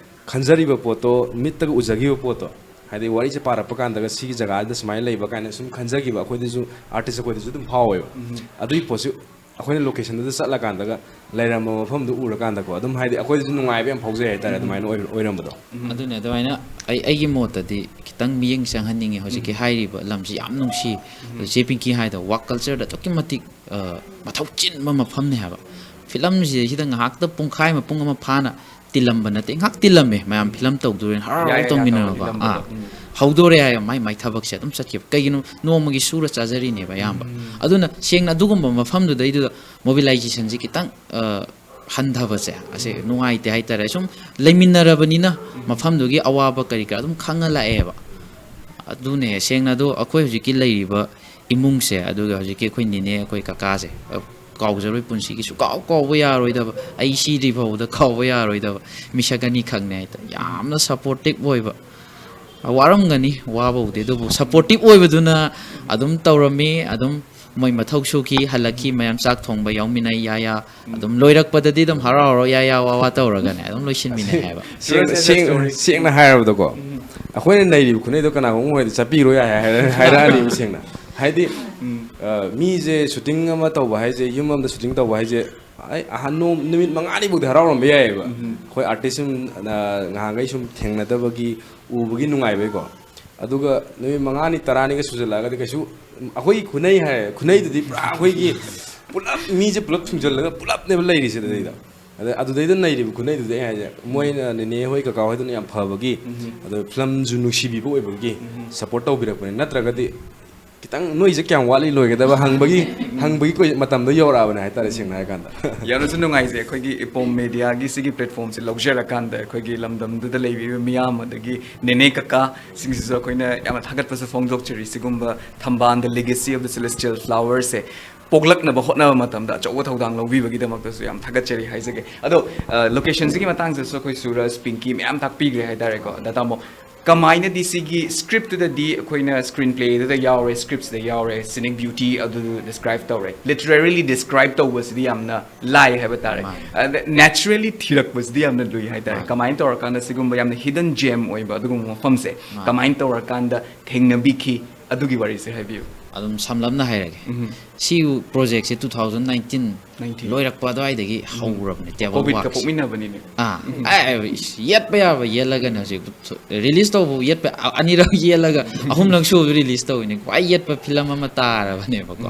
ꯈꯟꯖꯔꯤꯕ ꯄꯣꯠꯇꯣ ꯃꯤꯠꯇꯒ ꯎꯖꯈꯤꯕ ꯄꯣꯠꯇꯣ ꯍꯥꯏꯗꯤ ꯋꯥꯔꯤꯁꯦ ꯄꯥꯔꯛꯄ ꯀꯥꯟꯗꯒ ꯁꯤꯒꯤ ꯖꯒꯥꯁꯤꯗ ꯁꯨꯃꯥꯏꯅ ꯂꯩꯕ ꯀꯥꯏꯅ ꯁꯨꯝ ꯈꯟꯖꯈꯤꯕ ꯑꯩꯈꯣꯏꯗꯁꯨ ꯑꯥꯔꯇꯤꯁ ꯑꯩꯈꯣꯏꯗꯁꯨ ꯑꯗꯨꯝ ꯐꯥꯎꯋꯦꯕ ꯑꯗꯨꯒꯤ ꯄꯣꯠꯁꯤ ꯑꯩꯈꯣꯏꯅ ꯂꯣꯀꯦꯁꯟꯗꯨꯗ ꯆꯠꯂꯀꯥꯟꯗꯒ ꯂꯩꯔꯝꯕ ꯃꯐꯝꯗꯨ ꯎꯔꯀꯥꯟꯗꯀꯣ ꯑꯗꯨꯝ ꯍꯥꯏꯗꯤ ꯑꯩꯈꯣꯏꯗꯁꯨ ꯅꯨꯡꯉꯥꯏꯕ ꯌꯥꯝ ꯐꯥꯎꯖꯩ ꯍꯥꯏꯇꯥꯔꯦ ꯑꯗꯨꯃꯥꯏꯅ ꯑꯣꯏꯔꯝꯕꯗꯣ ꯑꯗꯨꯅꯦ ꯑꯗꯨꯃꯥꯏꯅ ꯑꯩꯒꯤ ꯃꯣꯠꯇꯗꯤ ꯈꯤꯇꯪ ꯃꯤꯠꯌꯦꯡ ꯆꯪꯍꯟꯅꯤꯡꯉꯦ ꯍꯧꯖꯤꯛꯀꯤ ꯍꯥꯏꯔꯤꯕ ꯂꯝꯁꯤ ꯌꯥꯝ ꯅꯨꯡꯁꯤ ꯆꯦ ꯄꯤꯡꯀꯤ ꯍꯥꯏꯗꯣ ꯋꯥꯛ ꯀꯜꯆꯔꯗ ꯑꯗꯨꯛꯀꯤ ꯃꯇꯤꯛ ꯃꯊꯧ ꯆꯤꯟꯕ ꯃꯐꯝꯅꯦ ꯍꯥꯏꯕ ꯐꯤꯂꯝꯁꯤꯗ ꯉꯥꯏꯍꯥꯛꯇ ꯄꯨꯡꯈꯥꯏ ꯑꯃ ꯄꯨꯡ ꯑꯃ ꯐꯥꯅ ꯇꯤꯜꯂꯝꯕ ꯅꯠꯇꯦ ꯉꯥꯏꯍꯥꯛ ꯇꯤꯜꯂꯝꯃꯦ ꯃꯌꯥꯝ ꯐꯤꯂꯝ ꯇꯧꯗꯣꯔꯦꯅ ꯍꯔꯥꯎ ꯇꯧꯃꯤꯟꯅꯔꯕ ꯍꯧꯗꯣꯔꯦ ꯍꯥꯏꯔ ꯃꯥꯏ ꯊꯕꯛꯁꯦ ꯑꯗꯨꯝ ꯆꯠꯈꯤꯕ ꯀꯩꯒꯤꯅꯣ ꯅꯣꯡꯃꯒꯤ ꯁꯨꯔ ꯆꯥꯖꯔꯤꯅꯦꯕ ꯑꯌꯥꯝꯕ ꯑꯗꯨꯅ ꯁꯦꯡꯅ ꯑꯗꯨꯒꯨꯝꯕ ꯃꯐꯝꯗꯨꯗꯩꯗꯨꯗ ꯃꯣꯕꯤꯂꯥꯏꯖꯦꯁꯟꯁꯤ ꯈꯤꯇꯪ ꯍꯟꯊꯕꯁꯦ ꯑꯁꯦ ꯅꯨꯡꯉꯥꯏꯇꯦ ꯍꯥꯏꯇꯥꯔꯦ ꯁꯨꯝ ꯂꯩꯃꯤꯟꯅꯔꯕꯅꯤꯅ ꯃꯐꯝꯗꯨꯒꯤ ꯑꯋꯥꯕ ꯀꯔꯤ ꯀꯔꯥ ꯑꯗꯨꯝ ꯈꯪꯉ ꯂꯥꯛꯑꯦꯕ ꯑꯗꯨꯅꯦ ꯁꯦꯡꯅ ꯑꯗꯣ ꯑꯩꯈꯣꯏ ꯍꯧꯖꯤꯛꯀꯤ ꯂꯩꯔꯤꯕ ꯏꯃꯨꯡꯁꯦ ꯑꯗꯨꯒ ꯍꯧꯖꯤꯛꯀꯤ ꯑꯩꯈꯣꯏ ꯅꯤꯅꯦ ꯑꯩꯈꯣꯏ ꯀꯀꯥꯁꯦ ꯀꯥꯎꯖꯔꯣꯏ ꯄꯨꯟꯁꯤꯒꯤ ꯀꯥꯎꯕ ꯌꯥꯔꯣꯏꯗꯕ ꯑꯩ ꯁꯤꯗ꯭ꯔꯤ ꯐꯥꯎꯕꯗ ꯀꯥꯎꯕ ꯌꯥꯔꯣꯏꯗꯕ ꯃꯤꯁꯛ ꯑꯅꯤꯈꯛꯅꯦ ꯍꯥꯏꯇꯥꯔꯦ ꯌꯥꯝꯅ ꯁꯞꯄꯣꯔꯇꯤꯞ ꯑꯣꯏꯕ ꯋꯥꯔꯝꯒꯅꯤ ꯋꯥꯕꯕꯨꯗꯤ ꯑꯗꯨꯕꯨ ꯁꯞꯄꯣꯔꯇꯤꯞ ꯑꯣꯏꯕꯗꯨꯅ ꯑꯗꯨꯝ ꯇꯧꯔꯝꯃꯤ ꯑꯗꯨꯝ ꯃꯣꯏ ꯃꯊꯧ ꯁꯨꯈꯤ ꯍꯜꯂꯛꯈꯤ ꯃꯌꯥꯝ ꯆꯥꯛ ꯊꯣꯡꯕ ꯌꯥꯎꯃꯤꯟꯅꯩ ꯌꯥ ꯑꯗꯨꯝ ꯂꯣꯏꯔꯛꯄꯗꯗꯤ ꯑꯗꯨꯝ ꯍꯔꯥꯎ ꯌꯥ ꯋꯥ ꯇꯧꯔꯒꯅꯦ ꯑꯗꯨꯝ ꯂꯣꯏꯁꯤꯟꯃꯤꯟꯅꯩ ꯍꯥꯏꯕ ꯁꯦꯡꯅ ꯍꯥꯏꯔꯕꯗꯀꯣ ꯑꯩꯈꯣꯏꯅ ꯅꯩꯔꯤꯕ ꯈꯨꯅꯩꯗꯣ ꯀꯅꯥꯒꯨꯝꯕ ꯑꯣꯏꯔꯗꯤ ꯆꯠꯄꯤꯔꯣ ꯌꯥꯏ ꯍꯥꯏꯔꯛꯑꯅꯤ ꯁꯦꯡꯅ ꯍꯥꯏꯗꯤ ꯃꯤꯁꯦ ꯁꯨꯇꯤꯡ ꯑꯃ ꯇꯧꯕ ꯍꯥꯏꯁꯦ ꯌꯨꯝ ꯑꯃꯗ ꯁꯨꯇꯤꯡ ꯇꯧꯕ ꯍꯥꯏꯁꯦ ꯑꯩ ꯅꯨꯃꯤꯠ 5ꯅꯤꯐꯥꯎꯗꯤ ꯍꯔꯥꯎꯔꯝꯕ ꯌꯥꯏꯑꯕ ꯑꯩꯈꯣꯏ ꯑꯥꯔꯇꯤꯁ ꯁꯨꯝ ꯉꯍꯥꯟꯈꯩ ꯁꯨꯝ ꯊꯦꯡꯅꯗꯕꯒꯤ ꯎꯕꯒꯤ ꯅꯨꯡꯉꯥꯏꯕꯩꯀꯣ ꯑꯗꯨꯒ ꯅꯨꯃꯤꯠ 5ꯅꯤ 10ꯅꯤꯒ ꯁꯨꯖꯜꯂꯛꯑꯒꯗꯤ ꯀꯩꯁꯨ ꯑꯩꯈꯣꯏꯒꯤ ꯈꯨꯅꯩ ꯍꯥꯏꯔꯦ ꯈꯨꯅꯩꯗꯨꯗꯤ ꯄꯨꯔꯥ ꯑꯩꯈꯣꯏꯒꯤ ꯄꯨꯂꯞ ꯃꯤꯁꯦ ꯄꯨꯂꯞ ꯊꯨꯡꯖꯜꯂꯒ ꯄꯨꯂꯞꯅꯦꯕ ꯂꯩꯔꯤꯁꯦ ꯑꯗꯨꯗꯩꯗ ꯅꯩꯔꯤꯕ ꯈꯨꯅꯩꯗꯨꯗꯤ ꯑꯩ ꯍꯥꯏꯁꯦ ꯃꯣꯏꯅ ꯅꯦꯅꯦ ꯍꯣꯏ ꯀꯀꯥ ꯍꯣꯏꯗꯨꯅ ꯌꯥꯝ ꯐꯕꯒꯤ ꯑꯗꯣ ꯐꯤꯂꯝꯁꯨ ꯅꯨꯡꯁꯤꯕꯤꯕ ꯑꯣꯏꯕꯒꯤ ꯁꯞꯄꯣꯔꯠ ꯇꯧꯕꯤꯔꯛꯄꯅꯤ ꯅꯠꯇ꯭ꯔꯒꯗꯤ ꯈꯤꯇꯪ ꯅꯣꯏꯁꯦ ꯀꯌꯥꯝ ꯋꯥꯠꯂꯤ ꯂꯣꯏꯒꯗꯕ ꯍꯪꯕꯒꯤ ꯃꯇꯝꯗꯣ ꯌꯧꯔꯛꯑꯕꯅꯦ ꯍꯥꯏꯇꯥꯔꯦ ꯁꯦꯡꯅ ꯍꯥꯏ ꯀꯥꯟꯗ ꯌꯥꯝꯅꯁꯨ ꯅꯨꯡꯉꯥꯏꯖꯩ ꯑꯩꯈꯣꯏꯒꯤ ꯏꯄꯣꯝ ꯃꯦꯗꯤꯌꯥꯒꯤ ꯁꯤꯒꯤ ꯄ꯭ꯂꯦꯠꯐꯣꯝꯁꯦ ꯂꯧꯖꯔꯀꯥꯟꯗ ꯑꯩꯈꯣꯏꯒꯤ ꯂꯝꯗꯝꯗꯨꯗ ꯂꯩꯕꯤꯕ ꯃꯤꯌꯥꯝ ꯑꯗꯒꯤ ꯅꯦꯅꯦ ꯀꯀꯥ ꯁꯤꯡꯁꯤꯁꯨ ꯑꯩꯈꯣꯏꯅ ꯌꯥꯝꯅ ꯊꯥꯒꯠꯄꯁꯨ ꯐꯣꯡꯗꯣꯛꯆꯔꯤ ꯁꯤꯒꯨꯝꯕ ꯊꯝꯕꯥꯜ ꯗ ꯂꯤꯒꯦꯁꯤ ꯑꯣꯐ ꯗ ꯁꯦꯂꯦꯁꯇꯤꯌꯦꯜ ꯐ꯭ꯂꯥꯋꯔꯁꯦ ꯄꯣꯛꯂꯛꯅꯕ ꯍꯣꯠꯅꯕ ꯃꯇꯝꯗ ꯑꯆꯧꯕ ꯊꯧꯗꯥꯡ ꯂꯧꯕꯤꯕꯒꯤꯗꯃꯛꯇꯁꯨ ꯌꯥꯝ ꯊꯥꯒꯠꯆꯔꯤ ꯍꯥꯏꯖꯒꯦ ꯑꯗꯣ ꯂꯣꯀꯦꯁꯟꯁꯤꯒꯤ ꯃꯇꯥꯡꯗꯁꯨ ꯑꯩꯈꯣꯏ ꯁꯨꯔꯖ ꯄꯤꯡꯀꯤ ꯃꯌꯥꯝ ꯇꯥꯛꯄꯤꯈ꯭ꯔꯦ ꯍꯥꯏꯇꯥꯔꯦꯀꯣ ꯇꯥꯃꯣ ꯀꯃꯥꯏꯅꯗꯤ ꯁꯤꯒꯤ ꯁ꯭ꯀ꯭ꯔꯤꯞꯇꯨꯗꯗꯤ ꯑꯩꯈꯣꯏꯅ ꯁ꯭ꯀ꯭ꯔꯤꯟ ꯄ꯭ꯂꯦꯗꯨꯗ ꯌꯥꯎꯔꯦ ꯁ꯭ꯀ꯭ꯔꯤꯞꯁꯤꯗ ꯌꯥꯎꯔꯦ ꯁꯤꯅꯤꯛ ꯕ꯭ꯌꯨꯇꯤ ꯑꯗꯨꯗꯨ ꯗꯤꯁꯀ꯭ꯔꯥꯏꯕ ꯇꯧꯔꯦ ꯂꯤꯇꯔꯦꯔꯤꯂꯤ ꯗꯤꯁꯀ꯭ꯔꯥꯏꯕ ꯇꯧꯕꯁꯤꯗꯤ ꯌꯥꯝꯅ ꯂꯥꯏ ꯍꯥꯏꯕ ꯇꯥꯔꯦ ꯅꯦꯆꯔꯦꯂꯤ ꯊꯤꯔꯛꯄꯁꯤꯗꯤ ꯌꯥꯝꯅ ꯂꯨꯏ ꯍꯥꯏꯇꯥꯔꯦ ꯀꯃꯥꯏꯅ ꯇꯧꯔꯀꯥꯟꯗ ꯁꯤꯒꯨꯝꯕ ꯌꯥꯝꯅ ꯍꯤꯗꯟ ꯖꯦꯝ ꯑꯣꯏꯕ ꯑꯗꯨꯒꯨꯝꯕ ꯃꯐꯝꯁꯦ ꯀꯃꯥꯏꯅ ꯇꯧꯔꯀꯥꯟꯗ ꯊꯦꯡꯅꯕꯤꯈꯤ ꯑꯗꯨꯒꯤ ꯋꯥꯔꯤꯁꯦ ꯍꯥꯏꯕꯤꯌꯨ ꯑꯗꯨꯝ ꯁꯝꯂꯞꯅ ꯍꯥꯏꯔꯒꯦ ꯁꯤ ꯄ꯭ꯔꯣꯖꯦꯛꯁꯦ 2019 ꯂꯣꯏꯔꯛꯄ ꯑꯗꯨꯋꯥꯏꯗꯒꯤ ꯍꯧꯔꯕꯅꯦ ꯇꯦꯕꯜ ꯀꯣꯚꯤꯗꯀ ꯋꯥꯛꯁꯦ ꯄꯣꯛꯃꯤꯟꯅꯕꯅꯤꯅꯦ ꯌꯦꯠꯄ ꯌꯥꯕ ꯌꯦꯠꯂꯒꯅ ꯍꯧꯖꯤꯛ ꯔꯤꯂꯤꯁ ꯇꯧꯕ ꯌꯦꯠꯄ ꯑꯅꯤꯔꯛ ꯌꯦꯠꯂꯒ ꯑꯍꯨꯝꯂꯛ ꯁꯨꯕ ꯔꯤꯂꯤꯁ ꯇꯧꯋꯤꯅꯦ ꯈ꯭ꯋꯥꯏ ꯌꯦꯠꯄ ꯐꯤꯂꯝ ꯑꯃ ꯇꯥꯔꯕꯅꯦꯕꯀꯣ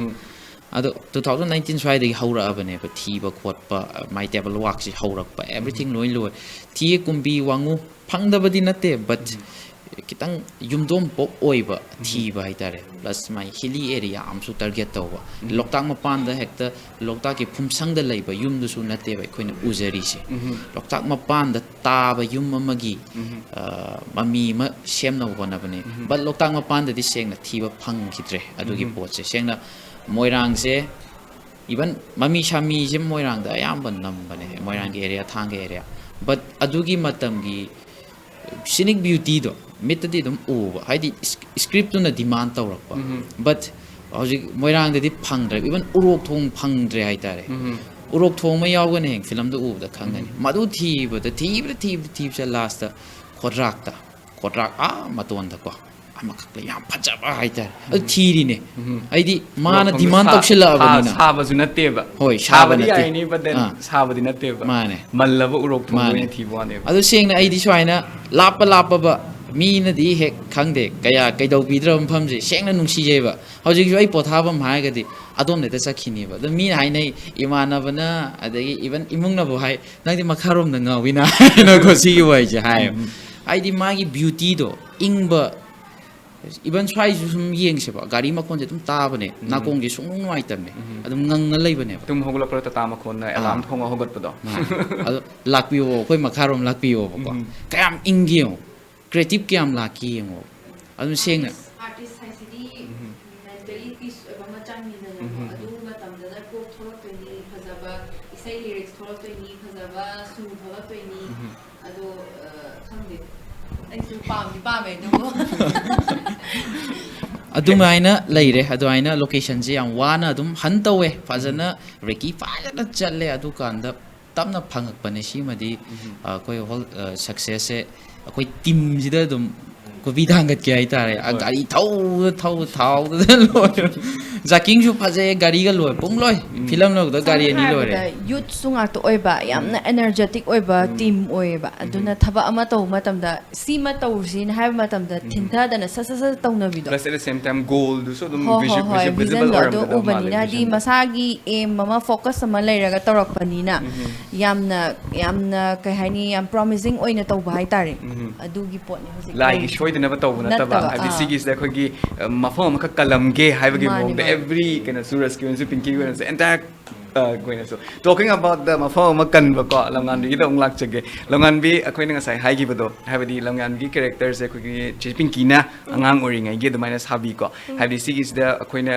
ꯑꯗꯣ 2019 ꯁ꯭ꯋꯥꯏꯗꯒꯤ ꯍꯧꯔꯛꯑꯕꯅꯦꯕ ꯊꯤꯕ ꯈꯣꯠꯄ ꯃꯥꯏ ꯇꯦꯕꯜ ꯋꯥꯛꯁꯤ ꯍꯧꯔꯛꯄ ꯑꯦꯚ꯭ꯔꯤꯊꯤꯡ ꯂꯣꯏ ꯂꯣꯏ ꯊꯤꯌꯦ ꯀꯨꯝꯕꯤ ꯋꯥꯡꯉꯨ ꯐꯪꯗꯕꯗꯤ ꯅꯠꯇꯦ ꯕꯠ ꯈꯤꯇꯪ ꯌꯨꯝꯗꯣꯝ ꯄꯣꯞ ꯑꯣꯏꯕ ꯊꯤꯕ ꯍꯥꯏꯇꯥꯔꯦ ꯄ꯭ꯂꯁ ꯃꯥꯏ ꯍꯤꯂꯤ ꯑꯦꯔꯤꯌꯥ ꯑꯃꯁꯨ ꯇꯥꯔꯒꯦꯠ ꯇꯧꯕ ꯂꯣꯛꯇꯥꯛ ꯃꯄꯥꯟꯗ ꯍꯦꯛꯇ ꯂꯣꯛꯇꯥꯛꯀꯤ ꯐꯨꯝꯁꯪꯗ ꯂꯩꯕ ꯌꯨꯝꯗꯨꯁꯨ ꯅꯠꯇꯦꯕ ꯑꯩꯈꯣꯏꯅ ꯎꯖꯔꯤꯁꯦ ꯂꯣꯛꯇꯥꯛ ꯃꯄꯥꯟꯗ ꯇꯥꯕ ꯌꯨꯝ ꯑꯃꯒꯤ ꯃꯃꯤ ꯑꯃ ꯁꯦꯝꯅꯕ ꯍꯣꯠꯅꯕꯅꯦ ꯕꯠ ꯂꯣꯛꯇꯥꯛ ꯃꯄꯥꯟꯗꯗꯤ ꯁꯦꯡꯅ ꯊꯤꯕ ꯐꯪꯈꯤꯗ꯭ꯔꯦ ꯑꯗꯨꯒꯤ ꯄꯣꯠꯁꯦ ꯁꯦꯡꯅ ꯃꯣꯏꯔꯥꯡꯁꯦ इवन ममी शामी से मोइरांग दा अयाम नंबने मोइरांग एरिया थांग एरिया बट अदुगी मतमगी सिनिक ब्यूटी दो मित्तदी दम ओबा हाइदी स्क्रिप्ट तुना डिमांड तौरक्पा बट हौजिक मोइरांग ददी फंगद्रे इवन उरोक थोंग फंगद्रे हाइतारे उरोक थोंग मा यावगने फिल्म दो उबदा खंगनी मदु थीब से लास्ट खोद्राक आ मतोन दको अमखक याम फजबा हाइतारे थीरीने आइदी माना डिमांड तौसिलाबनिना साबसु नत्तेबा होय साबनि याइनी बदन साबदि नत्तेबा माने मल्लबा उरोक थोंग थीबवाने अदु सेंगना आइदी स्वाइना लापबा मीनदी हेक खंगदे कया कैदौ बिद्र मफमजे सेंगना नुंसीजेबा हौजिक अइ पोथाबम हायगदि अदोमनेता सखिनीबा द मी हाइनै इमानबना अदगी इवन इमुंगनबो हाय नंगदि मखारोम न गाविना न गोसिगी वाइजे हाय आइदी मागी ब्यूटी दो इंगबा इवन स्वाई सुम येंगसेबा गाड़ी मखोन से तुम ताबने नाकोंग जे सुंग नुआइतमने अदुम नंग लैबने तुम होगलपर त ताम खोन अलार्म थोंग होगतपदो अदु लाकपियो कोइ मखारोम लाकपियो बको कयाम इंगियो क्रिएटिव क्याम लाकियो अदुम सेंगना आर्टिस्ट हाइसिदी मेंटली पीस एबा मचांगनिना अदु मतमदा कोक थोरक्तोइनी फजबा इसै लिरिक्स थोरक्तोइनी फजबा सु थोरक्तोइनी अदु खंगदे ꯑꯩꯁꯨ ꯄꯥꯝꯗꯤ ꯄꯥꯝꯃꯦ ꯑꯗꯨꯕꯨ ꯑꯗꯨꯃꯥꯏꯅ ꯂꯩꯔꯦ ꯑꯗꯨꯃꯥꯏꯅ ꯂꯣꯀꯦꯁꯟꯁꯦ ꯌꯥꯝ ꯋꯥꯅ ꯑꯗꯨꯝ ꯍꯟ ꯇꯧꯋꯦ ꯐꯖꯅ ꯔꯦꯀꯤ ꯐꯖꯅ ꯆꯠꯂꯦ ꯑꯗꯨꯀꯥꯟꯗ ꯇꯞꯅ ꯐꯪꯉꯛꯄꯅꯦ ꯁꯤꯃꯗꯤ ꯑꯩꯈꯣꯏ ꯍꯣꯜ ꯁꯛꯁꯦꯁꯁꯦ ꯑꯩꯈꯣꯏ ꯇꯤꯝꯁꯤꯗ ꯑꯗꯨꯝ ꯀꯣꯕꯤ ꯊꯥꯡꯒꯠꯀꯦ ꯍꯥꯏꯇꯥꯔꯦ ꯒꯥꯔꯤ ꯊꯥꯎꯗ ꯂꯣꯏꯔꯦ ꯖꯥꯀꯤꯡꯁꯨ ꯐꯖꯩ ꯒꯥꯔꯤꯒ ꯂꯣꯏ ꯄꯨꯡ ꯂꯣꯏ ꯐꯤꯂꯝ ꯂꯧꯕꯗ ꯒꯥꯔꯤ ꯑꯅꯤ ꯂꯣꯏꯔꯦ ꯌꯨꯠꯁꯨ ꯉꯥꯛꯇ ꯑꯣꯏꯕ ꯌꯥꯝꯅ ꯑꯦꯅꯔꯖꯦꯇꯤꯛ ꯑꯣꯏꯕ ꯇꯤꯝ ꯑꯣꯏꯌꯦꯕ ꯑꯗꯨꯅ ꯊꯕꯛ ꯑꯃ ꯇꯧꯕ ꯃꯇꯝꯗ ꯁꯤꯃ ꯇꯧꯔꯁꯤꯅ ꯍꯥꯏꯕ ꯃꯇꯝꯗ ꯊꯤꯟꯊꯗꯅ ꯁꯠ ꯇꯧꯅꯕꯤꯗꯣ plus at the same time गोल्दुसो ꯑꯗꯨꯝ ꯍꯣꯏ विजिबल ꯚꯤꯖꯟꯗꯣ ꯑꯗꯨ ꯑꯣꯏꯔꯝꯒꯗꯕ ꯎꯕꯅꯤꯅ ꯍꯥꯏꯗꯤ ꯃꯁꯥꯒꯤ ꯑꯦꯝ ꯑꯃ ꯐꯣꯀꯁ ꯑꯃ ꯂꯩꯔꯒ ꯇꯧꯔꯛꯄꯅꯤꯅ ꯌꯥꯝꯅ ꯀꯩ ꯍꯥꯏꯅꯤ ꯌꯥꯝ ꯄ꯭ꯔꯣꯃꯤꯁꯤꯡ ꯑꯣꯏꯅ ꯇꯧꯕ ꯍꯥꯏꯇꯥꯔꯦ ꯑꯗꯨꯒꯤ ꯄꯣꯠꯅꯤ ꯍꯧꯖꯤꯛ ꯂꯥꯏꯒꯤ ꯁꯣꯏꯗꯅꯕ ꯇꯧꯕ ꯅꯠꯇꯕ ꯍꯥꯏꯕꯗꯤ ꯁꯤꯒꯤꯁꯤꯗ ꯑꯩꯈꯣꯏꯒꯤ ꯃꯐꯝ ꯑꯃꯈꯛ ꯀꯜꯂꯝꯒꯦ ꯍꯥꯏꯕꯒꯤ ꯃꯑꯣꯡꯗ ꯑꯦꯚ꯭ꯔꯤ ꯀꯩꯅꯣ ꯁꯨꯔꯁꯀꯤ ꯑꯣꯏꯅꯁꯨ ꯄꯤꯡꯀꯤꯒꯤ ꯑꯣꯏꯅꯁꯨ ꯑꯦꯟꯇꯥꯌꯔ ꯑꯩꯈꯣꯏꯅꯁꯨ ꯇꯣꯀꯤꯡ ꯑꯕꯥꯎꯠ ꯗ ꯃꯐꯝ ꯑꯃ ꯀꯟꯕꯀꯣ ꯂꯝꯉꯥꯟꯕꯤꯒꯤꯗ ꯑꯃꯨꯛ ꯂꯥꯛꯆꯒꯦ ꯂꯝꯉꯥꯟꯕꯤ ꯑꯩꯈꯣꯏꯅ ꯉꯁꯥꯏ ꯍꯥꯏꯈꯤꯕꯗோ ꯍꯥꯏꯕꯗꯤ ꯂꯝꯉꯥꯟꯕꯤꯒꯤ ꯀꯦꯔꯦꯛꯇꯔꯁꯦ ꯑꯩꯈꯣꯏꯒꯤ ꯆꯦ ꯄꯤꯡꯀꯤꯅ ꯑꯉꯥꯡ ꯑꯣꯏꯔꯤꯉꯩꯒꯤ ꯑꯗꯨꯃꯥꯏꯅ ꯁꯥꯕꯤꯀꯣ ꯍꯥꯏꯕꯗꯤ ꯁꯤꯒꯤꯁꯤꯗ ꯑꯩꯈꯣꯏꯅ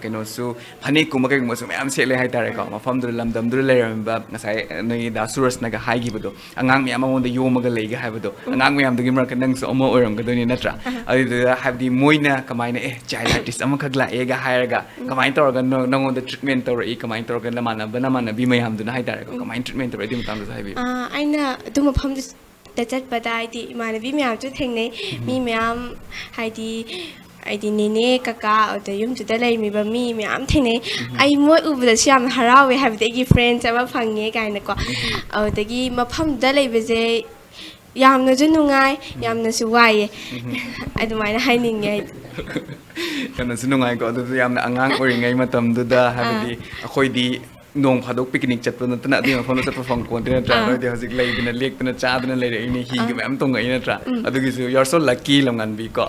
ꯀꯩꯅꯣꯁꯨ ꯐꯅꯦꯛꯀꯨꯝꯕ ꯀꯩꯒꯨꯝꯕꯁꯨ ꯃꯌꯥꯝ ꯁꯦꯠꯂꯦ ꯍꯥꯏꯇꯥꯔꯦꯀꯣ ꯃꯐꯝꯗꯨꯗ ꯂꯝꯗꯝꯗꯨꯗ ꯂꯩꯔꯝꯃꯤꯕ ꯉꯁꯥꯏ ꯅꯣꯏ ꯗꯥ ꯁꯨꯔꯁꯅꯒ ꯍꯥꯏꯈꯤꯕꯗꯣ ꯑꯉꯥꯡ ꯃꯌꯥꯝ ꯃꯉꯣꯟꯗ ꯌꯣꯝꯃꯒ ꯂꯩꯒ ꯍꯥꯏꯕꯗꯣ ꯑꯉꯥꯡ ꯃꯌꯥꯝꯗꯨꯒꯤ ꯃꯔꯛꯇ ꯅꯪꯁꯨ ꯑꯃ ꯑꯣꯏꯔꯝꯒꯗꯣꯏꯅꯤ ꯅꯠꯇ꯭ꯔꯥ ꯑꯗꯨꯗꯨꯗ ꯍꯥꯏꯕꯗꯤ ꯃꯣꯏꯅ ꯀꯃꯥꯏꯅ ꯆꯥꯏꯜ ꯑꯥꯔꯇꯤꯁ ꯑꯃꯈꯛ ꯂꯥꯛꯑꯦꯒ ꯍꯥꯏꯔꯒ ꯀꯃꯥꯏꯅ ꯇꯧꯔꯒ ꯅꯪꯉꯣꯟꯗ ꯇ꯭ꯔꯤꯠꯃꯦꯟ ꯇꯧꯔꯛꯏ ꯀꯃꯥꯏꯅ ꯇꯧꯔꯒ ꯅꯃꯥꯟꯅꯕꯤ ꯃꯌꯥꯝꯗꯨꯅ ꯍꯥꯏꯇꯥꯔꯦꯀꯣ ꯀꯃꯥꯏꯅ ꯇ꯭ꯔꯤꯠꯃꯦꯟ ꯇꯧꯔꯛꯏ ꯑꯗꯨꯒꯤ ꯃꯇꯥꯡꯗꯁꯨ ꯍꯥꯏꯕꯤꯌꯨ ꯑꯩꯅ ꯑꯗꯨ ꯃꯐꯝꯗ ꯆꯠꯄꯗ ꯍꯥꯏꯗꯤ ꯏꯃꯥꯟꯅꯕꯤ ꯃꯌꯥꯝꯁꯨ ꯊꯦꯡꯅꯩ ꯃꯤ ꯃꯌꯥꯝ ꯍꯥꯏꯗꯤ ꯅꯦꯅꯦ ꯀꯀꯥ ꯑꯗ ꯌꯨꯝꯗꯨꯗ ꯂꯩꯔꯝꯃꯤꯕ ꯃꯤ ꯃꯌꯥꯝ ꯊꯦꯡꯅꯩ ꯑꯩ ꯃꯣꯏ ꯎꯕꯗꯁꯨ ꯌꯥꯝ ꯍꯔꯥꯎꯋꯦ ꯍꯥꯏꯕꯗꯤ ꯑꯩꯒꯤ ꯐ꯭ꯔꯦꯟꯁ ꯑꯃ ꯐꯪꯉꯦ ꯀꯥꯏꯅꯀꯣ ꯑꯗꯨꯗꯒꯤ ꯃꯐꯝꯗꯨꯗ ꯂꯩꯕꯁꯦ ꯌꯥꯝꯅꯁꯨ ꯅꯨꯡꯉꯥꯏ ꯌꯥꯝꯅꯁꯨ ꯋꯥꯏꯌꯦ ꯑꯗꯨꯃꯥꯏꯅ ꯍꯥꯏꯅꯤꯡꯉꯦ ꯑꯩ ꯌꯥꯝꯅꯁꯨ ꯅꯨꯡꯉꯥꯏꯀꯣ ꯑꯗꯨꯁꯨ ꯌꯥꯝꯅ ꯑꯉꯥꯡ ꯑꯣꯏꯔꯤꯉꯩ ꯃꯇꯝꯗꯨꯗ ꯍꯥꯏꯕꯗꯤ ꯑꯩꯈꯣꯏꯗꯤ ꯅꯣꯡ ꯐꯥꯗꯣꯛ ꯄꯤꯛꯅꯤꯛ ꯆꯠꯄ ꯅꯠꯇꯅ ꯑꯗꯨꯒꯤ ꯃꯐꯝꯗ ꯆꯠꯄ ꯐꯪꯄꯣꯟꯇꯦ ꯅꯠꯇ꯭ꯔꯥ ꯅꯣꯏꯗꯤ ꯍꯧꯖꯤꯛ ꯂꯩꯗꯅ ꯂꯦꯛꯇꯅ ꯆꯥꯗꯅ ꯂꯩꯔꯛꯏꯅꯦ ꯍꯤꯒ ꯃꯌꯥꯝ ꯇꯣꯡꯉꯛꯏ ꯅꯠꯇ꯭ꯔꯥ ꯑꯗꯨꯒꯤꯁꯨ ꯌꯨ ꯑꯥꯔ ꯁꯣ ꯂꯛꯀꯤ ꯂꯝꯉꯥꯟꯕꯤ ꯀꯣ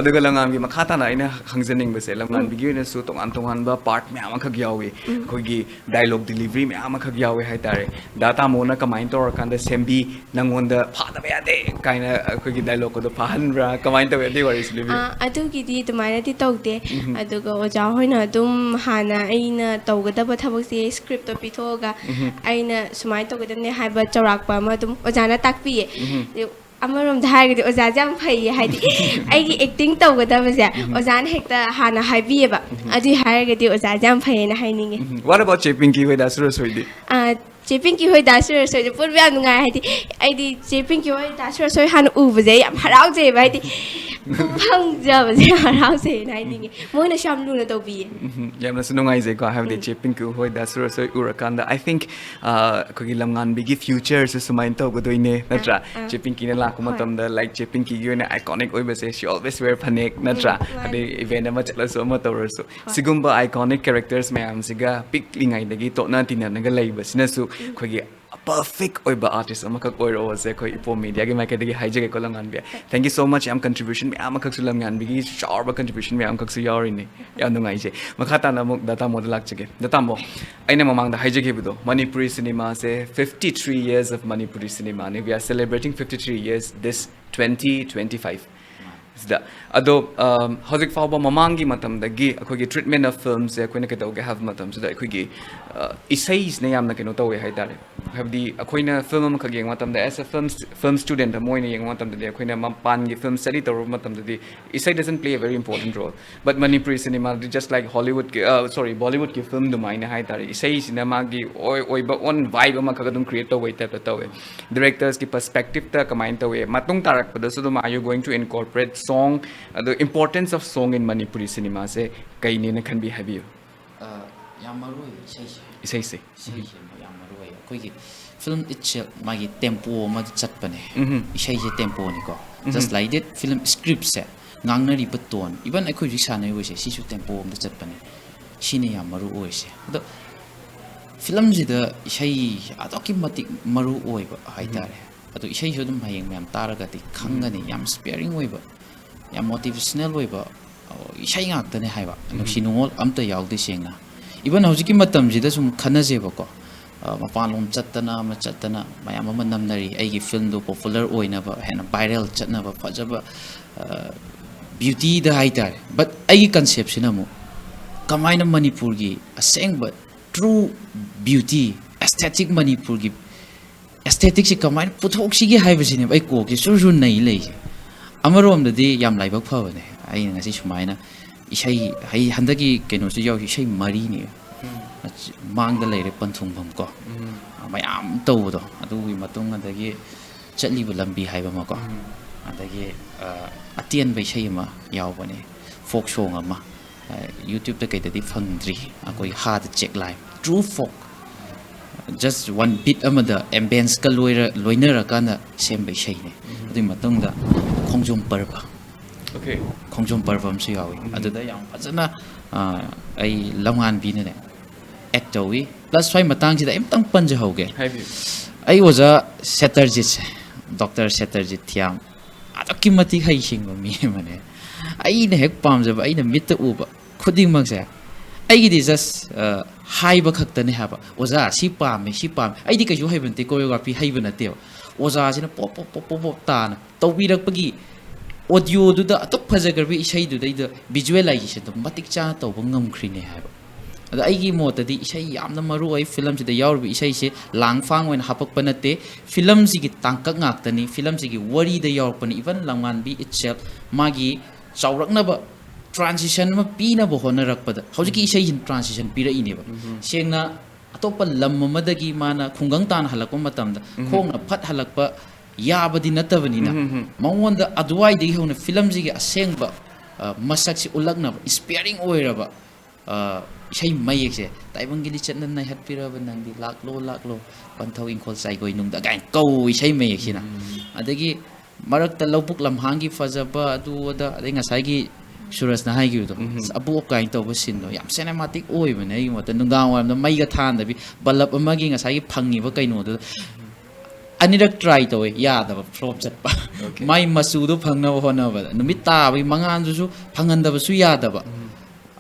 ꯑꯗꯨꯒ ꯂꯝꯉꯥꯟꯕꯤ ꯃꯈꯥ ꯇꯥꯅ ꯑꯩꯅ ꯈꯪꯖꯅꯤꯡꯕꯁꯦ ꯂꯝꯉꯥꯟꯕꯤꯒꯤ ꯑꯣꯏꯅꯁꯨ ꯇꯣꯉꯥꯟ ꯇꯣꯉꯥꯟꯕ ꯄꯥꯔꯠ ꯃꯌꯥꯝ ꯑꯃꯈꯛ ꯌꯥꯎꯏ ꯑꯩꯈꯣꯏꯒꯤ ꯗꯥꯏꯂꯣഗ് ꯗꯤꯂꯤꯚꯔꯤ ꯃꯌꯥꯝ ꯑꯃꯈꯛ ꯌꯥꯎꯏ ꯍꯥꯏꯇꯥꯔꯦ ꯗꯥ ꯇꯥꯃꯣꯅ ꯀꯃꯥꯏꯅ ꯇꯧꯔꯀꯥꯟꯗ ꯁꯦꯝꯕꯤ ꯅꯪꯉꯣꯟꯗ ꯐꯥꯗꯕ ꯌꯥꯗꯦ ꯀꯥꯏꯅ ꯑꯩꯈꯣꯏꯒꯤ ꯗꯥꯏꯂꯣꯒꯀꯗꯣ ꯐꯥꯍꯟꯕ꯭ꯔꯥ ꯀꯃꯥꯏꯅ ꯇꯧꯋꯤ ꯑꯗꯨꯒꯤ ꯋꯥꯔꯤꯁꯨ ꯂꯤꯕꯤꯌꯨ ꯑꯗꯨꯒꯤꯗꯤ ꯑꯗꯨꯃꯥꯏꯅꯗꯤ ꯇꯧꯗꯦ ꯑꯗꯨꯒ ꯑꯣꯖꯥ ꯍꯣꯏꯅ ꯑꯗꯨꯝ ꯍꯥꯟꯅ ꯑꯩꯅ ꯇꯧꯒꯗꯕ ꯊꯕꯛꯁꯦ ꯁ꯭ꯀ꯭ꯔꯤꯞꯇꯣ ꯄꯤꯊꯣꯛꯑꯒ ꯑꯩꯅ ꯁꯨꯃꯥꯏꯅ ꯇꯧꯒꯗꯕꯅꯦ ꯍꯥꯏꯕ ꯆꯥꯎꯔꯥꯛꯄ ꯑꯃ ꯑꯗꯨꯝ ꯑꯣꯖꯥꯅ ꯇꯥꯛꯄꯤꯌꯦ ꯑꯃꯔꯣꯝꯗ ꯍꯥꯏꯔꯒꯗꯤ ꯑꯣꯖꯥꯁꯦ ꯌꯥꯝ ꯐꯩꯌꯦ ꯍꯥꯏꯗꯤ ꯑꯩꯒꯤ ꯑꯦꯛꯇꯤꯡ ꯇꯧꯒꯗꯕꯁꯦ ꯑꯣꯖꯥꯅ ꯍꯦꯛꯇ ꯍꯥꯟꯅ ꯍꯥꯏꯕꯤꯌꯦꯕ ꯑꯗꯨꯏ ꯍꯥꯏꯔꯒꯗꯤ ꯑꯣꯖꯥꯁꯦ ꯌꯥꯝ ꯐꯩꯌꯦꯅ ꯍꯥꯏꯅꯤꯡꯉꯦ What about ꯆꯦ ꯄꯤꯡꯀꯤ ꯍꯣꯏ ꯗꯥ ꯁꯨꯔꯁ ꯍꯣꯏꯗꯤ ꯆꯦ ꯄꯤꯡꯀꯤ ꯍꯣꯏ ꯗꯥ ꯁꯨꯔꯁ ꯍꯣꯏꯗꯤ ꯄꯨꯟꯕ ꯌꯥꯝ ꯅꯨꯡꯉꯥꯏ ꯍꯥꯏꯗꯤ ꯑꯩꯗꯤ ꯆꯦ ꯄꯤꯡꯀꯤ ꯍꯣꯏ ꯗꯥ ꯁꯨꯔꯁ ꯍꯣꯏ ꯍꯥꯟꯅ ꯎꯕꯁꯦ ꯌꯥꯝ ꯍꯔꯥꯎꯖꯩꯑꯕ ꯍꯥꯏꯗꯤ ꯐꯪꯖꯕꯁꯦ ꯍꯔꯥꯎꯖꯩꯅ ꯍꯥꯏꯅꯤꯡꯉꯤ ꯃꯣꯏꯅꯁꯨ ꯌꯥꯝ ꯂꯨꯅ ꯇꯧꯕꯤꯌꯦ ꯌꯥꯝꯅꯁꯨ ꯅꯨꯡꯉꯥꯏꯖꯩꯀꯣ ꯍꯥꯏꯕꯗꯤ ꯆꯦ ꯄꯤꯡꯀꯨ ꯍꯣꯏꯗ ꯁꯣꯏ ꯎꯔꯀꯥꯟꯗ ꯑꯥꯏ ꯊꯤꯡꯛ ꯑꯩꯈꯣꯏꯒꯤ ꯂꯝꯉꯥꯟꯕꯤꯒꯤ ꯐ꯭ꯌꯨꯆꯔꯁꯨ ꯁꯨꯃꯥꯏꯅ ꯇꯧꯒꯗꯣꯏꯅꯦ ꯅꯠꯇ꯭ꯔꯥ ꯆꯦ ꯄꯤꯡꯀꯤꯅ ꯂꯥꯛꯄ ꯃꯇꯝꯗ ꯂꯥꯏꯛ ꯆꯦ ꯄꯤꯡꯀꯤꯒꯤ ꯑꯣꯏꯅ ꯑꯥꯏꯀꯣꯅꯤꯛ ꯑꯣꯏꯕꯁꯦ ꯁꯤ ꯑꯣꯜꯋꯦꯁ ꯋꯦꯌꯔ ꯐꯅꯦꯛ ꯅꯠꯇ꯭ꯔꯥ ꯑꯗꯩ ꯏꯚꯦꯟ ꯑꯃ ꯆꯠꯂꯁꯨ ꯑꯃ ꯇꯧꯔꯁꯨ ꯁꯤꯒꯨꯝꯕ ꯑꯥꯏꯀꯣꯅꯤꯛ ꯀꯦꯔꯦꯛꯇꯔꯁ ꯃꯌꯥꯝꯁꯤꯒ ꯄꯤꯛꯂꯤꯉꯩꯗꯒꯤ ꯇꯣꯠꯅ ꯇꯤꯟꯅꯅꯒ ꯂꯩꯕꯁꯤꯅꯁꯨ ꯑꯩꯈꯣꯏꯒꯤ ꯄꯔꯐꯦꯛ ꯑꯣꯏꯕ ꯑꯥꯔꯇꯤꯁ ꯑꯃꯈꯛ ꯑꯣꯏꯔꯛꯑꯣꯁꯦ ꯑꯩꯈꯣꯏ ꯏꯄꯣꯝ ꯃꯦꯗꯤꯌꯥꯒꯤ ꯃꯥꯏꯀꯩꯗꯒꯤ ꯍꯥꯏꯖꯒꯦꯀꯣ ꯂꯝꯉꯥꯟꯕꯤ ꯊꯦꯡꯛ ꯌꯨ ꯁꯣ ꯃꯆ ꯌꯥꯝ ꯀꯟꯇ꯭ꯔꯤꯕ꯭ꯌꯨꯁꯟ ꯃꯌꯥꯝ ꯑꯃꯈꯛꯁꯨ ꯂꯝꯉꯥꯟꯕꯤꯒꯤ ꯆꯥꯎꯔꯕ ꯀꯟꯇ꯭ꯔꯤꯕ꯭ꯌꯨꯁꯟ ꯃꯌꯥꯝ ꯑꯃꯈꯛꯁꯨ ꯌꯥꯎꯔꯤꯅꯤ ꯌꯥꯝ ꯅꯨꯡꯉꯥꯏꯖꯩ ꯃꯈꯥ ꯇꯥꯅ ꯑꯃꯨꯛ ꯗꯥꯇꯥꯃꯣꯗ ꯂꯥꯛꯆꯒꯦ ꯗꯥꯇꯥꯃꯣ ꯑꯩꯅ ꯃꯃꯥꯡꯗ ꯍꯥꯏꯖꯈꯤꯕꯗꯣ Manipuri ꯁꯤꯅꯦꯃꯥꯁꯦ 53 years of Manipuri cinema we are celebrating 53 years this 2025 ꯁꯤꯗ ꯑꯗꯣ ꯍꯧꯖꯤꯛ ꯐꯥꯎꯕ ꯃꯃꯥꯡꯒꯤ ꯃꯇꯝꯗꯒꯤ ꯑꯩꯈꯣꯏꯒꯤ ꯇ꯭ꯔꯤꯠꯃꯦꯟ ꯑꯣꯐ ꯐꯤꯜꯝꯁꯦ ꯑꯩꯈꯣꯏꯅ ꯀꯩꯗꯧꯒꯦ ꯍꯥꯏꯕ ꯃꯇꯝꯁꯤꯗ ꯑꯩꯈꯣꯏꯒꯤ ꯏꯁꯩꯁꯤꯅ ꯌꯥꯝꯅ ꯀꯩꯅꯣ ꯇꯧꯋꯦ ꯍꯥꯏꯇꯥꯔꯦ ꯍꯥꯏꯕꯗꯤ ꯑꯩꯈꯣꯏꯅ ꯐꯤꯜꯝ ꯑꯃꯈꯛ ꯌꯦꯡꯕ ꯃꯇꯝꯗ ꯑꯦꯁ ꯑ ꯐꯤꯜꯝ ꯁ꯭ꯇꯨꯗꯦꯟꯠ ꯑꯃ ꯑꯣꯏꯅ ꯌꯦꯡꯕ ꯃꯇꯝꯗꯗꯤ ꯑꯩꯈꯣꯏꯅ ꯃꯄꯥꯟꯒꯤ ꯐꯤꯜꯝ ꯁ꯭ꯇꯗꯤ ꯇꯧꯔꯨꯕ ꯃꯇꯝꯗꯗꯤ ꯏꯁꯩ doesn't play a very important role but Manipuri ꯁꯤꯅꯦꯃꯥꯗꯤ ꯖꯁ ꯂꯥꯏꯛ ꯍꯣꯂꯤꯋꯨꯗꯀꯤ ꯁꯣꯔꯤ ꯕꯣꯂꯤꯋꯨꯗꯀꯤ ꯐꯤꯜꯝ ꯑꯗꯨꯃꯥꯏꯅ ꯍꯥꯏꯇꯥꯔꯦ ꯏꯁꯩꯁꯤꯅ ꯃꯥꯒꯤ ꯑꯣꯏꯕ ꯑꯣꯟ ꯚꯥꯏꯕ ꯑꯃꯈꯛ ꯑꯗꯨꯝ ꯀ꯭रिꯌꯦꯠ ꯇꯧꯕꯩ ꯇꯥꯏꯞꯇ ꯇꯧꯋꯦ ꯗꯤꯔꯦꯛꯇꯔꯁꯀꯤ ꯄꯔꯁꯄꯦꯛꯇꯤꯞꯇ ꯀꯃꯥꯏꯅ ꯇꯧꯋꯦ ꯃꯇꯨꯡ ꯇꯥꯔꯛꯄꯗꯁꯨ ꯑꯗꯨꯝ ꯑꯥꯔ ꯌꯨ ꯒꯣꯏꯡ ꯇꯨ ꯏꯟꯀꯣꯔꯄꯣꯔꯦꯠ ꯁꯣꯡ ꯑꯗꯣ ꯏꯝꯄꯣꯔꯇꯦꯟꯁ ꯑꯣꯐ ꯁꯣꯡ ꯏꯟ ꯃꯅꯤꯄꯨꯔꯤ ꯁꯤꯅꯦꯃꯥꯁꯦ ꯀꯩꯅꯦꯅ ꯈꯟꯕꯤ ꯍꯥꯏꯕꯤꯌꯨ ꯌꯥꯝ ꯃꯔꯨ ꯑꯣꯏ ꯏꯁꯩꯁꯦ ꯏꯁꯩꯁꯦ ꯌꯥꯝ ꯃꯔꯨ ꯑꯣꯏ ꯑꯩꯈꯣꯏꯒꯤ ꯐꯤꯂꯝ ꯏꯠꯁꯦꯜ ꯃꯥꯒꯤ ꯇꯦꯝꯄꯣ ꯑꯃꯗ ꯆꯠꯄꯅꯦ ꯏꯁꯩꯁꯦ ꯇꯦꯝꯄꯣꯅꯤꯀோ ꯖꯁ ꯂꯥꯏꯛ ꯗꯦꯠ ꯐꯤꯂꯝ ꯁ꯭ꯀ꯭ꯔꯤꯞꯁꯦ ꯉꯥꯡꯅꯔꯤꯕ ꯇꯣꯟ ꯏꯚꯟ ꯑꯩꯈꯣꯏ ꯍꯧꯖꯤꯛ ꯁꯥꯟꯅꯔꯤꯕꯁꯦ ꯁꯤꯁꯨ ꯇꯦꯝꯄꯣ ꯑꯃꯗ ꯆꯠꯄꯅꯦ ꯁꯤꯅ ꯌꯥꯝ ꯃꯔꯨ ꯑꯣꯏꯔꯤꯁꯦ ꯑꯗꯣ ꯐꯤꯂꯝꯁꯤꯗ ꯏꯁꯩ ꯑꯗꯨꯛꯀꯤ ꯃꯇꯤꯛ ꯃꯔꯨ ꯑꯣꯏꯕ ꯍꯥꯏꯇꯥꯔꯦ ꯑꯗꯣ ꯏꯁꯩꯁꯨ ꯑꯗꯨꯝ ꯍꯌꯦꯡ ꯃꯌꯥꯝ ꯇꯥꯔꯒꯗꯤ ꯈꯪꯒꯅꯤ ꯌꯥꯝ ꯁ꯭ꯄꯤꯌꯔꯤꯡ ꯑꯣꯏꯕ ꯌꯥꯝ ꯃꯣꯇꯤꯚꯦꯁꯅꯦꯜ ꯑꯣꯏꯕ ꯏꯁꯩ ꯉꯥꯛꯇꯅꯦ ꯍꯥꯏꯕ ꯅꯨꯡꯁꯤ ꯅꯨꯡꯉꯣꯜ ꯑꯝꯇ ꯌꯥꯎꯗꯦ ꯁꯦꯡꯅ ꯏꯚꯟ ꯍꯧꯖꯤꯛꯀꯤ ꯃꯇꯝꯁꯤꯗ ꯁꯨꯝ ꯈꯟꯅꯖꯦꯕꯀꯣ ꯃꯄꯥꯟꯂꯣꯝ ꯆꯠꯇꯅ ꯑꯃ ꯆꯠꯇꯅ ꯃꯌꯥꯝ ꯑꯃ ꯅꯝꯅꯔꯤ ꯑꯩꯒꯤ ꯐꯤꯜꯝꯗꯣ ꯄꯣꯄꯨꯂꯔ ꯑꯣꯏꯅꯕ ꯍꯦꯟꯅ ꯚꯥꯏꯔꯦꯜ ꯆꯠꯅꯕ ꯐꯖꯕ ꯕ꯭ꯌꯨꯇꯤꯗ ꯍꯥꯏꯇꯥꯔꯦ ꯕꯠ ꯑꯩꯒꯤ ꯀꯟꯁꯦꯞꯁꯤꯅ ꯑꯃꯨꯛ ꯀꯃꯥꯏꯅ ꯃꯅꯤꯄꯨꯔꯒꯤ ꯑꯁꯦꯡꯕ ꯇ꯭ꯔꯨ ꯕ꯭ꯌꯨꯇꯤ ꯑꯦꯁꯊꯦꯇꯤꯛ ꯃꯅꯤꯄꯨꯔꯒꯤ ꯑꯦꯁꯊꯦꯇꯤꯛꯁꯤ ꯀꯃꯥꯏꯅ ꯄꯨꯊꯣꯛꯁꯤꯒꯦ ꯍꯥꯏꯕꯁꯤꯅꯦꯕ ꯑꯩ ꯀꯣꯛꯁꯦ ꯁꯨꯔ ꯅꯩ ꯂꯩꯁꯦ ꯑꯃꯔꯣꯝꯗꯗꯤ ꯌꯥꯝ ꯂꯥꯏꯕꯛ ꯐꯕꯅꯦ ꯑꯩꯅ ꯉꯁꯤ ꯁꯨꯃꯥꯏꯅ ꯏꯁꯩ ꯍꯟꯗꯛꯀꯤ ꯀꯩꯅꯣꯁꯤ ꯌꯥꯎꯔꯤ ꯏꯁꯩ ꯃꯔꯤꯅꯦ ꯃꯥꯡꯗ ꯂꯩꯔꯦ ꯄꯟꯊꯨꯡꯐꯝ ꯀꯣ ꯃꯌꯥꯝ ꯇꯧꯕꯗꯣ ꯑꯗꯨꯒꯤ ꯃꯇꯨꯡ ꯑꯗꯒꯤ ꯆꯠꯂꯤꯕ ꯂꯝꯕꯤ ꯍꯥꯏꯕ ꯑꯃꯀꯣ ꯑꯗꯒꯤ ꯑꯇꯦꯟꯕ ꯏꯁꯩ ꯑꯃ ꯌꯥꯎꯕꯅꯦ ꯐꯣꯛ ꯁꯣꯡ ꯑꯃ ꯌꯨꯇ꯭ꯌꯨꯕꯇ ꯀꯩꯗꯗꯤ ꯐꯪꯗ꯭ꯔꯤ ꯑꯩꯈꯣꯏ ꯍꯥꯗ ꯆꯦꯛ ꯂꯥꯏ ꯇ꯭ꯔꯨ ꯐꯣꯛ ꯖꯁ ꯋꯥꯟ ꯕꯤꯠ ꯑꯃꯗ ꯑꯦꯝꯕꯦꯟꯁꯀ ꯂꯣꯏꯅꯔꯀꯥꯟꯗ ꯁꯦꯝꯕ ꯏꯁꯩꯅꯦ ꯑꯗꯨꯒꯤ ꯃꯇꯨꯡꯗ ꯈꯣꯡꯖꯣꯝ ꯄꯔꯕ ꯈꯣꯡꯖꯣꯝ ꯄꯔꯕ ꯑꯃꯁꯨ ꯌꯥꯎꯏ ꯑꯗꯨꯗ ꯌꯥꯝ ꯐꯖꯅ ꯑꯩ ꯂꯝꯉꯥꯟꯕꯤꯅꯅꯦ ꯑꯦꯛ ꯇꯧꯏ ꯄ꯭ꯂꯁ ꯁ꯭ꯋꯥꯏ ꯃꯇꯥꯡꯁꯤꯗ ꯑꯃꯇꯪ ꯄꯟꯖꯍꯧꯒꯦ ꯑꯩ ꯑꯣꯖꯥ ꯁꯦꯇꯔꯖꯤꯠꯁꯦ ꯗꯣꯛꯇꯔ ꯁꯦꯇꯔꯖꯤꯠ ꯊꯤꯌꯥꯝ ꯑꯗꯨꯛꯀꯤ ꯃꯇꯤꯛ ꯍꯩꯁꯤꯡꯕ ꯃꯤ ꯑꯃꯅꯦ ꯑꯩꯅ ꯍꯦꯛ ꯄꯥꯝꯖꯕ ꯑꯩꯅ ꯃꯤꯠꯇ ꯎꯕ ꯈꯨꯗꯤꯡꯃꯛꯁꯦ ꯑꯩꯒꯤꯗꯤ ꯖꯁ ꯍꯥꯏꯕ ꯈꯛꯇꯅꯦ ꯍꯥꯏꯕ ꯑꯣꯖꯥ ꯁꯤ ꯄꯥꯝꯃꯦ ꯁꯤ ꯄꯥꯝꯃꯦ ꯑꯩꯗꯤ ꯀꯩꯁꯨ ꯍꯩꯕ ꯅꯠꯇꯦ ꯀꯣꯔꯤꯌꯣꯒ꯭ꯔꯥꯐꯤ ꯍꯩꯕ ꯅꯠꯇꯦꯕ ꯑꯣꯖꯥꯁꯤꯅ ꯄꯣꯞ ꯄꯣꯞ ꯄꯣꯞ ꯄꯣꯞ ꯄꯣꯞ ꯇꯥꯅ ꯇꯧꯕꯤꯔꯛꯄꯒꯤ ꯑꯣꯗꯤꯑꯣꯗꯨꯗ ꯑꯗꯨꯛ ꯐꯖꯈ꯭ꯔꯕ ꯏꯁꯩꯗꯨꯗꯩꯗ ꯚꯤꯖꯨꯋꯦꯂꯥꯏꯖꯦꯁꯟꯗꯣ ꯃꯇꯤꯛ ꯆꯥꯅ ꯇꯧꯕ ꯉꯝꯈ꯭ꯔꯤꯅꯦ ꯍꯥꯏꯕ ꯑꯗꯣ ꯑꯩꯒꯤ ꯃꯣꯠꯇꯗꯤ ꯏꯁꯩ ꯌꯥꯝꯅ ꯃꯔꯨ ꯑꯣꯏ ꯐꯤꯂꯝꯁꯤꯗ ꯌꯥꯎꯔꯤꯕ ꯏꯁꯩꯁꯦ ꯂꯥꯡ ꯐꯥꯡ ꯑꯣꯏꯅ ꯍꯥꯄꯛꯄ ꯅꯠꯇꯦ ꯐꯤꯂꯝꯁꯤꯒꯤ ꯇꯥꯡꯀꯛ ꯉꯥꯛꯇꯅꯤ ꯐꯤꯂꯝꯁꯤꯒꯤ ꯋꯥꯔꯤꯗ ꯌꯥꯎꯔꯛꯄꯅꯤ ꯏꯚꯟ ꯂꯝꯉꯥꯟꯕꯤ ꯏꯠꯁꯦꯜ ꯃꯥꯒꯤ ꯆꯥꯎꯔꯛꯅꯕ ꯇ꯭ꯔꯥꯟꯁꯤꯁꯟ ꯑꯃ ꯄꯤꯅꯕ ꯍꯣꯠꯅꯔꯛꯄꯗ ꯍꯧꯖꯤꯛꯀꯤ ꯏꯁꯩꯁꯤꯅ ꯇ꯭ꯔꯥꯟꯁꯤꯁꯟ ꯄꯤꯔꯛꯏꯅꯦꯕ ꯁꯦꯡꯅ ꯑꯇꯣꯞꯄ ꯂꯝ ꯑꯃꯗꯒꯤ ꯃꯥꯅ ꯈꯨꯡꯒꯪ ꯇꯥꯅ ꯍꯜꯂꯛꯄ ꯃꯇꯝꯗ ꯈꯣꯡꯅ ꯐꯠ ꯍꯜꯂꯛꯄ ꯌꯥꯕꯗꯤ ꯅꯠꯇꯕꯅꯤꯅ ꯃꯉꯣꯟꯗ ꯑꯗꯨꯋꯥꯏꯗꯒꯤ ꯍꯧꯅ ꯐꯤꯂꯝꯁꯤꯒꯤ ꯑꯁꯦꯡꯕ ꯃꯁꯛꯁꯤ ꯎꯠꯂꯛꯅꯕ ꯏꯟꯁꯄꯤꯌꯔꯤꯡ ꯑꯣꯏꯔꯕ ꯏꯁꯩ ꯃꯌꯦꯛꯁꯦ ꯇꯥꯏꯕꯪꯒꯤ ꯂꯤꯆꯠꯅ ꯅꯩꯍꯠꯄꯤꯔꯕ ꯅꯪꯗꯤ ꯂꯥꯛꯂꯣ ꯂꯥꯛꯂꯣ ꯄꯟꯊꯧ ꯏꯪꯈꯣꯜ ꯆꯥꯏꯒꯣꯏ ꯅꯨꯡꯗ ꯀꯥꯏꯅ ꯀꯧ ꯏꯁꯩ ꯃꯌꯦꯛꯁꯤꯅ ꯑꯗꯒꯤ ꯃꯔꯛꯇ ꯂꯧꯕꯨꯛ ꯂꯝꯍꯥꯡꯒꯤ ꯐꯖꯕ ꯑꯗꯨ ꯑꯗ ꯑꯗꯩ ꯉꯁꯥꯏꯒꯤ ꯁꯨꯔꯁꯅ ꯍꯥꯏꯈꯤꯕꯗꯣ ꯑꯕꯣꯛ ꯀꯥꯏꯅ ꯇꯧꯕ ꯁꯤꯟꯗꯣ ꯌꯥꯝ ꯁꯤꯅꯦꯃꯥꯇꯤꯛ ꯑꯣꯏꯕꯅꯦ ꯑꯩꯒꯤ ꯃꯣꯠꯇ ꯅꯨꯡꯗꯥꯡ ꯋꯥꯏꯔꯝꯗ ꯃꯩꯒ ꯊꯥꯟꯗꯕꯤ ꯕꯜꯂꯞ ꯑꯃꯒꯤ ꯉꯁꯥꯏꯒꯤ ꯐꯪꯉꯤꯕ ꯀꯩꯅꯣꯗꯨꯗ ꯑꯅꯤꯔꯛ ꯇ꯭ꯔꯥꯏ ꯇꯧꯋꯦ ꯌꯥꯗꯕ ꯐ꯭ꯂꯣꯞ ꯆꯠꯄ ꯃꯥꯏ ꯃꯆꯨꯗꯣ ꯐꯪꯅꯕ ꯍꯣꯠꯅꯕꯗ ꯅꯨꯃꯤꯠ ꯇꯥꯕꯒꯤ ꯃꯉꯥꯟꯗꯨꯁꯨ ꯐꯪꯍꯟꯗꯕꯁꯨ ꯌꯥꯗꯕ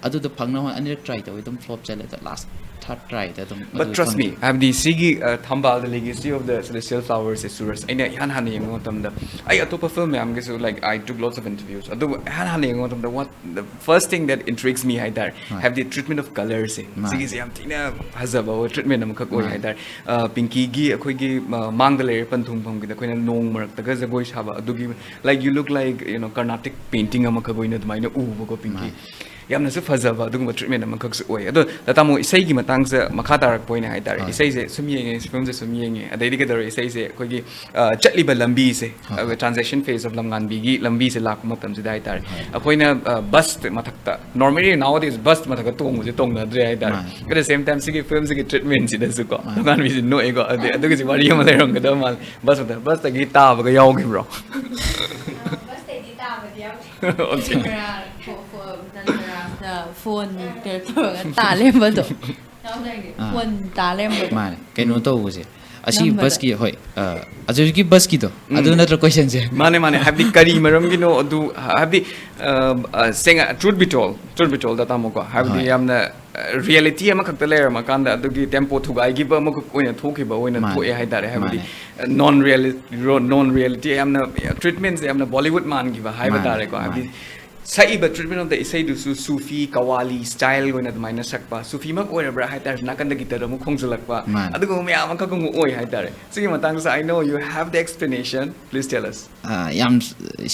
ꯑꯗꯨꯗ ꯐꯪꯅꯕ ꯑꯅꯤꯔꯛ ꯇ꯭ꯔꯥꯏ ꯇꯧꯋꯦ ꯑꯗꯨꯝ ꯐ꯭ꯂꯣꯞ ꯆꯠꯂꯦ ꯂꯥꯁ ꯊꯥꯔꯠ ꯇ꯭ꯔꯥꯏꯗ ꯑꯗꯨꯝ But trust me, ꯍꯥꯏꯕꯗꯤ ꯁꯤꯒꯤ ꯊꯝꯕꯥꯜ ꯗ ꯂꯤꯒꯦꯁꯤ ꯑꯣꯐ ꯗ ꯁꯦꯂꯦꯁꯇꯤꯌꯦꯜ ꯐ꯭ꯂꯥꯋꯔꯁꯦ ꯁꯨꯔꯁ ꯑꯩꯅ ꯏꯍꯥꯟ ꯍꯥꯟꯅ ꯌꯦꯡꯕ ꯃꯇꯝꯗ ꯑꯩ ꯑꯇꯣꯞꯄ ꯐꯤꯜꯝ ꯃꯌꯥꯝꯒꯤꯁꯨ like I took lots of interviews ꯑꯗꯨꯕꯨ ꯏꯍꯥꯟ ꯍꯥꯟꯅ ꯌꯦꯡꯕ ꯃꯇꯝꯗ ꯋꯥꯠ ꯗ ꯐꯥꯔꯁ ꯊꯤꯡ ꯗꯦꯠ ꯏꯟꯇ꯭ꯔꯤꯛꯁ ꯃꯤ ꯍꯥꯏꯇꯥꯔꯦ ꯍꯥꯏꯕꯗꯤ ꯇ꯭ꯔꯤꯠꯃꯦꯟ ꯑꯣꯐ ꯀꯂꯔꯁꯦ ꯁꯤꯒꯤꯁꯦ ꯌꯥꯝ ꯊꯤꯅ ꯐꯖꯕ ꯇ꯭ꯔꯤꯠꯃꯦꯟ ꯑꯃꯈꯛ ꯑꯣꯏ ꯍꯥꯏꯇꯥꯔꯦ ꯄꯤꯡꯀꯤꯒꯤ ꯑꯩꯈꯣꯏꯒꯤ ꯃꯥꯡꯗ ꯂꯩꯔꯦ ꯄꯟꯊꯨꯡꯐꯝꯒꯤꯗ ꯑꯩꯈꯣꯏꯅ ꯅꯣꯡ ꯃꯔꯛꯇꯒ ꯖꯒꯣꯏ ꯁꯥꯕ ꯑꯗꯨꯒꯤ ꯂꯥꯏꯛ ꯌꯨ ꯂꯨꯛ ꯂꯥꯏꯛ ꯀꯔꯅꯥꯇꯤꯛ ꯄꯦꯟꯇꯤꯡ ꯑꯃꯈꯛ ꯑꯣꯏꯅ ꯑꯗꯨꯃꯥꯏꯅ ꯎꯕꯀꯣ ꯄꯤꯡꯀꯤ ꯌꯥꯝꯅꯁꯨ ꯐꯖꯕ ꯑꯗꯨꯒꯨꯝꯕ ꯇ꯭ꯔꯤꯠꯃꯦꯟ ꯑꯃꯈꯛꯁꯨ ꯑꯣꯏ ꯑꯗꯣ ꯇꯥꯃꯣ ꯏꯁꯩꯒꯤ ꯃꯇꯥꯡꯁꯦ ꯃꯈꯥ ꯇꯥꯔꯛꯄ ꯑꯣꯏꯅ ꯍꯥꯏꯇꯥꯔꯦ ꯏꯁꯩꯁꯦ ꯁꯨꯝ ꯌꯦꯡꯉꯦ ꯐꯤꯂꯝꯁꯦ ꯁꯨꯝ ꯌꯦꯡꯉꯦ ꯑꯗꯩꯗꯤ ꯀꯩꯗꯧꯔꯦ ꯏꯁꯩꯁꯦ ꯑꯩꯈꯣꯏꯒꯤ ꯆꯠꯂꯤꯕ ꯂꯝꯕꯤꯁꯦ ꯇ꯭ꯔꯥꯟꯖꯦꯛꯁꯟ ꯐꯦꯖ ꯑꯣꯐ ꯂꯝꯉꯥꯟꯕꯤꯒꯤ ꯂꯝꯕꯤꯁꯦ ꯂꯥꯛꯄ ꯃꯇꯝꯁꯤꯗ ꯍꯥꯏꯇꯥꯔꯦ ꯑꯩꯈꯣꯏꯅ ꯕꯁ ꯃꯊꯛꯇ ꯅꯣꯔꯃꯦꯂꯤ ꯅꯥꯎꯗꯦꯁ ꯕꯁ ꯃꯊꯛꯇ ꯇꯣꯡꯕꯁꯦ ꯇꯣꯡꯅꯗ꯭ꯔꯦ ꯍꯥꯏꯇꯥꯔꯦ ꯑꯦꯠ ꯗ ꯁꯦꯝ ꯇꯥꯏꯝ ꯁꯤꯒꯤ ꯐꯤꯂꯝꯁꯤꯒꯤ ꯇ꯭ꯔꯤꯠꯃꯦꯟꯁꯤꯗꯁꯨ ꯀꯣ ꯂꯝꯉꯥꯟꯕꯤꯁꯤ ꯅꯣꯛꯑꯦꯀꯣ ꯑꯗꯨꯒꯤꯁꯤ ꯋꯥꯔꯤ ꯑꯃ ꯂꯩꯔꯝꯒꯗꯕ ꯃꯥꯜꯂꯦ ꯕꯁꯇꯒꯤ ꯇꯥꯕꯒ ꯌꯥꯎꯈꯤꯕ꯭ꯔꯣ ꯕꯁꯇꯩꯗꯤ ꯇꯥꯕꯗꯤ Okay. ꯐꯣꯟ ꯇꯧꯔꯒ ꯇꯥꯂꯦꯝꯕꯗꯣ ꯐꯣꯟ ꯇꯥꯂꯦꯝꯕꯗꯣ ꯃꯥꯅꯦ ꯀꯩꯅꯣ ꯇꯧꯕꯁꯦ ꯑꯁꯤ ꯕꯁꯀꯤ ꯍꯣꯏ ꯑꯖꯨꯒꯤ ꯕꯁꯀꯤꯗꯣ ꯑꯗꯨ ꯅꯠꯇ꯭ꯔ ꯀꯣꯏꯁꯟꯁꯦ ꯃꯥꯅꯦ ꯃꯥꯅꯦ ꯍꯥꯏꯕꯗꯤ ꯀꯔꯤ ꯃꯔꯝꯒꯤꯅꯣ ꯑꯗꯨ ꯍꯥꯏꯕꯗꯤ ꯁꯦꯡꯅ ꯇ꯭ꯔꯨꯠ ꯕꯤꯇꯣꯜꯗ ꯇꯥꯃꯣꯀꯣ ꯍꯥꯏꯕꯗꯤ ꯌꯥꯝꯅ ꯔꯤꯌꯦꯂꯤꯇꯤ ꯑꯃꯈꯛꯇ ꯂꯩꯔꯝꯃꯀꯥꯟꯗ ꯑꯗꯨꯒꯤ ꯇꯦꯝꯄꯣ ꯊꯨꯒꯥꯏꯈꯤꯕ ꯑꯃꯈꯛ ꯑꯣꯏꯅ ꯊꯣꯛꯈꯤꯕ ꯑꯣꯏꯅ ꯊꯣꯛꯑꯦ ꯍꯥꯏꯇꯥꯔꯦ ꯍꯥꯏꯕꯗꯤ ꯅꯣꯟ ꯔꯤꯌꯦꯂꯤꯇꯤ ꯌꯥꯝꯅ ꯇ꯭ꯔꯤꯠꯃꯦꯟꯁꯦ ꯌꯥꯝꯅ ꯕꯣꯂꯤꯋꯨꯗ ꯃꯥꯟꯈꯤꯕ ꯍꯥꯏꯕ ꯇꯥꯔꯦꯀꯣ ꯍꯥꯏꯕꯗꯤ ꯁꯛꯏꯕ treatment of the ꯏꯁꯩꯗꯨꯁꯨ ꯁꯨꯐꯤ qawwali style ꯑꯣꯏꯅ ꯑꯗꯨꯃꯥꯏꯅ ꯁꯛꯄ ꯁꯨꯐꯤꯃꯛ ꯑꯣꯏꯔꯕ꯭ꯔꯥ ꯍꯥꯏꯇꯥꯔꯦ ꯅꯥꯀꯟꯗ ꯒꯤꯇꯔ ꯑꯃꯨꯛ ꯈꯣꯡꯖꯤꯜꯂꯛꯄ ꯑꯗꯨꯒꯨꯝꯕ ꯃꯌꯥꯝ ꯑꯃꯈꯛ ꯑꯃꯨꯛ ꯑꯣꯏ ꯍꯥꯏꯇꯥꯔꯦ ꯁꯤꯒꯤ ꯃꯇꯥꯡꯗꯁꯨ I know you have the explanation please tell us ꯌꯥꯝ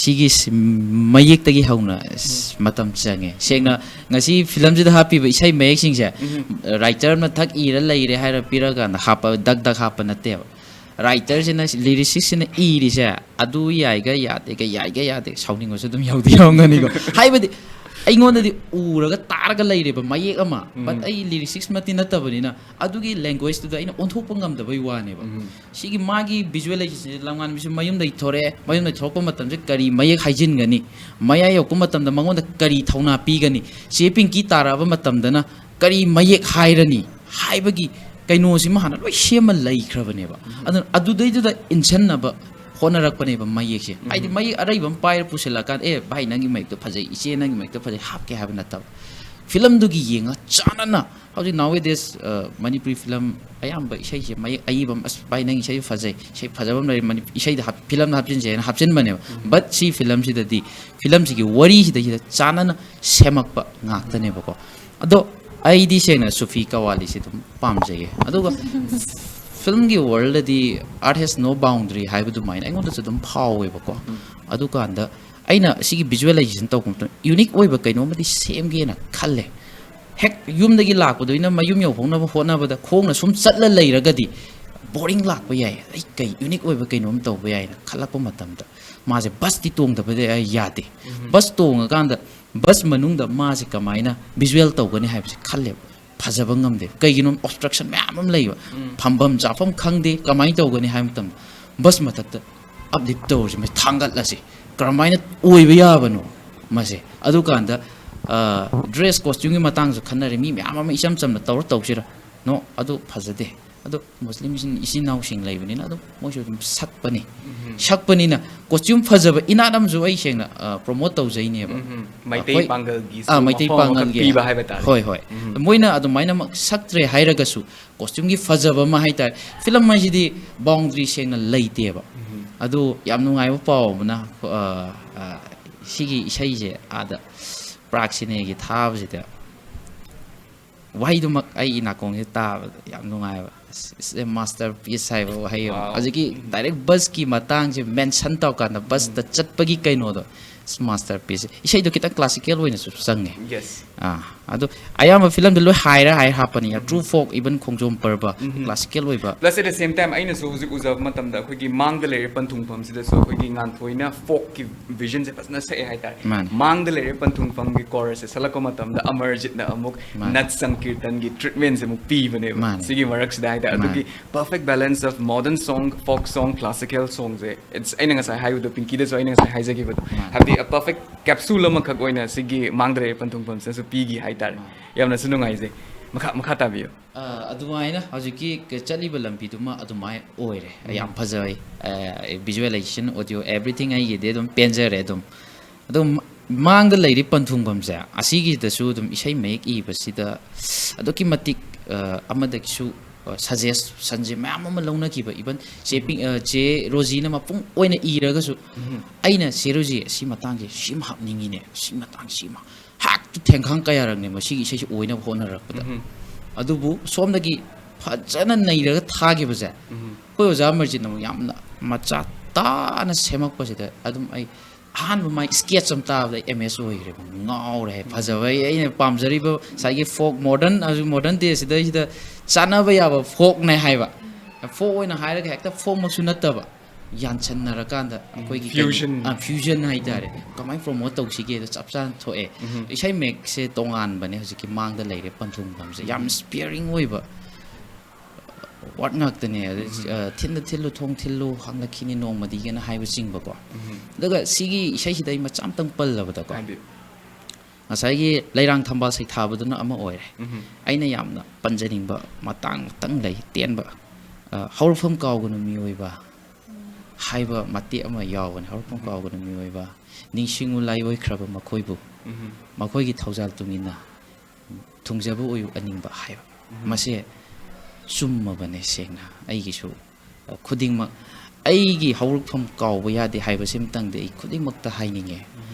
ꯁꯤꯒꯤ ꯃꯌꯦꯛꯇꯒꯤ ꯍꯧꯅ ꯃꯇꯝ ꯆꯪꯉꯦ ꯁꯦꯡꯅ ꯉꯁꯤ ꯐꯤꯂꯝꯁꯤꯗ ꯍꯥꯞꯄꯤꯕ ꯏꯁꯩ ꯃꯌꯦꯛꯁꯤꯡꯁꯦ ꯔꯥꯏꯇꯔꯅ ꯊꯛ ꯏꯔ ꯂꯩꯔꯦ ꯍꯥꯏꯔ ꯄꯤꯔꯀꯥꯟꯗ ꯍꯥꯞꯄ ꯗꯛ ꯍꯥꯞꯄ ꯅꯠꯇꯦꯕ ꯔꯥꯏꯇꯔꯁꯤꯅ ꯂꯤरिꯁꯤꯛꯁꯤꯅ ꯏꯔꯤꯁꯦ ꯑꯗꯨ ꯌꯥꯏꯒ ꯌꯥꯗꯦ ꯁꯥꯎꯅꯤꯡꯕꯁꯨ ꯑꯗꯨꯝ ꯌꯥꯎꯔꯝꯒꯅꯤꯀꯣ ꯍꯥꯏꯕꯗꯤ ꯑꯩꯉꯣꯟꯗꯗꯤ ꯎꯔꯒ ꯇꯥꯔꯒ ꯂꯩꯔꯦꯕ ꯃꯌꯦꯛ ꯑꯃ ꯕꯠ ꯑꯩ ꯂꯤरिꯛꯁꯤꯛꯁꯃꯛꯇꯤ ꯅꯠꯇꯕꯅꯤ나 ꯑꯗꯨꯒꯤ ꯂꯦꯡꯒ꯭ꯋꯦꯖꯇꯨꯗ ꯑꯩꯅ ꯑꯣꯟꯊꯣꯛꯄ ꯉꯝꯗꯕꯩ ꯋꯥꯅꯦꯕ ꯁꯤꯒꯤ ꯃꯥꯒꯤ ꯚꯤꯖꯨꯋꯦꯂꯥꯏꯖꯦꯁꯟ ꯂꯝꯉꯥꯟꯕꯤꯁꯨ ꯃꯌꯨꯝꯗꯒꯤ ꯊꯣꯔꯛꯑꯦ ꯃꯌꯨꯝꯗꯒꯤ ꯊꯣꯛꯂꯛꯄ ꯃꯇꯝꯁꯦ ꯀꯔꯤ ꯃꯌꯦꯛ ꯍꯥꯏꯖꯤꯟꯒꯅꯤ ꯃꯌꯥ ꯌꯧꯔꯛꯄ ꯃꯇꯝꯗ ꯃꯉꯣꯟꯗ ꯀꯔꯤ ꯊꯧꯅꯥ ꯄꯤꯒꯅꯤ ꯆꯦ ꯄꯤꯡꯀꯤ ꯇꯥꯔꯛꯑꯕ ꯃꯇꯝꯗꯅ ꯀꯔꯤ ꯃꯌꯦꯛ ꯍꯥꯏꯔꯅꯤ ꯍꯥꯏꯕꯒꯤ ꯀꯩꯅꯣꯁꯤꯃ ꯍꯥꯟꯅ ꯂꯣꯏ ꯁꯦꯝꯃ ꯂꯩꯈ꯭ꯔꯕꯅꯦꯕ ꯑꯗꯨꯅ ꯑꯗꯨꯗꯩꯗꯨꯗ ꯏꯟꯁꯤꯟꯅꯕ ꯍꯣꯠꯅꯔꯛꯄꯅꯦꯕ ꯃꯌꯦꯛꯁꯦ ꯍꯥꯏꯗꯤ ꯃꯌꯦꯛ ꯑꯔꯩꯕ ꯑꯃ ꯄꯥꯏꯔ ꯄꯨꯁꯤꯜꯂꯛꯀꯥꯟꯗ ꯚꯥꯏ ꯅꯪꯒꯤ ꯃꯌꯦꯛꯇꯣ ꯐꯖꯩ ꯏꯆꯦ ꯅꯪꯒꯤ ꯃꯌꯦꯛꯇꯣ ꯐꯖꯩ ꯍꯥꯞꯀꯦ ꯍꯥꯏꯕ ꯅꯠꯇꯕ ꯐꯤꯂꯝꯗꯨꯒꯤ ꯌꯦꯡꯉ ꯆꯥꯟꯅꯅ ꯍꯧꯖꯤꯛ ꯅꯥꯎꯋꯦꯗꯦꯁ ꯃꯅꯤꯄꯨꯔꯤ ꯐꯤꯂꯝ ꯑꯌꯥꯝꯕ ꯏꯁꯩꯁꯦ ꯃꯌꯦꯛ ꯑꯏꯕ ꯑꯁ ꯚꯥꯏ ꯅꯪꯒꯤ ꯏꯁꯩ ꯐꯖꯩ ꯏꯁꯩ ꯐꯖꯕ ꯑꯃ ꯂꯩ ꯏꯁꯩꯗ ꯐꯤꯂꯝꯗ ꯍꯥꯞꯆꯤꯟꯁꯦꯅ ꯍꯥꯞꯆꯤꯟꯕꯅꯦꯕ ꯕꯠ ꯁꯤ ꯐꯤꯂꯝꯁꯤꯗꯗꯤ ꯐꯤꯂꯝꯁꯤꯒꯤ ꯋꯥꯔꯤꯁꯤꯗꯩꯁꯤꯗ ꯆꯥꯟꯅꯅ ꯁꯦꯝꯃꯛꯄ ꯉꯥꯛꯇꯅꯦꯕꯀꯣ ꯑꯗꯣ ꯑꯩꯗꯤ ꯁꯦꯡꯅ ꯁꯨꯐꯤ ꯀꯋꯥꯂꯤꯁꯤ ꯑꯗꯨꯝ ꯄꯥꯝꯖꯩꯌꯦ ꯑꯗꯨꯒ ꯐꯤꯂꯝꯒꯤ ꯋꯥꯔꯜꯗꯗꯤ ꯑꯥꯔꯠ ꯍꯦꯁ ꯅꯣ ꯕꯥꯎꯟꯗ꯭ꯔꯤ ꯍꯥꯏꯕꯗꯨꯃꯥꯏꯅ ꯑꯩꯉꯣꯟꯗꯁꯨ ꯑꯗꯨꯝ ꯐꯥꯎꯋꯦꯕꯀꯣ ꯑꯗꯨꯀꯥꯟꯗ ꯑꯩꯅ ꯁꯤꯒꯤ ꯚꯤꯖꯨꯋꯦꯂꯥꯏꯖꯦꯁꯟ ꯇꯧꯕ ꯃꯇꯝꯗ ꯌꯨꯅꯤꯛ ꯑꯣꯏꯕ ꯀꯩꯅꯣꯝꯃꯗꯤ ꯁꯦꯝꯒꯦꯅ ꯈꯜꯂꯦ ꯍꯦꯛ ꯌꯨꯝꯗꯒꯤ ꯂꯥꯛꯄꯗꯣꯏꯅ ꯃꯌꯨꯝ ꯌꯧꯐꯧꯅꯕ ꯍꯣꯠꯅꯕꯗ ꯈꯣꯡꯅ ꯁꯨꯝ ꯆꯠꯂ ꯂꯩꯔꯒꯗꯤ ꯕꯣꯔꯤꯡ ꯂꯥꯛꯄ ꯌꯥꯏ ꯑꯩ ꯀꯩ ꯌꯨꯅꯤꯛ ꯑꯣꯏꯕ ꯀꯩꯅꯣꯝ ꯇꯧꯕ ꯌꯥꯏꯅ ꯈꯜꯂꯛꯄ ꯃꯇꯝꯗ ꯃꯥꯁꯦ ꯕꯁꯇꯤ ꯇꯣꯡꯗꯕꯗꯤ ꯑꯩ ꯌꯥꯗꯦ ꯕꯁ ꯇꯣꯡꯉꯀꯥꯟꯗ ꯕꯁ ꯃꯅꯨꯡꯗ ꯃꯥꯁꯦ ꯀꯃꯥꯏꯅ ꯚꯤꯖꯨꯋꯦꯜ ꯇꯧꯒꯅꯤ ꯍꯥꯏꯕꯁꯦ ꯈꯜꯂꯦꯕ ꯐꯖꯕ ꯉꯝꯗꯦ ꯀꯩꯒꯤꯅꯣ ꯑꯣꯕꯁꯇ꯭ꯔꯛꯁꯟ ꯃꯌꯥꯝ ꯑꯃ ꯂꯩꯕ ꯐꯝꯐꯝ ꯆꯥꯐꯝ ꯈꯪꯗꯦ ꯀꯃꯥꯏꯅ ꯇꯧꯒꯅꯤ ꯍꯥꯏꯕ ꯃꯇꯝꯗ ꯕꯁ ꯃꯊꯛꯇ ꯑꯞꯂꯤꯞ ꯇꯧꯔꯁꯤ ꯃꯁꯤ ꯊꯥꯡꯒꯠꯂꯁꯤ ꯀꯔꯝꯍꯥꯏꯅ ꯑꯣꯏꯕ ꯌꯥꯕꯅꯣ ꯃꯁꯦ ꯑꯗꯨꯀꯥꯟꯗ ꯗ꯭ꯔꯦꯁ ꯀꯣꯁꯇ꯭ꯌꯨꯝꯒꯤ ꯃꯇꯥꯡꯁꯨ ꯈꯟꯅꯔꯦ ꯃꯤ ꯃꯌꯥꯝ ꯑꯃ ꯏꯆꯝ ꯆꯝꯅ ꯇꯧꯁꯤꯔ ꯅꯣ ꯑꯗꯨ ꯐꯖꯗꯦ ꯑꯗꯣ ꯃꯨꯁꯂꯤꯝꯁꯤꯡ ꯏꯆꯤꯟ ꯏꯅꯥꯎꯁꯤꯡ ꯂꯩꯕꯅꯤꯅ ꯑꯗꯨꯝ ꯃꯣꯏꯁꯨ ꯑꯗꯨꯝ ꯁꯛꯄꯅꯤꯅ ꯀꯣꯁꯇ꯭ꯌꯨꯝ ꯐꯖꯕ ꯏꯅꯥꯠ ꯑꯃꯁꯨ ꯑꯩ ꯁꯦꯡꯅ ꯄ꯭ꯔꯣꯃꯣꯠ ꯇꯧꯖꯩꯅꯦꯕ ꯃꯩꯇꯩ ꯄꯥꯡꯒꯜꯒꯤ ꯃꯩꯇꯩ ꯄꯥꯡꯒꯜꯒꯤ ꯄꯤꯕ ꯍꯥꯏꯕ ꯇꯥꯔꯦ ꯍꯣꯏ ꯃꯣꯏꯅ ꯑꯗꯨꯃꯥꯏꯅꯃꯛ ꯁꯛꯇ꯭ꯔꯦ ꯍꯥꯏꯔꯒꯁꯨ ꯀꯣꯁꯇ꯭ꯌꯨꯝꯒꯤ ꯐꯖꯕ ꯑꯃ ꯍꯥꯏꯇꯥꯔꯦ ꯐꯤꯂꯝ ꯍꯥꯏꯁꯤꯗꯤ ꯕꯥꯎꯟꯗ꯭ꯔꯤ ꯁꯦꯡꯅ ꯂꯩꯇꯦꯕ ꯑꯗꯨ ꯌꯥꯝ ꯅꯨꯡꯉꯥꯏꯕ ꯄꯥꯎ ꯑꯃꯅ ꯁꯤꯒꯤ ꯏꯁꯩꯁꯦ ꯑꯥꯗ ꯄ꯭ꯔꯥꯛ ꯁꯤꯅꯦꯒꯤ ꯊꯥꯕꯁꯤꯗ ꯋꯥꯍꯩꯗꯨꯃꯛ ꯑꯩꯒꯤ ꯅꯥꯀꯣꯡꯁꯤꯗ ꯇꯥꯕꯗ ꯌꯥꯝ ꯅꯨꯡꯉꯥꯏꯕ ꯃꯥꯁꯇꯔ ꯄꯤꯁ ꯍꯥꯏꯕ ꯋꯥꯍꯩ ꯑꯃ ꯍꯧꯖꯤꯛꯀꯤ ꯗꯥꯏꯔꯦꯛ ꯕꯁꯀꯤ ꯃꯇꯥꯡꯁꯦ ꯃꯦꯟꯁꯟ ꯇꯧꯔꯀꯥꯟꯗ ꯕꯁꯇ ꯆꯠꯄꯒꯤ ꯀꯩꯅꯣꯗꯣ ꯃꯥꯁꯇꯔ ꯄꯤꯁ ꯏꯁꯩꯗꯣ ꯈꯤꯇꯪ ꯀ꯭ꯂꯥꯁꯤꯀꯦꯜ ꯑꯣꯏꯅꯁꯨ ꯆꯪꯉꯦ ꯑꯗꯣ ꯑꯌꯥꯝꯕ ꯐꯤꯂꯝꯗ ꯂꯣꯏ ꯍꯥꯏꯔ ꯍꯥꯞꯄꯅꯤ ꯇ꯭ꯔꯨ ꯐꯣꯛ ꯏꯚꯟ ꯈꯣꯡꯖꯣꯝ ꯄꯔꯕ ꯀ꯭ꯂꯥꯁꯤꯀꯦꯜ ꯑꯣꯏꯕ ꯄ꯭ꯂꯁ ꯑꯦꯠ ꯗ ꯁꯦꯝ ꯇꯥꯏꯝ ꯑꯩꯅꯁꯨ ꯍꯧꯖꯤꯛ ꯎꯖꯕ ꯃꯇꯝꯗ ꯑꯩꯈꯣꯏꯒꯤ ꯃꯥꯡꯗ ꯂꯩꯔꯤꯕ ꯄꯟꯊꯨꯡꯐꯝꯁꯤꯗꯁꯨ ꯑꯩꯈꯣꯏꯒꯤ ꯉꯥꯟꯊꯣꯏꯅ ꯐꯣꯛꯀꯤ ꯚꯤꯖꯟꯁꯦ ꯐꯖꯅ ꯁꯛꯑꯦ ꯍꯥꯏꯇꯥꯔꯦ ꯃꯥꯡꯗ ꯂꯩꯔꯤꯕ ꯄꯟꯊꯨꯡꯐꯝꯒꯤ ꯀꯣꯔꯁꯁꯦ ꯁꯛꯂꯛꯄ ꯃꯇꯝꯗ ꯑꯃꯔꯖꯤꯠꯅ ꯑꯃꯨꯛ ꯅꯠ ꯁꯪꯀꯤꯔꯇꯟꯒꯤ ꯇ꯭ꯔꯤꯠꯃꯦꯟꯁꯦ ꯑꯃꯨꯛ ꯄꯤꯕꯅꯦꯕ ꯁꯤꯒꯤ ꯃꯔꯛꯁꯤꯗ ꯍꯥꯏꯇꯥꯔꯦ ꯑꯗꯨꯒꯤ perfect balance of modern song folk song classical ꯁꯣꯡꯁꯦ ꯏꯠꯁ ꯑꯩꯅ ꯉꯁꯥꯏ ꯍꯥꯏꯕꯗꯣ ꯄꯤꯡꯀꯤꯗꯁꯨ ꯑꯩꯅ ꯉꯁꯥꯏ ꯍꯥꯏꯖꯈꯤꯕꯗꯣ ꯍꯥꯏꯕꯗꯤ ꯄꯔꯐꯦꯛ ꯀꯦꯞꯁꯨꯜ ꯑꯃꯈꯛ ꯑꯣꯏꯅ ꯁꯤꯒꯤ ꯃꯥꯡꯗ ꯂꯩꯔꯤꯕ ꯄꯟꯊꯨꯡꯐꯝꯁꯤꯅꯁꯨ ꯄꯤꯈꯤ ꯍꯥꯏꯇꯥꯔꯦ ꯌꯥꯝꯅꯁꯨ ꯅꯨꯡꯉꯥꯏꯖꯩ ꯃꯈꯥ ꯇꯥꯕꯤꯌꯨ ꯑꯗꯨꯃꯥꯏꯅ ꯍꯧꯖꯤꯛꯀꯤ ꯆꯠꯂꯤꯕ ꯂꯝꯕꯤꯗꯨꯃ ꯑꯗꯨꯃꯥꯏꯅ ꯑꯣꯏꯔꯦ ꯌꯥꯝ ꯐꯖꯩ ꯚꯤꯖꯨꯋꯦꯂꯥꯏꯖꯦꯁꯟ ꯑꯣꯗꯤꯑꯣ ꯑꯦꯚ꯭ꯔꯤꯊꯤꯡ ꯑꯩꯒꯤꯗꯤ ꯑꯗꯨꯝ ꯄꯦꯟꯖꯔꯦ ꯑꯗꯨꯝ ꯃꯥꯡꯗ ꯂꯩꯔꯤ ꯄꯟꯊꯨꯡꯐꯝꯁꯦ ꯑꯁꯤꯒꯤꯗꯁꯨ ꯑꯗꯨꯝ ꯏꯁꯩ ꯃꯌꯦꯛ ꯏꯕꯁꯤꯗ ꯑꯗꯨꯛꯀꯤ ꯃꯇꯤꯛ ꯑꯃꯗꯒꯤꯁꯨ ꯁꯖꯦꯁꯟꯁꯦ ꯃꯌꯥꯝ ꯑꯃ ꯂꯧꯅꯈꯤꯕ ꯏꯚꯟ ꯆꯦ ꯔꯣꯖꯤꯅ ꯃꯄꯨꯡ ꯑꯣꯏꯅ ꯏꯔꯒꯁꯨ ꯑꯩꯅ ꯆꯦ ꯔꯣꯖꯤ ꯁꯤ ꯃꯇꯥꯡꯁꯦ ꯁꯤꯃ ꯍꯥꯞꯅꯤꯡꯉꯤꯅꯦ ꯁꯤ ꯃꯇꯥꯡ ꯁꯤꯃ ꯍꯦꯛꯇ ꯊꯦꯡꯈꯥꯡ ꯀꯌꯥꯔꯛꯅꯦ ꯃꯁꯤꯒꯤ ꯏꯁꯩꯁꯦ ꯑꯣꯏꯅꯕ ꯍꯣꯠꯅꯔꯛꯄꯗ ꯑꯗꯨꯕꯨ ꯁꯣꯝꯗꯒꯤ ꯐꯖꯅ ꯅꯩꯔꯒ ꯊꯥꯈꯤꯕꯁꯦ ꯑꯩꯈꯣꯏ ꯑꯣꯖꯥ ꯑꯃꯔꯖꯤꯠꯅ ꯑꯃꯨꯛ ꯌꯥꯝꯅ ꯃꯆꯥ ꯇꯥꯅ ꯁꯦꯝꯃꯛꯄꯁꯤꯗ ꯑꯗꯨꯝ ꯑꯩ ꯑꯍꯥꯟꯕ ꯃꯥꯏ ꯁ꯭ꯀꯦꯠꯆ ꯑꯃ ꯇꯥꯕꯗ MS ꯑꯣꯏꯈ꯭ꯔꯦꯕ ꯉꯥꯎꯔꯦ ꯐꯖꯕ ꯑꯩꯅ ꯄꯥꯝꯖꯔꯤꯕ ꯉꯁꯥꯏꯒꯤ ꯐꯣꯛ ꯃꯣꯗꯔꯟ ꯗꯦꯁꯤꯗꯩꯁꯤꯗ ꯆꯥꯅꯕ ꯌꯥꯕ ꯐꯣꯛꯅꯦ ꯍꯥꯏꯕ ꯐꯣꯛ ꯑꯣꯏꯅ ꯍꯥꯏꯔꯒ ꯍꯦꯛꯇ ꯐꯣꯛꯃꯛꯁꯨ ꯅꯠꯇꯕ ꯌꯥꯟꯁꯟꯅꯔꯀꯥꯟꯗ ꯑꯩꯈꯣꯏꯒꯤ ꯐ꯭ꯌꯨꯖꯟ ꯍꯥꯏꯇꯥꯔꯦ ꯀꯃꯥꯏꯅ ꯄ꯭ꯔꯣꯃꯣꯠ ꯇꯧꯁꯤꯒꯦꯗ ꯆꯞ ꯆꯥꯅ ꯊꯣꯛꯑꯦ ꯏꯁꯩ ꯃꯌꯦꯛꯁꯦ ꯇꯣꯉꯥꯟꯕꯅꯦ ꯍꯧꯖꯤꯛꯀꯤ ꯃꯥꯡꯗ ꯂꯩꯔꯦ ꯄꯟꯊꯨꯡꯐꯝꯁꯦ ꯌꯥꯝ ꯁ꯭ꯄꯤꯌꯔꯤꯡ ꯑꯣꯏꯕ ꯋꯥꯠ ꯉꯥꯛꯇꯅꯦ ꯑꯗꯩ ꯊꯤꯟꯗ ꯊꯤꯜꯂꯨ ꯊꯣꯡ ꯊꯤꯜꯂꯨ ꯍꯪꯂꯛꯈꯤꯅꯤ ꯅꯣꯡꯃꯗꯤꯒꯅ ꯍꯥꯏꯕ ꯆꯤꯡꯕꯀꯣ ꯑꯗꯨꯒ ꯁꯤꯒꯤ ꯏꯁꯩꯁꯤꯗ ꯑꯩ ꯃꯆꯥ ꯑꯃꯇꯪ ꯄꯜꯂꯕꯗꯀꯣ ꯉꯁꯥꯏꯒꯤ ꯂꯩꯔꯥꯡ ꯊꯝꯕꯥꯜ ꯁꯩꯊꯥꯕꯗꯨꯅ ꯑꯃ ꯑꯣꯏꯔꯦ ꯑꯩꯅ ꯌꯥꯝꯅ ꯄꯟꯖꯅꯤꯡꯕ ꯃꯇꯥꯡ ꯂꯩ ꯇꯦꯟꯕ ꯍꯧꯔꯛꯐꯝ ꯀꯥꯎꯒꯅꯨ ꯃꯤꯑꯣꯏꯕ ꯍꯥꯏꯕ ꯃꯇꯦꯛ ꯑꯃ ꯌꯥꯎꯕꯅꯦ ꯍꯧꯔꯛꯐꯝ ꯀꯥꯎꯒꯅꯨ ꯃꯤꯑꯣꯏꯕ ꯅꯤꯡꯁꯤꯡꯉꯨ ꯂꯥꯏꯑꯣꯏꯈ꯭ꯔꯕ ꯃꯈꯣꯏꯕꯨ ꯃꯈꯣꯏꯒꯤ ꯊꯧꯖꯥꯜ ꯇꯨꯡꯏꯟꯅ ꯊꯨꯡꯖꯕ ꯑꯣꯏꯌꯨ ꯑꯅꯤꯡꯕ ꯍꯥꯏꯕ ꯃꯁꯦ ꯆꯨꯝꯃꯕꯅꯦ ꯁꯦꯡꯅ ꯑꯩꯒꯤꯁꯨ ꯈꯨꯗꯤꯡꯃꯛ ꯑꯩꯒꯤ ꯍꯧꯔꯛꯐꯝ ꯀꯥꯎꯕ ꯌꯥꯗꯦ ꯍꯥꯏꯕꯁꯤꯃꯇꯪꯗꯤ ꯑꯩ ꯈꯨꯗꯤꯡꯃꯛꯇ ꯍꯥꯏꯅꯤꯡꯉꯦ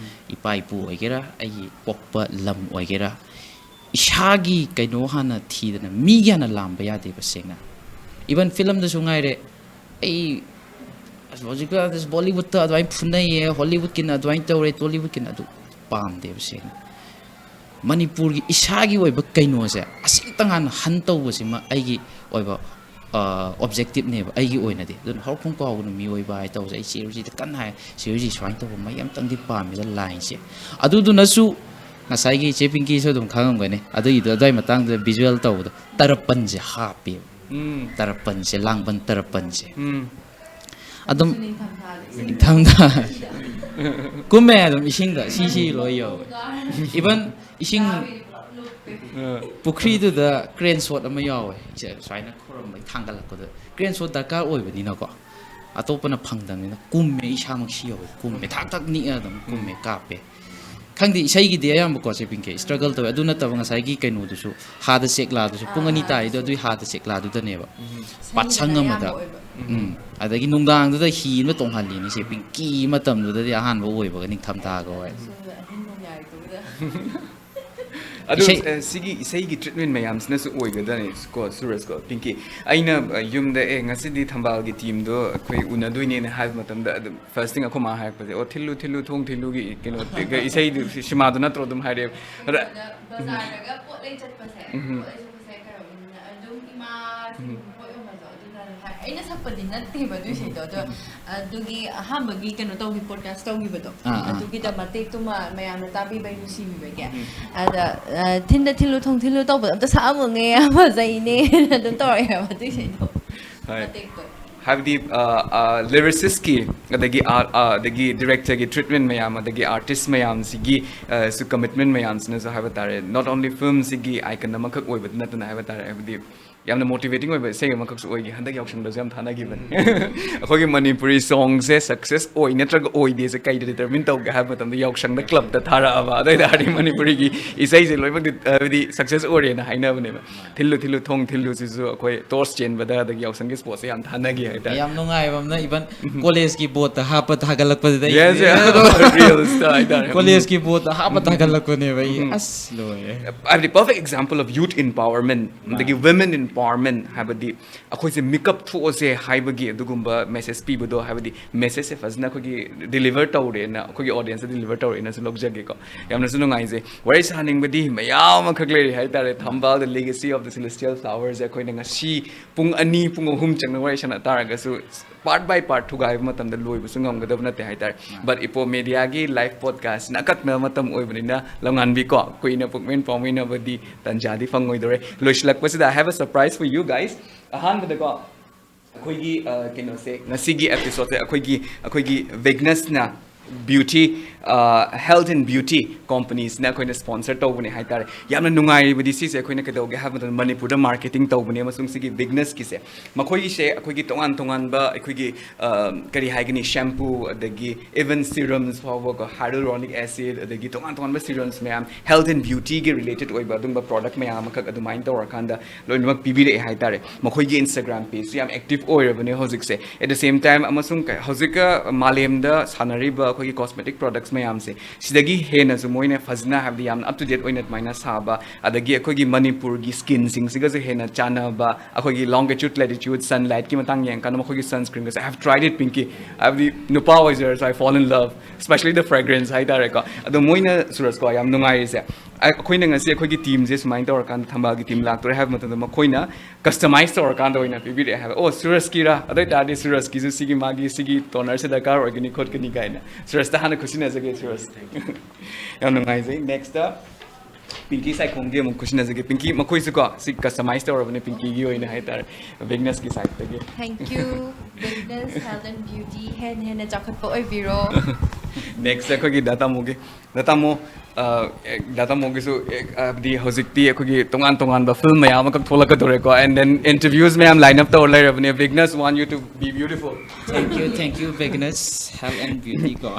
ꯏꯄꯥ ꯏꯄꯨ ꯑꯣꯏꯒꯦꯔꯥ ꯑꯩꯒꯤ ꯄꯣꯛꯄ ꯂꯝ ꯑꯣꯏꯒꯦꯔꯥ ꯏꯁꯥꯒꯤ ꯀꯩꯅꯣ ꯍꯥꯟꯅ ꯊꯤꯗꯅ ꯃꯤꯒꯤ ꯍꯥꯟꯅ ꯂꯥꯝꯕ ꯌꯥꯗꯦꯕ ꯁꯦꯡꯅ ꯏꯚꯟ ꯐꯤꯂꯝꯗꯁꯨ ꯉꯥꯏꯔꯦ ꯑꯩ ꯍꯧꯖꯤꯛꯀ ꯕꯣꯂꯤꯋꯨꯗꯇ ꯑꯗꯨꯃꯥꯏꯅ ꯐꯨꯅꯩꯌꯦ ꯍꯣꯂꯤꯋꯨꯗꯀꯤꯅ ꯑꯗꯨꯃꯥꯏꯅ ꯇꯧꯔꯦ ꯇꯣꯂꯤꯋꯨꯗꯀꯤꯅ ꯑꯗꯨ ꯄꯥꯝꯗꯦꯕ ꯁꯦꯡꯅ ꯃꯅꯤꯄꯨꯔꯒꯤ ꯏꯁꯥꯒꯤ ꯑꯣꯏꯕ ꯀꯩꯅꯣꯁꯦ ꯑꯁꯤꯇꯪ ꯍꯥꯟꯅ ꯍꯟ ꯇꯧꯕꯁꯤꯃ ꯑꯩꯒꯤ ꯑꯣꯏꯕ ꯑꯣꯕꯖꯦꯛꯇꯤꯞꯅꯦꯕ ꯑꯩꯒꯤ ꯑꯣꯏꯅꯗꯤ ꯑꯗꯨꯅ ꯍꯧꯔꯛꯐꯝ ꯀꯥꯎꯒꯅꯨ ꯃꯤꯑꯣꯏꯕ ꯍꯥꯏ ꯇꯧꯕꯁꯦ ꯑꯩ ꯆꯦꯔꯨꯖꯤꯗ ꯀꯟꯅ ꯍꯥꯏ ꯆꯦꯔꯨꯖꯤ ꯁꯨꯃꯥꯏꯅ ꯇꯧꯕ ꯃꯩ ꯑꯝꯇꯪꯗꯤ ꯄꯥꯝꯃꯤꯗ ꯂꯥꯏꯟꯁꯦ ꯑꯗꯨꯗꯨꯅꯁꯨ ꯉꯁꯥꯏꯒꯤ ꯆꯦ ꯄꯤꯡꯀꯤꯁꯨ ꯑꯗꯨꯝ ꯈꯪꯉꯝꯒꯅꯤ ꯑꯗꯨꯒꯤꯗꯣ ꯑꯗꯨꯋꯥꯏ ꯃꯇꯥꯡꯗ ꯚꯤꯖꯨꯋꯦꯜ ꯇꯧꯕꯗꯣ ꯇꯔꯄꯟꯁꯦ ꯍꯥꯞꯄꯦꯕ ꯇꯔꯄꯟꯁꯦ ꯂꯥꯡꯕꯟ ꯇꯔꯄꯟꯁꯦ ꯑꯗꯨꯝ ꯏꯪꯊꯝꯊꯥ ꯀꯨꯝꯃꯦ ꯑꯗꯨꯝ ꯏꯁꯤꯡꯗ ꯁꯤ ꯂꯣꯏ ꯌꯧꯋꯦ ꯏꯚꯟ ꯏꯁꯤꯡ ꯄꯨꯈ꯭ꯔꯤꯗꯨꯗ ꯀ꯭ꯔꯦꯟ ꯁꯣꯠ ꯑꯃ ꯌꯥꯎꯋꯦ ꯁꯨꯃꯥꯏꯅ ꯈꯨꯔꯝꯕꯩ ꯊꯥꯡꯒꯠꯂꯛꯄꯗ ꯀ꯭ꯔꯦꯟ ꯁꯣꯠ ꯗꯔꯀꯥꯔ ꯑꯣꯏꯕꯅꯤꯅꯀꯣ ꯑꯇꯣꯞꯄꯅ ꯐꯪꯗꯕꯅꯤꯅ ꯀꯨꯝꯃꯦ ꯏꯁꯥꯃꯛ ꯁꯤ ꯌꯧꯋꯦ ꯀꯨꯝꯃꯦ ꯊꯥꯛ ꯅꯤꯛꯑ ꯑꯗꯨꯝ ꯀꯨꯝꯃꯦ ꯀꯥꯞꯄꯦ ꯈꯪꯗꯦ ꯏꯁꯩꯒꯤꯗꯤ ꯑꯌꯥꯝꯕꯀꯣ ꯆꯦ ꯄꯤꯡꯀꯤ ꯁ꯭ꯇ꯭ꯔꯒꯜ ꯇꯧꯋꯦ ꯑꯗꯨ ꯅꯠꯇꯕ ꯉꯁꯥꯏꯒꯤ ꯀꯩꯅꯣꯗꯨꯁꯨ ꯍꯥꯗ ꯆꯦꯛꯂꯥꯗꯨꯁꯨ ꯄꯨꯡ 2 ꯇꯥꯔꯤꯗꯣ ꯑꯗꯨꯏ ꯍꯥꯗ ꯆꯦꯛꯂꯥꯗꯨꯗꯅꯦꯕ ꯄꯥꯠꯁꯪ ꯑꯃꯗ ꯑꯗꯒꯤ ꯅꯨꯡꯗꯥꯡꯗꯨꯗ ꯍꯤ ꯑꯃ ꯇꯣꯡꯍꯜꯂꯤꯅꯤ ꯆꯦ ꯄꯤꯡꯀꯤ ꯃꯇꯝꯗꯨꯗꯗꯤ ꯑꯍꯥꯟꯕ ꯑꯣꯏꯕꯒ ꯅꯤꯡꯊꯝꯊꯥꯒ ꯑꯣꯏ ꯑꯗꯨ ꯁꯤꯒꯤ ꯏꯁꯩꯒꯤ ꯇ꯭ꯔꯤꯠꯃꯦꯟ ꯃꯌꯥꯝꯁꯤꯅꯁꯨ ꯑꯣꯏꯒꯗꯅꯤ ꯀꯣ ꯁꯨꯔꯁ ꯀꯣ ꯄꯤꯡꯀꯤ ꯑꯩꯅ ꯌꯨꯝꯗ ꯉꯁꯤꯗꯤ ꯊꯝꯕꯥꯜꯒꯤ ꯇꯤꯝꯗꯣ ꯑꯩꯈꯣꯏ ꯎꯅꯗꯣꯏꯅꯦꯅ ꯍꯥꯏꯕ ꯃꯇꯝꯗ ꯑꯗꯨꯝ ꯐꯥꯔꯁ ꯊꯤꯡ ꯑꯩꯈꯣꯏ ꯃꯥ ꯍꯥꯏꯔꯛꯄꯁꯦ ꯑꯣ ꯊꯤꯜꯂꯨ ꯊꯣꯡ ꯊꯤꯜꯂꯨꯒꯤ ꯀꯩꯅꯣ ꯏꯁꯩꯗꯨ ꯁꯤꯃꯥꯗꯨ ꯅꯠꯇ꯭ꯔꯣ ꯑꯗꯨꯝ ꯍꯥꯏꯔꯛꯑꯦ ꯕꯖꯥꯔꯗꯒ ꯄꯣꯠ ꯂꯩ ꯆꯠꯄꯁꯦ ꯀꯩꯅꯣ ꯑꯗꯨꯝ ꯏꯃꯥꯁꯤꯡ ꯄꯣꯠ ꯌꯣꯟꯕꯗꯣ ꯑꯗꯨꯅ ꯑꯩꯅ ꯁꯛꯄꯗꯤ ꯅꯠꯇꯦꯕ ꯑꯗꯨ ꯏꯁꯩꯗꯣ ꯑꯗꯣ ꯑꯗꯨꯒꯤ ꯑꯍꯥꯟꯕꯒꯤ ꯀꯩꯅꯣ ꯇꯧꯈꯤ ꯄꯣꯗꯀꯥꯁ ꯇꯧꯈꯤꯕꯗꯣ ꯑꯗꯨꯒꯤꯗ ꯃꯇꯦꯛꯇꯨꯃ ꯃꯌꯥꯝꯅ ꯇꯥꯕꯤꯕꯩ ꯅꯨꯡꯁꯤꯕꯤꯕꯒꯤ ꯑꯗ ꯊꯤꯟꯗ ꯊꯤꯜꯂꯨ ꯊꯣꯡ ꯊꯤꯜꯂꯨ ꯇꯧꯕꯗꯣ ꯑꯝꯇ ꯁꯛꯑꯝꯃꯉꯦ ꯐꯖꯩꯅꯦ ꯑꯗꯨꯝ ꯇꯧꯔꯛꯑꯦꯕ ꯑꯗꯨ ꯏꯁꯩꯗꯣ ꯃꯇꯦꯛꯇꯣ ꯍꯥꯏꯕꯗꯤ ꯂꯤरिꯁꯤꯁꯀꯤ ꯑꯗꯒꯤ ꯗꯤꯔꯦꯛꯇꯔꯒꯤ ꯇ꯭ꯔꯤꯠꯃꯦꯟ ꯃꯌꯥꯝ ꯑꯗꯒꯤ ꯑꯥꯔꯇꯤꯁ ꯃꯌꯥꯝꯁꯤꯒꯤ ꯁꯨ ꯀꯃꯤꯠꯃꯦꯟ ꯃꯌꯥꯝꯁꯤꯅꯁꯨ ꯍꯥꯏꯕ ꯇꯥꯔꯦ ꯅꯣꯠ ꯑꯣꯟꯂꯤ ꯐꯤꯜꯝꯁꯤꯒꯤ ꯑꯥꯏꯀꯟ ꯑꯃꯈꯛ ꯑꯣꯏꯕꯗꯤ ꯅꯠꯇꯅ ꯍꯥꯏꯕ ꯇꯥꯔꯦ ꯍꯥꯏꯕꯗꯤ ꯌꯥꯝꯅ ꯃꯣꯇꯤꯚꯦꯇꯤꯡ ꯑꯣꯏꯕ ꯏꯁꯩ ꯑꯃꯈꯛꯁꯨ ꯑꯣꯏꯈꯤ ꯍꯟꯗꯛ ꯌꯥꯎꯁꯪꯗꯁꯨ ꯌꯥꯝ ꯊꯥꯅꯈꯤꯕꯅꯤ ꯑꯩꯈꯣꯏꯒꯤ ꯃꯅꯤꯄꯨꯔꯤ ꯁꯣꯡꯁꯦ ꯁꯛꯁꯦꯁ ꯑꯣꯏ ꯅꯠꯇ꯭ꯔꯒ ꯑꯣꯏꯗꯦꯁꯦ ꯀꯩꯗ ꯗꯤꯇꯔꯃꯤꯟ ꯇꯧꯒꯦ ꯍꯥꯏꯕ ꯃꯇꯝꯗ ꯌꯥꯎꯁꯪꯗ ꯀ꯭ꯂꯕꯇ ꯊꯥꯔꯛꯑꯕ ꯑꯗꯨ ꯑꯣꯏꯇꯥꯔꯗꯤ ꯃꯅꯤꯄꯨꯔꯤꯒꯤ ꯏꯁꯩꯁꯦ ꯂꯣꯏꯅꯃꯛ ꯍꯥꯏꯕꯗꯤ ꯁꯛꯁꯦꯁ ꯑꯣꯏꯔꯦꯅ ꯍꯥꯏꯅꯕꯅꯦꯕ ꯊꯤꯜꯂꯨ ꯊꯣꯡ ꯊꯤꯜꯂꯨꯁꯤꯁꯨ ꯑꯩꯈꯣꯏ ꯇꯣꯔꯁ ꯆꯦꯟꯕꯗ ꯑꯗꯒꯤ ꯌꯥꯎꯁꯪꯒꯤ ꯁ꯭ꯄꯣꯔꯠꯁꯦ ꯌꯥꯝ ꯊꯥꯅꯈꯤ ꯍꯥꯏꯇꯥꯔꯦ ꯌꯥꯝ ꯅꯨꯡꯉꯥꯏꯕ ꯑꯃꯅ ꯏꯚꯟ ꯀꯣꯂꯦꯖꯀꯤ ꯕꯣꯠꯇ ꯍꯥꯞꯄ ꯊꯥꯒꯠꯂꯛꯄꯗꯨꯗ ꯀꯣꯂꯦꯖꯀꯤ ꯕꯣꯠꯇ ꯍꯥꯞꯄ ꯊꯥꯒꯠꯂꯛꯄꯅꯦꯕ ꯑꯩ ꯑꯁ ꯂꯣꯏꯔꯦ ꯍꯥꯏꯕꯗꯤ ꯄꯔꯐꯦꯛ ꯑꯦꯛꯖꯥꯝꯄꯜ ꯑꯣꯐ ꯌꯨꯠ ꯏꯝꯄꯥꯋꯔꯃꯦꯟ ꯑꯗꯒꯤ ꯋꯤꯃꯦꯟ ꯏꯝꯄꯥꯋꯔꯃꯦꯟ ꯍꯥꯏꯕꯗꯤ ꯑꯩꯈꯣꯏꯁꯦ ꯃꯤꯀꯞ ꯊꯣꯛꯑꯁꯦ ꯍꯥꯏꯕꯒꯤ ꯑꯗꯨꯒꯨꯝꯕ ꯃꯦꯁꯦꯖ ꯄꯤꯕꯗꯣ ꯍꯥꯏꯕꯗꯤ ꯃꯦꯁꯦꯖꯁꯦ ꯐꯖꯅ ꯑꯩꯈꯣꯏꯒꯤ ꯗꯤꯂꯤꯚꯔ ꯇꯧꯔꯦꯅ ꯑꯩꯈꯣꯏꯒꯤ ꯑꯣꯗꯤꯌꯟꯁꯇ ꯗꯤꯂꯤꯚꯔ ꯇꯧꯔꯦꯅꯁꯨ ꯂꯧꯖꯒꯦꯀꯣ ꯌꯥꯝꯅꯁꯨ ꯅꯨꯡꯉꯥꯏꯖꯩ ꯋꯥꯔꯤ ꯁꯥꯅꯤꯡꯕꯗꯤ ꯃꯌꯥꯝ ꯑꯃꯈꯛ ꯂꯩꯔꯤ ꯍꯥꯏꯇꯥꯔꯦ ꯊꯝꯕꯥꯜ ꯗ ꯂꯤꯒꯦꯁꯤ ꯑꯣꯐ ꯗ ꯁꯦꯂꯦꯁꯇꯤꯌꯦꯜ ꯐ꯭ꯂꯥꯋꯔꯁꯦ ꯑꯩꯈꯣꯏꯅ ꯉꯁꯤ ꯄꯨꯡ 2 ꯄꯨꯡ 3 ꯆꯪꯅ ꯋꯥꯔꯤ ꯁꯥꯟꯅ ꯇꯥꯔꯒꯁꯨ ꯄꯥꯔꯠ ꯕꯥꯏ ꯄꯥꯔꯠ ꯊꯨꯒꯥꯏꯕ ꯃꯇꯝꯗ ꯂꯣꯏꯕꯁꯨ ꯉꯝꯒꯗꯕ ꯅꯠꯇꯦ ꯍꯥꯏꯇꯥꯔꯦ ꯕꯠ ꯏꯄꯣ ꯃꯦꯗꯤꯌꯥꯒꯤ ꯂꯥꯏꯐ ꯄꯣꯗꯀꯥꯁꯠꯅ ꯑꯀꯛꯅꯕ ꯃꯇꯝ ꯑꯣꯏꯕꯅꯤꯅ ꯂꯧꯉꯥꯟꯕꯤꯀꯣ ꯀꯨꯏꯅ ꯄꯨꯛꯃꯦꯟ ꯄꯥꯎꯃꯤꯟꯅꯕꯗꯤ ꯇꯟꯖꯥꯗꯤ ꯐꯪꯉꯣꯏꯗꯣꯔꯦ ꯂꯣꯏꯁꯤꯜꯂꯛꯄꯁꯤꯗ ꯑꯥꯏ ꯍꯦꯚ ꯑ ꯁꯔꯄ꯭ꯔꯥꯏꯖ ꯐꯣꯔ ꯌꯨ ꯒꯥꯏꯁ ꯑꯍꯥꯟꯕꯗꯀꯣ ꯑꯩꯈꯣꯏꯒꯤ ꯀꯩꯅꯣꯁꯦ ꯉꯁꯤꯒꯤ ꯑꯦꯄꯤꯁꯣꯗꯁꯦ ꯑꯩꯈꯣꯏꯒꯤ ꯕꯤꯒꯅꯁꯅ ꯕ꯭ꯌꯨꯇꯤ ꯍꯦꯜꯊ ꯑꯦꯟ ꯕ꯭ꯌꯨꯇꯤ ꯀꯣꯝꯄꯅꯤꯁꯅ ꯑꯩꯈꯣꯏꯅ ꯁ꯭ꯄꯣꯟꯁꯔ ꯇꯧꯕꯅꯦ ꯍꯥꯏꯇꯥꯔꯦ ꯌꯥꯝꯅ ꯅꯨꯡꯉꯥꯏꯔꯤꯕꯗꯤ ꯁꯤꯁꯦ ꯑꯩꯈꯣꯏꯅ ꯀꯩꯗꯧꯒꯦ ꯍꯥꯏꯕ ꯃꯇꯝꯗ ꯃꯅꯤꯄꯨꯔꯗ ꯃꯥꯔꯀꯦꯇꯤꯡ ꯇꯧꯕꯅꯦ ꯑꯃꯁꯨꯡ ꯁꯤꯒꯤ ꯕꯤꯒꯅꯁꯀꯤꯁꯦ ꯃꯈꯣꯏꯒꯤꯁꯦ ꯑꯩꯈꯣꯏꯒꯤ ꯇꯣꯉꯥꯟꯕ ꯑꯩꯈꯣꯏꯒꯤ ꯀꯔꯤ ꯍꯥꯏꯒꯅꯤ ꯁꯦꯝꯄꯨ ꯑꯗꯒꯤ ꯏꯚꯟ ꯁꯤꯔꯝꯁ ꯐꯥꯎꯕꯀꯣ ꯍꯥꯏꯗ꯭ꯔꯣꯔꯣꯅꯤꯛ ꯑꯦꯁꯤड ꯑꯗꯒꯤ ꯇꯣꯉꯥꯟꯕ ꯁꯤꯔꯝꯁ ꯃꯌꯥꯝ ꯍꯦꯜꯊ ꯑꯦꯟ ꯕ꯭ꯌꯨꯇꯤꯒꯤ ꯔꯤꯂꯦꯇꯦꯗ ꯑꯣꯏꯕ ꯑꯗꯨꯝꯕ ꯄ꯭ꯔꯣꯗꯛ ꯃꯌꯥꯝ ꯑꯃꯈꯛ ꯑꯗꯨꯃꯥꯏꯅ ꯇꯧꯔꯀꯥꯟꯗ ꯂꯣꯏꯅꯃꯛ ꯄꯤꯕꯤꯔꯛꯑꯦ ꯍꯥꯏꯇꯥꯔꯦ ꯃꯈꯣꯏꯒꯤ ꯏꯟꯁꯇꯥꯒ꯭ꯔꯥꯝ ꯄꯦꯖꯁꯨ ꯌꯥꯝ ꯑꯦꯛꯇꯤꯚ ꯑꯣꯏꯔꯕꯅꯦ ꯍꯧꯖꯤꯛꯁꯦ ꯑꯦꯠ ꯗ ꯁꯦꯝ ꯇꯥꯏꯝ ꯑꯃꯁꯨꯡ ꯍꯧꯖꯤꯛꯀ ꯃꯥꯂꯦꯝꯗ ꯁꯥꯟꯅꯔꯤꯕ ꯑꯩꯈꯣꯏꯒꯤ cosmetic products mayam se sidagi hena su moina fazna have the yam up to date oina maina saba adagi akogi manipur gi skin sing siga se hena chana ba akogi longitude latitude sunlight ki matang yang kan akogi sunscreen because I have tried it pinky I have the nupa moisturizer so I fall in love especially the fragrance hai tare ko ado moina suras ko yam nungai se akoina ngasi akogi team je sumain tor kan thambal gi team lak tor have matam makoina customize tor kan doina pibi de have oh suras kira adai tadi suras ki su sigi magi sigi toner se dakar organic khot kani gaina suras ta hana khusina jage suras yam nungai se next up Pinky side kong dia mungkin nasi ke Pinky makoi suka si customize tu orang Pinky gio ini hai tar Vignes ki side lagi. Thank you. Business, health and beauty. Hen jacket po ay biro. Next aku ki data mo gisu di hozik ti aku ki tongan ba film maya makak thola ka dore ko and then interviews में हम line up तो और ले रहे Vignes want you to be beautiful. Thank you Vignes health and beauty ko.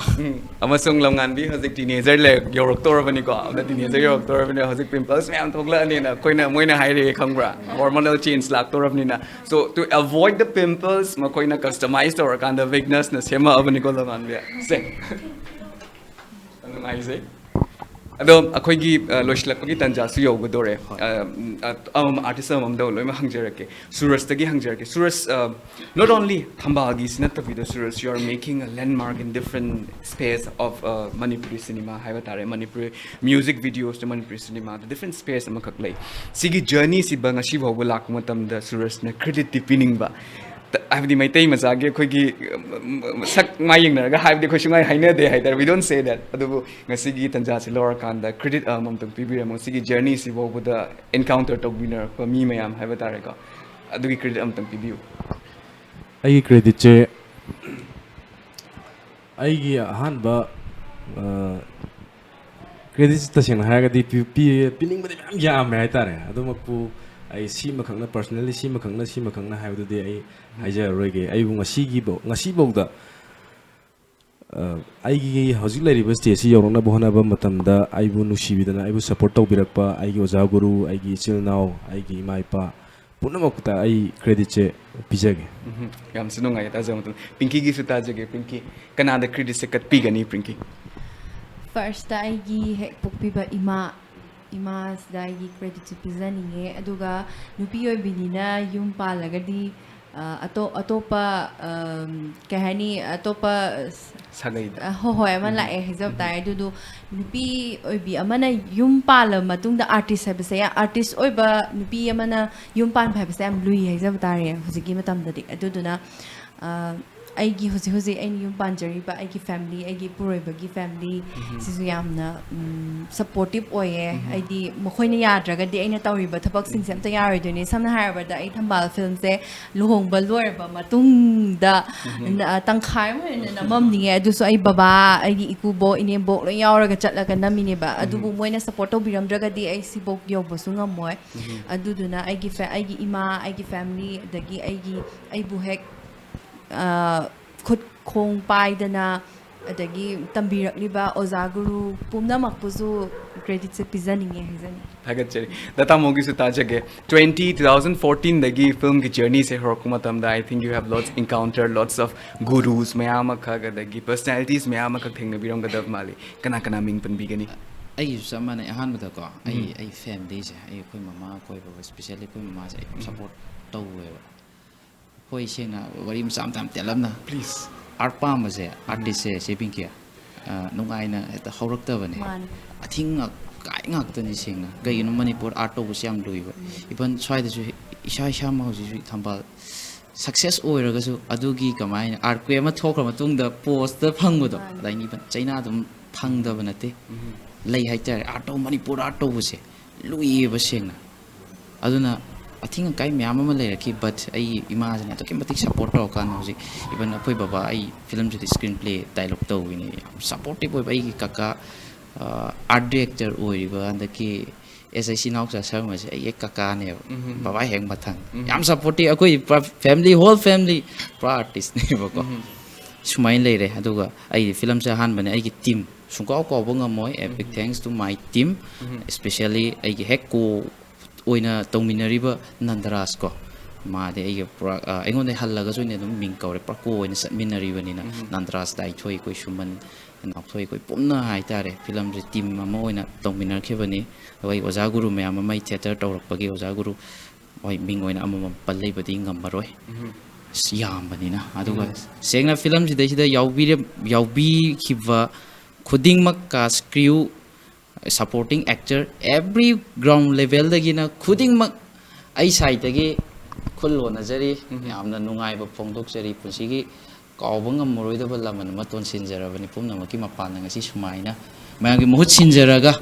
अमसुंग लंगान भी होzik teenager ले yorok तो और बनी को अब teenager yorok तो और बनी hozik pimples में हम थोगला नहीं ना कोई ना मोई ना high रे खंगरा hormonal change लाग तो और ना so to avoid the pimples म कोई ना customize तो और कांड Vignes न सेमा अब निको लंगान भी से अंगाई से अदो अखोगी लोइसलपगी तंजा सु योगदोरे artist अममदो लोइमा हंगजरके सुरसतगी हंगजरके सुरस not only Thambal sinatavido suras you are making a landmark in different space of Manipuri cinema haibatare Manipuri music videos to Manipuri cinema the different space amakak lay sigi journey si banga shi bhawba lak matam da suras na credit tipining ba I have the my time as I sak maying na have the question I haina de haidar we don't say that adu ngasigi tanja si lower kan the credit mom to pibira mo sigi journey si wo the encounter to winner for me mayam have tare ko adu gi credit am tang pibiu ai credit che ai gi han ba credit ta sing ha ga di pining ba de ya me tare adu makpu ai si makhangna personally si makhangna ha du de ai haja roige ai bu ngasi bo da ai gi hojik lai river stage si yorona bohna ba matam da ai bu nusi bidana ai bu support to birak pa ai gi oja guru ai gi chil now ai gi mai pa punamak ta ai credit che pijage yam sinu ngai ta jam Pinky gi su ta jage Pinky kana da credit se kat pi gani Pinky First ai gi hek pukpi ba imas dai credit to pizaninge aduga nupi oi binina yum palagadi atopa kahani atopa sagai hoi man la hizab tai du nupi oi bi amana yum pala matung da artist hai basa ya artist oi ba nupi amana yum pan hai basa am lui hizab tare huziki matam da aduduna aigi hozi ai yum panjari ba aigi family aigi puroi bagi family sisu yamna supportive oye aidi mokhoi na yadraga di aina tawi ba thabak sing sem ta yaroi dune samna harba da ai Thambal film se luhong ba lor ba matung da tangkhai na mam ni adu so ai baba aigi ikubo ine bok lo yawraga chatlaga namine ba adu bu moina support to biram draga di ai si bok yo ba sunga moi adu duna aigi ima aigi family dagi ai bu hek khut khong pai dana adagi tambirak liba oza guru pumna makpuzu credit se pizaninge hizani thagat cheri data mogi su ta jage 2014 dagi film ki journey se horkuma tam da I think you have encountered lots of gurus mayama khaga dagi personalities mayama khak thengna birong ga dav mali kana ming pan bigani ai samana ahan bada ko ai family se ai koi mama koi ba especially koi mama se support tawe koi sena wari sam tam telam na please arpa ma se artist se Pinky nungai na eta horak ta bane athing kai ngak ta ni sing gai no Manipur art to siam lui ba iban swai da ju isa ma ji Thambal success oiraga su adugi kamai art ko ma thokra matung da post da phang bu do dai ni ban China dum phang da banate lei hai tar art to Manipur art to se lui ba sing na aduna I think kai myam ma le ki but ai imagine to kimatik support to kan hoji even apoi baba ai film ju screenplay dialogue to wini supportive boy ai kaka art director oi ba andaki SIC nok sa sar ma ai kaka ne baba heng mathang yam supportive akoi family whole family pra artist ne ba ko sumai le re aduga ai film sa han bane ai ki team sungko ko ba ngamoy epic thanks to my team especially ai ki hek ko oina tongminariba Nandaras ko ma de ai Prag aingon de hallaga joine dum ming kaure Prag ko oina satminari banina Nandaras dai thoi koi suman ꯅꯥꯎꯊꯣꯏ ꯑꯩꯈꯣꯏ ꯄꯨꯟꯅ ꯍꯥꯏꯇꯥꯔꯦ ꯐꯤꯂꯝꯁꯦ team ꯑꯃ ꯑꯣꯏꯅ ꯇꯧꯃꯤꯟꯅꯈꯤꯕꯅꯤ ꯑꯩꯈꯣꯏ ꯑꯣꯖꯥ ꯒꯨꯔꯨ ꯃꯌꯥꯝ ꯑꯃ theatre ꯇꯧꯔꯛꯄꯒꯤ ꯑꯣꯖꯥ ꯒꯨꯔꯨ ꯍꯣꯏ ꯃꯤꯡ ꯑꯣꯏꯅ ꯑꯃꯃꯝ ꯄꯜꯂꯩꯕꯗꯤ ꯉꯝꯃꯔꯣꯏ ꯌꯥꯝꯕꯅꯤꯅ ꯑꯗꯨꯒ ꯁꯦꯡꯅ ꯐꯤꯂꯝꯁꯤꯗꯩꯁꯤꯗ ꯌꯥꯎꯕꯤꯈꯤꯕ ꯈꯨꯗꯤꯡꯃꯛ cast crew supporting actor every ground ꯂꯦꯚꯦꯜꯗꯒꯤꯅ ꯈꯨꯗꯤꯡꯃꯛ ꯑꯩ ꯁꯥꯏꯠꯇꯒꯤ ꯈꯨꯜ ꯂꯣꯟꯅꯖꯔꯤ ꯌꯥꯝꯅ ꯅꯨꯡꯉꯥꯏꯕ ꯐꯣꯡꯗꯣꯛꯆꯔꯤ ꯄꯨꯟꯁꯤꯒꯤ ꯀꯥꯎꯕ ꯉꯝꯃꯔꯣꯏꯗꯕ ꯂꯃꯟ ꯑꯃ ꯇꯣꯟꯁꯤꯟꯖꯔꯕꯅꯤ ꯄꯨꯝꯅꯃꯛꯀꯤ ꯃꯄꯥꯟꯗ ꯉꯁꯤ ꯁꯨꯃꯥꯏꯅ ꯃꯌꯥꯝꯒꯤ ꯃꯍꯨꯠ ꯁꯤꯟꯖꯔꯒ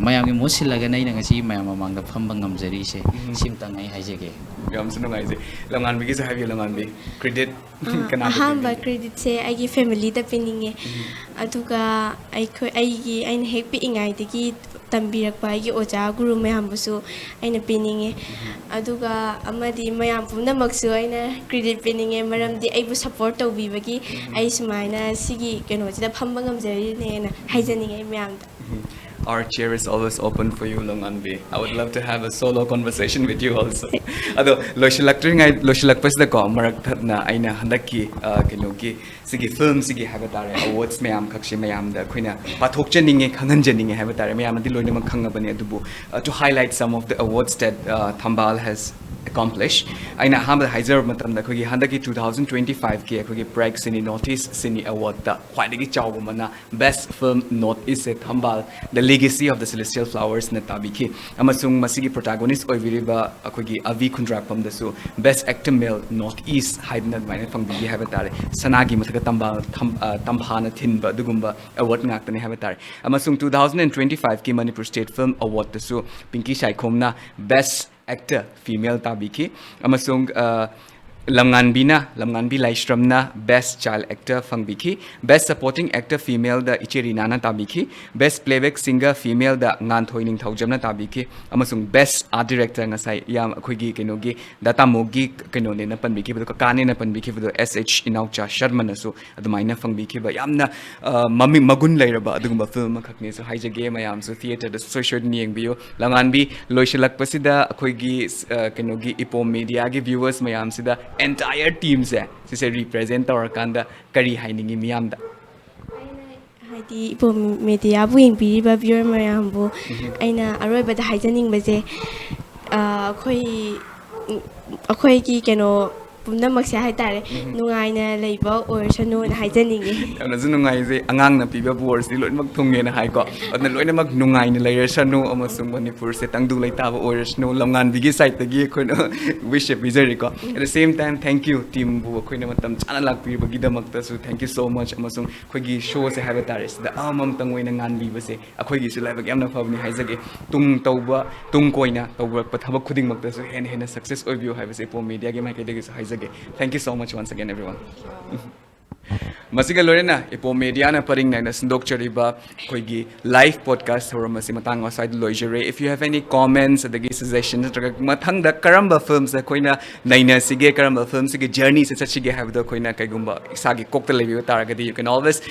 ꯃꯌꯥꯝꯒꯤ ꯃꯍꯨꯠ ꯁꯤꯜꯂꯒꯅ ꯑꯩꯅ ꯉꯁꯤ ꯃꯌꯥꯝ ꯃꯃꯥꯡꯗ ꯐꯝꯕ ꯉꯝꯖꯔꯤꯁꯦ ꯁꯤꯝꯇꯪ ꯑꯩ ꯍꯥꯏꯖꯒꯦ ꯌꯥꯝꯁꯨ ꯅꯨꯡꯉꯥꯏꯖꯩ ꯂꯝꯉꯥꯟꯕꯤꯒꯤꯁꯨ ꯍꯥꯏꯕꯤꯌꯨ ꯂꯝꯉꯥꯟꯕꯤ ꯀ꯭ꯔꯦꯗꯤꯠ ꯀꯅꯥꯗ ꯑꯍꯥꯟꯕ ꯄꯤꯕꯤꯒꯦ ꯀ꯭ꯔꯦꯗꯤꯠꯁꯦ ꯑꯩꯒꯤ ꯐꯦꯃꯤꯂꯤꯗ ꯄꯤꯅꯤꯡꯉꯦ ꯑꯗꯨꯒ ꯑꯩꯅ ꯍꯦꯛ ꯄꯤꯛꯏꯉꯩꯗꯒꯤ ꯇꯝꯕꯤꯔꯛꯄ ꯑꯩꯒꯤ ꯑꯣꯖꯥ ꯒꯨꯔꯨ ꯃꯌꯥꯝꯕꯨꯁꯨ ꯑꯩꯅ ꯄꯤꯅꯤꯡꯉꯦ ꯑꯗꯨꯒ ꯑꯃꯗꯤ ꯃꯌꯥꯝ ꯄꯨꯝꯅꯃꯛꯁꯨ ꯑꯩꯅ ꯀ꯭ꯔꯦꯗꯤꯠ ꯄꯤꯅꯤꯡꯉꯦ ꯃꯔꯝꯗꯤ ꯑꯩꯕꯨ ꯁꯞꯄꯣꯔꯠ ꯇꯧꯕꯤꯕꯒꯤ ꯑꯩ ꯁꯨꯃꯥꯏꯅ ꯁꯤꯒꯤ ꯀꯩꯅꯣꯁꯤꯗ ꯐꯝꯕ ꯉꯝꯖꯔꯤꯅꯦꯅ ꯍꯥꯏꯖꯅꯤꯡꯉꯦ ꯑꯩ ꯃꯌꯥꯝꯗ Our chair is always open for you, Longanbi. I would love to have a solo conversation with you also. Ado loishilakpasida ko marak thatna aina handaki kinogi sigi film sigi habatare awards mayam khakshi mayam da khoina pathokchaninge khanganjaninge habatare mayam di loina mak khangabani adubu to highlight some of the awards that Thambal has accomplished. Aina hambal haizer matamda khogi handaki 2025 ki khogi Prag Cine Northeast Cine Award da khwaidagi chawba mana best film Northeast Thambal the legacy of the celestial flowers na tabiki amasung masigi protagonist oiviriba akogi avi khundrakpam dasu best actor male Northeast haidna admine fangbigi habatare sanagi mathaga tambhana thinba dugumba award ngaktani habatare amasung 2025 ki Manipur State Film Award dasu Pinky Shaikhomna best actor female tabiki amasung Lamnganbi Laishramna best child actor fangbiki best supporting actor female da Ichirina na tabiki best playback singer female da Nganthoining Thaujamna tabiki amasung best art director ngasai yam khoigi kenogi data mogi kenone na panbiki bu kane na panbiki bu SH Inaucha Sharma na su adumaina fangbiki ba yamna mami magun lairaba adugumba film khakne so haijage mayam so theater da social niengbiyo Lamnganbi loishilakpasida khoigi kenogi EPOM media gi viewers mayam sida entire team se represent our kanda kari hainingi miyamda haidi EPOM media bu yengbiriba viewer mayambu aina aroibada haijaningbaje akhoi ki keno ꯄꯨꯝꯅꯃꯛꯁꯦ ꯍꯥꯏꯇꯥꯔꯦ ꯅꯨꯡꯉꯥꯏꯅ ꯂꯩꯕ ꯑꯣꯏꯔꯁꯅꯨ ꯍꯥꯏꯖꯅꯤꯡꯉꯤ ꯌꯥꯝꯅꯁꯨ ꯅꯨꯡꯉꯥꯏꯖꯩ ꯑꯉꯥꯡꯅ ꯄꯤꯕ ꯕꯣꯔꯁꯤ ꯂꯣꯏꯅꯃꯛ ꯊꯨꯡꯉꯦꯅ ꯍꯥꯏꯀꯣ ꯑꯗꯨꯅ ꯂꯣꯏꯅꯃꯛ ꯅꯨꯡꯉꯥꯏꯅ ꯂꯩꯔꯁꯅꯨ ꯑꯃꯁꯨꯡ ꯃꯅꯤꯄꯨꯔꯁꯦ ꯇꯪꯗꯨ ꯂꯩꯇꯥꯕ ꯑꯣꯏꯔꯁꯅꯨ ꯂꯝꯉꯥꯟꯕꯤꯒꯤ ꯁꯥꯏꯠꯇꯒꯤ ꯑꯩꯈꯣꯏꯅ ꯋꯤꯁ ꯄꯤꯖꯔꯤꯀꯣ ꯑꯦꯠ ꯗ ꯁꯦꯝ ꯇꯥꯏꯝ ꯊꯦꯡꯛ ꯌꯨ ꯇꯤꯝꯕꯨ ꯑꯩꯈꯣꯏꯅ ꯃꯇꯝ ꯆꯥꯅ ꯂꯥꯛꯄꯤꯕꯒꯤꯗꯃꯛꯇꯁꯨ ꯊꯦꯡꯛ ꯌꯨ ꯁꯣ ꯃꯆ ꯑꯃꯁꯨꯡ ꯑꯩꯈꯣꯏꯒꯤ ꯁꯣꯁꯦ ꯍꯥꯏꯕ ꯇꯥꯔꯦ ꯁꯤꯗ ꯑꯃꯃꯝꯇꯪ ꯑꯣꯏꯅ ꯉꯥꯟꯕꯤꯕꯁꯦ ꯑꯩꯈꯣꯏꯒꯤꯁꯨ ꯂꯥꯏꯕꯛ ꯌꯥꯝꯅ ꯐꯕꯅꯤ ꯍꯥꯏꯖꯒꯦ ꯇꯨꯡ ꯀꯣꯏꯅ ꯇꯧꯔꯛꯄ ꯊꯕꯛ ꯈꯨꯗꯤꯡꯃꯛꯇꯁꯨ ꯍꯦꯟꯅ ꯍꯦꯟꯅ ꯁꯛꯁꯦꯁ ꯑꯣꯏꯕꯤꯌꯨ ꯍꯥꯏꯕꯁꯦ EPOM ꯃꯦꯗꯤꯌꯥꯒꯤ ꯃꯥꯏꯀꯩꯗꯒꯤꯁꯨ ꯍꯥꯏꯖꯒꯦ thank you so much once again everyone Masiga lorena EPOM media na paring na sindok chariba koigi live podcast horamasi matang aside loijere if you have any comments adagi suggestions mathang da karamba films koina naina sige karamba films sige journey se chige have the koina kaigumba isagi kokta lebi taragadi you can always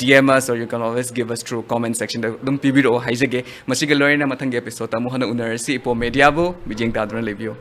DM us or you can always give us through comment section dum pibiro haijage masiga lorena mathang episode amu hana unarsi EPOM media bo bijing tadra lebiyo